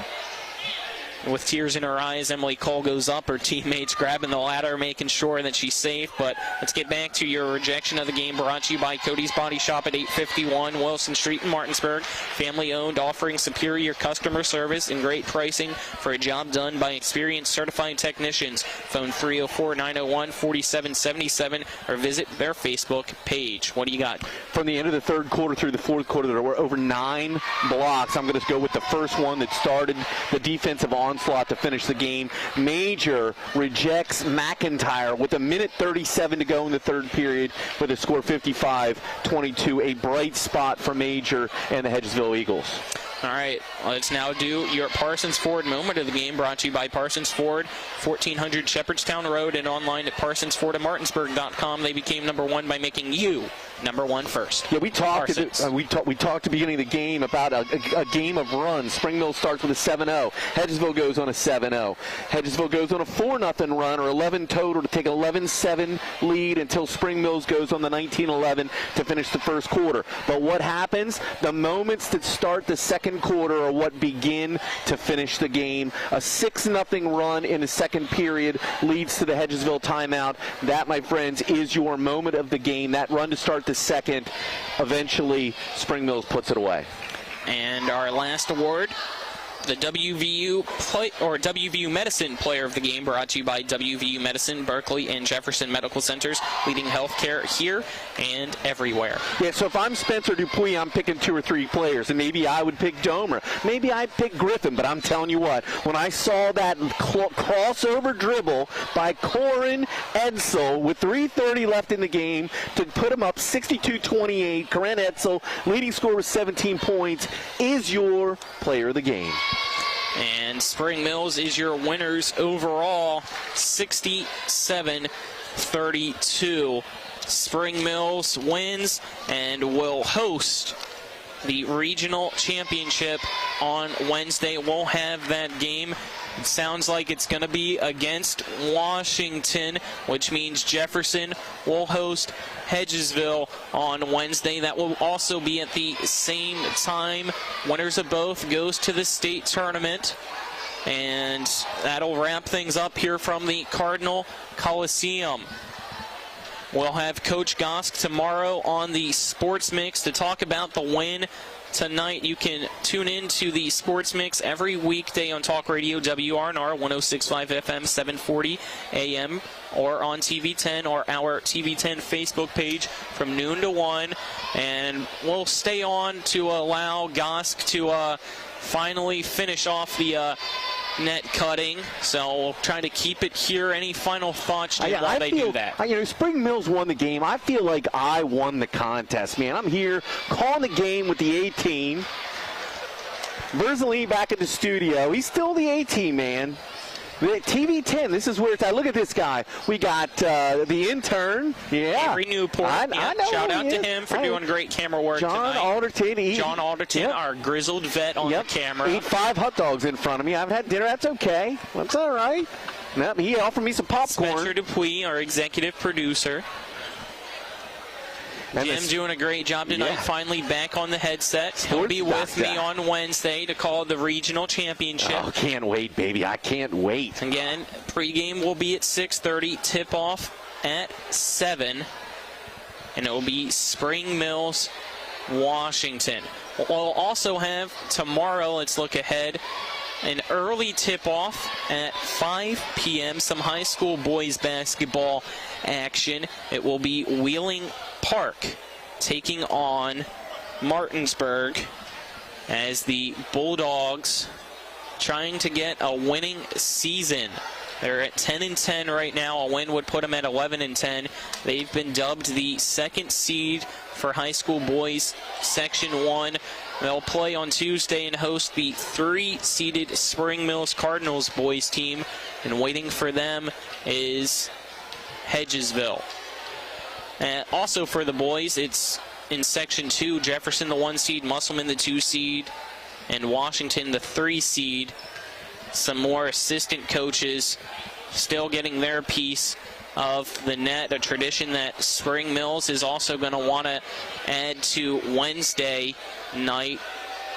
With tears in her eyes, Emily Cole goes up. Her teammates grabbing the ladder, making sure that she's safe. But let's get back to your rejection of the game, brought to you by Cody's Body Shop at 851 Wilson Street in Martinsburg. Family owned, offering superior customer service and great pricing for a job done by experienced certified technicians. Phone 304-901-4777 or visit their Facebook page. What do you got? From the end of the third quarter through the fourth quarter, there were over 9 blocks. I'm going to go with the first one that started the defensive onslaught to finish the game. Major rejects McIntyre with 1:37 to go in the third period with a score 55-22. A bright spot for Major and the Hedgesville Eagles. All right, let's now do your Parsons Ford moment of the game, brought to you by Parsons Ford, 1400 Shepherdstown Road, and online at parsonsfordofmartinsburg.com. They became number 1 by making you number 1 first. Yeah, we talked at the beginning of the game about a game of runs. Spring Mills starts with a 7-0. Hedgesville goes on a 7-0. Hedgesville goes on a 4-0 run, or 11 total, to take 11-7 lead until Spring Mills goes on the 19-11 to finish the first quarter. But what happens? The moments that start the second quarter are what begin to finish the game. A 6-0 run in the second period leads to the Hedgesville timeout. That, my friends, is your moment of the game. That run to start the second. Eventually, Spring Mills puts it away. And our last award, the WVU Medicine Player of the Game, brought to you by WVU Medicine, Berkeley, and Jefferson Medical Centers, leading healthcare here and everywhere. Yeah, so if I'm Spencer Dupuis, I'm picking 2 or 3 players, and maybe I would pick Domer. Maybe I'd pick Griffin, but I'm telling you what, when I saw that crossover dribble by Corinne Edsel with 3:30 left in the game to put him up 62-28, Corinne Edsel, leading scorer with 17 points, is your player of the game. And Spring Mills is your winners overall, 67-32. Spring Mills wins and will host the regional championship on Wednesday. We'll have that game. It sounds like it's going to be against Washington, which means Jefferson will host Hedgesville on Wednesday. That will also be at the same time. Winners of both goes to the state tournament. And that'll wrap things up here from the Cardinal Coliseum. We'll have Coach Gosk tomorrow on the Sports Mix to talk about the win tonight. You can tune in to the Sports Mix every weekday on Talk Radio WRNR 106.5 FM 740 AM or on TV10 or our TV10 Facebook page from noon to 1. And we'll stay on to allow Gosk to finally finish off the net cutting, so we'll try to keep it here. Any final thoughts while they do that? Spring Mills won the game. I feel like I won the contest, man. I'm here calling the game with the A-team. Berzolini back in the studio. He's still the A-team, man. TV 10, this is where it's at. Look at this guy. We got the intern. Yeah. Avery Newport. I know Shout out to him for doing great camera work John tonight. Alderton. John Alderton, our grizzled vet on the camera. Ate 5 hot dogs in front of me. I haven't had dinner. That's okay. That's all right. Yep, he offered me some popcorn. Spencer Dupuis, our executive producer. Jim doing a great job tonight, finally back on the headset. He'll be with me on Wednesday to call the regional championship. Oh, can't wait, baby. I can't wait. Again, pregame will be at 6:30, tip-off at 7, and it will be Spring Mills, Washington. We'll also have tomorrow, let's look ahead, an early tip-off at 5 p.m., some high school boys basketball action. It will be Wheeling Park taking on Martinsburg as the Bulldogs trying to get a winning season. They're at 10-10 right now. A win would put them at 11-10. They've been dubbed the second seed for high school boys Section 1. They'll play on Tuesday and host the 3-seeded Spring Mills Cardinals boys team. And waiting for them is Hedgesville. Also for the boys, it's in Section 2, Jefferson the 1 seed, Musselman the 2 seed, and Washington the 3 seed. Some more assistant coaches still getting their piece of the net, a tradition that Spring Mills is also going to want to add to Wednesday night.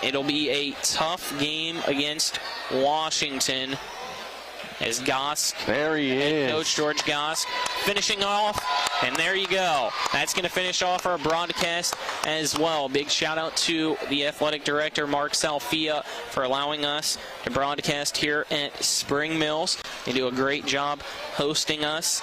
It'll be a tough game against Washington as Gosk, there he is, Coach George Gosk, finishing off, and there you go. That's going to finish off our broadcast as well. Big shout out to the athletic director, Mark Salfia, for allowing us to broadcast here at Spring Mills. They do a great job hosting us.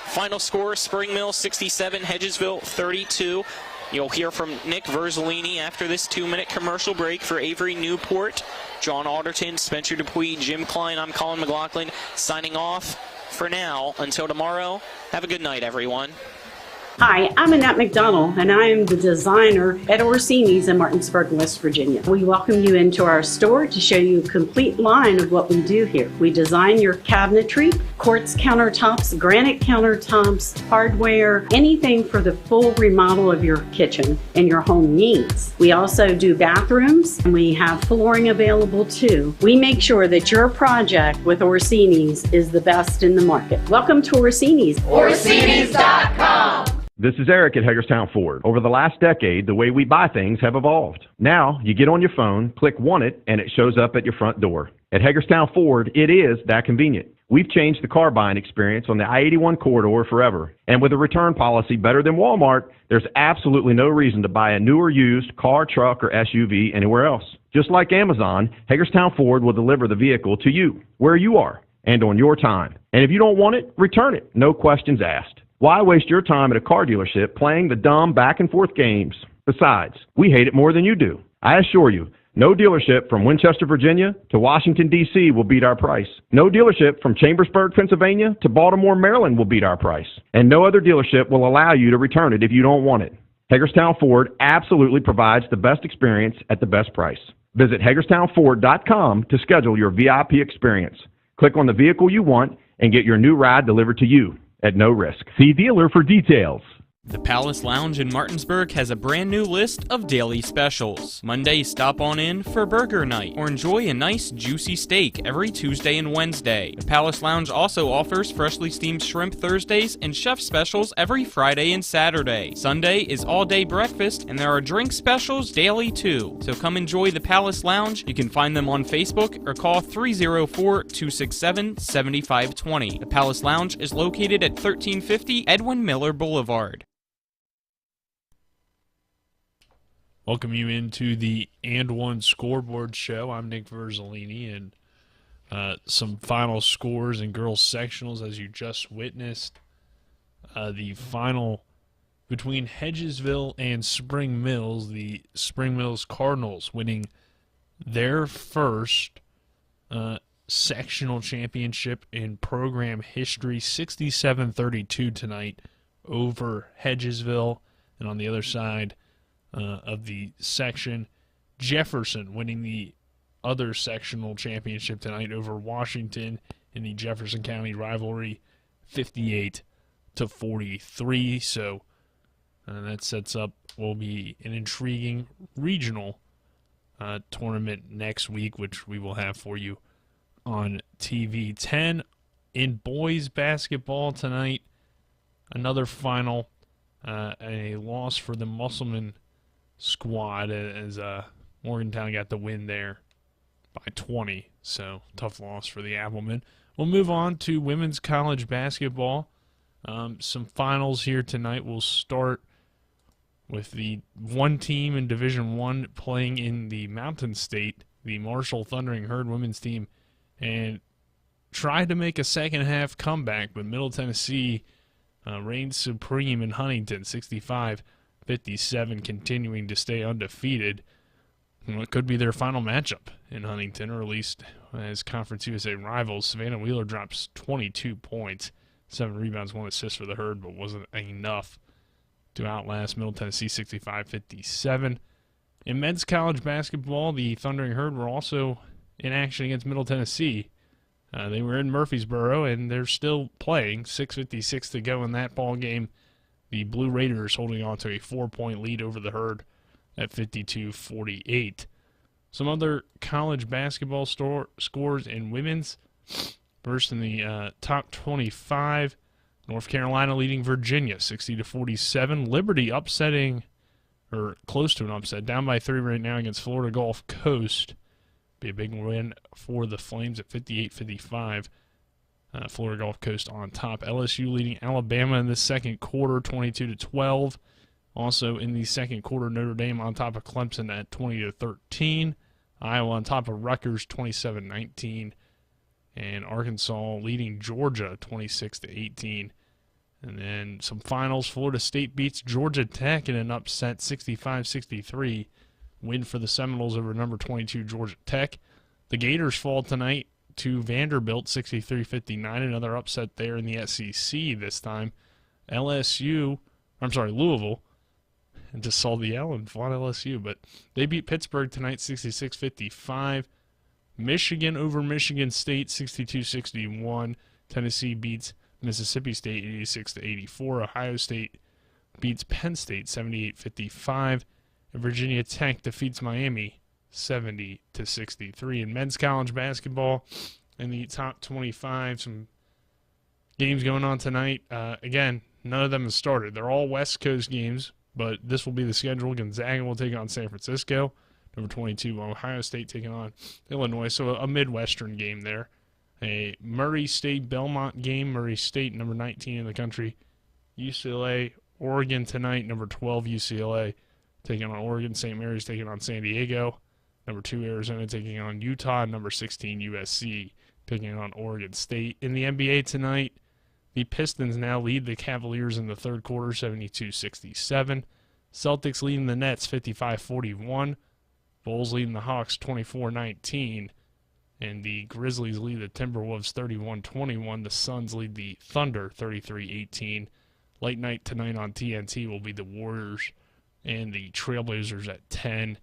Final score, Spring Mills 67, Hedgesville 32. You'll hear from Nick Verzolini after this 2-minute commercial break. For Avery Newport, John Alderton, Spencer Dupuis, Jim Klein, I'm Colin McLaughlin, signing off for now. Until tomorrow, have a good night, everyone. Hi, I'm Annette McDonald, and I am the designer at Orsini's in Martinsburg, West Virginia. We welcome you into our store to show you a complete line of what we do here. We design your cabinetry, quartz countertops, granite countertops, hardware, anything for the full remodel of your kitchen and your home needs. We also do bathrooms, and we have flooring available too. We make sure that your project with Orsini's is the best in the market. Welcome to Orsini's. Orsini's.com. This is Eric at Hagerstown Ford. Over the last decade, the way we buy things have evolved. Now, you get on your phone, click Want It, and it shows up at your front door. At Hagerstown Ford, it is that convenient. We've changed the car buying experience on the I-81 corridor forever. And with a return policy better than Walmart, there's absolutely no reason to buy a new or used car, truck, or SUV anywhere else. Just like Amazon, Hagerstown Ford will deliver the vehicle to you, where you are, and on your time. And if you don't want it, return it. No questions asked. Why waste your time at a car dealership playing the dumb back-and-forth games? Besides, we hate it more than you do. I assure you, no dealership from Winchester, Virginia to Washington, D.C. will beat our price. No dealership from Chambersburg, Pennsylvania to Baltimore, Maryland will beat our price. And no other dealership will allow you to return it if you don't want it. Hagerstown Ford absolutely provides the best experience at the best price. Visit HagerstownFord.com to schedule your VIP experience. Click on the vehicle you want and get your new ride delivered to you at no risk. See dealer for details. The Palace Lounge in Martinsburg has a brand new list of daily specials. Monday, stop on in for burger night or enjoy a nice juicy steak every Tuesday and Wednesday. The Palace Lounge also offers freshly steamed shrimp Thursdays and chef specials every Friday and Saturday. Sunday is all-day breakfast and there are drink specials daily too. So come enjoy the Palace Lounge. You can find them on Facebook or call 304-267-7520. The Palace Lounge is located at 1350 Edwin Miller Boulevard. Welcome you into the And One Scoreboard Show. I'm Nick Verzolini, and some final scores in girls sectionals as you just witnessed. The final between Hedgesville and Spring Mills, the Spring Mills Cardinals winning their first sectional championship in program history, 67-32 tonight over Hedgesville. And on the other side of the section, Jefferson winning the other sectional championship tonight over Washington in the Jefferson County rivalry, 58-43. So that sets up will be an intriguing regional tournament next week, which we will have for you on TV. 10 in boys basketball tonight. Another final, a loss for the Musselman squad as Morgantown got the win there by 20. So tough loss for the Applemen. We'll move on to women's college basketball. Some finals here tonight. We'll start with the one team in Division I playing in the Mountain State, the Marshall Thundering Herd women's team, and tried to make a second-half comeback, but Middle Tennessee reigned supreme in Huntington, 65-57, continuing to stay undefeated. It could be their final matchup in Huntington, or at least as Conference USA rivals. Savannah Wheeler drops 22 points, 7 rebounds, 1 assist for the Herd, but wasn't enough to outlast Middle Tennessee 65-57. In men's college basketball, the Thundering Herd were also in action against Middle Tennessee. They were in Murfreesboro, and they're still playing. 6:56 to go in that ball game. The Blue Raiders holding on to a 4-point lead over the Herd at 52-48. Some other college basketball scores in women's. First in the top 25, North Carolina leading Virginia 60-47. Liberty upsetting, or close to an upset, down by 3 right now against Florida Gulf Coast. Be a big win for the Flames at 58-55. Florida Gulf Coast on top. LSU leading Alabama in the second quarter, 22-12. Also in the second quarter, Notre Dame on top of Clemson at 20-13. Iowa on top of Rutgers, 27-19. And Arkansas leading Georgia, 26-18. And then some finals. Florida State beats Georgia Tech in an upset, 65-63. Win for the Seminoles over number 22 Georgia Tech. The Gators fall tonight to Vanderbilt, 63-59. Another upset there in the SEC this time. Louisville. I just saw the L and fought LSU, but they beat Pittsburgh tonight, 66-55. Michigan over Michigan State, 62-61. Tennessee beats Mississippi State, 86-84. Ohio State beats Penn State, 78-55. And Virginia Tech defeats Miami, 70-63. In men's college basketball, in the top 25, some games going on tonight. Again, none of them have started. They're all West Coast games, but this will be the schedule. Gonzaga will take on San Francisco. Number 22, Ohio State taking on Illinois. So a Midwestern game there. A Murray State-Belmont game. Murray State, number 19 in the country. UCLA, Oregon tonight. Number 12, UCLA taking on Oregon. St. Mary's taking on San Diego. Number 2, Arizona taking on Utah. Number 16, USC taking on Oregon State. In the NBA tonight, the Pistons now lead the Cavaliers in the third quarter, 72-67. Celtics leading the Nets, 55-41. Bulls leading the Hawks, 24-19. And the Grizzlies lead the Timberwolves, 31-21. The Suns lead the Thunder, 33-18. Late night tonight on TNT will be the Warriors and the Trailblazers at 10.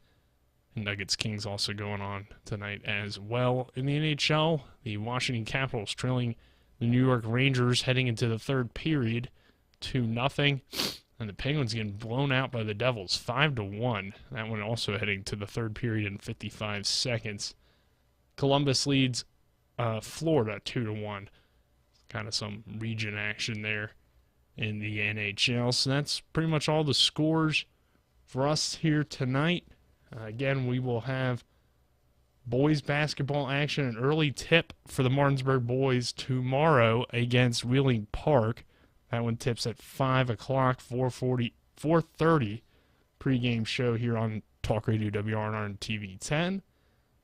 And Nuggets Kings also going on tonight as well. In the NHL, the Washington Capitals trailing the New York Rangers heading into the third period, 2-0. And the Penguins getting blown out by the Devils, 5-1. That one also heading to the third period in 55 seconds. Columbus leads Florida 2-1. Kind of some region action there in the NHL. So that's pretty much all the scores for us here tonight. Again, we will have boys basketball action, an early tip for the Martinsburg boys tomorrow against Wheeling Park. That one tips at 5 o'clock, 4:30 pregame show here on Talk Radio WRNR and TV 10.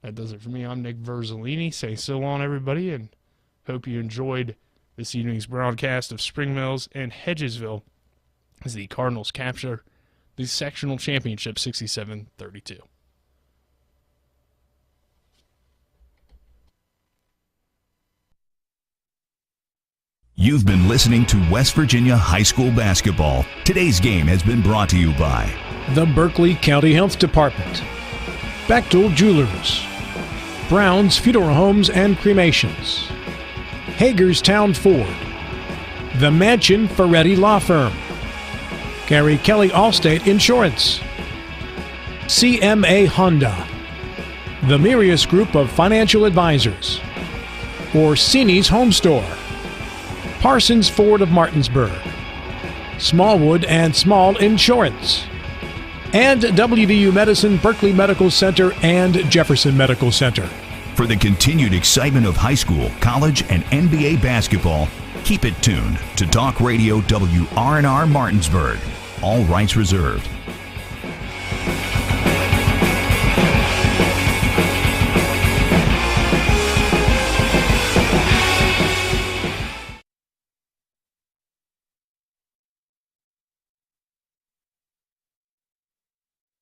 That does it for me. I'm Nick Verzolini. Say so long, everybody, and hope you enjoyed this evening's broadcast of Spring Mills and Hedgesville as the Cardinals capture the sectional championship 67-32. You've been listening to West Virginia High School Basketball. Today's game has been brought to you by the Berkeley County Health Department, Bechtel Jewelers, Brown's Funeral Homes and Cremations, Hagerstown Ford, The Mansion Ferretti Law Firm, Gary Kelly Allstate Insurance, CMA Honda, the Mirius Group of Financial Advisors, Orsini's Home Store, Parsons Ford of Martinsburg, Smallwood and Small Insurance, and WVU Medicine, Berkeley Medical Center, and Jefferson Medical Center. For the continued excitement of high school, college, and NBA basketball, keep it tuned to Talk Radio WRNR Martinsburg. All rights reserved.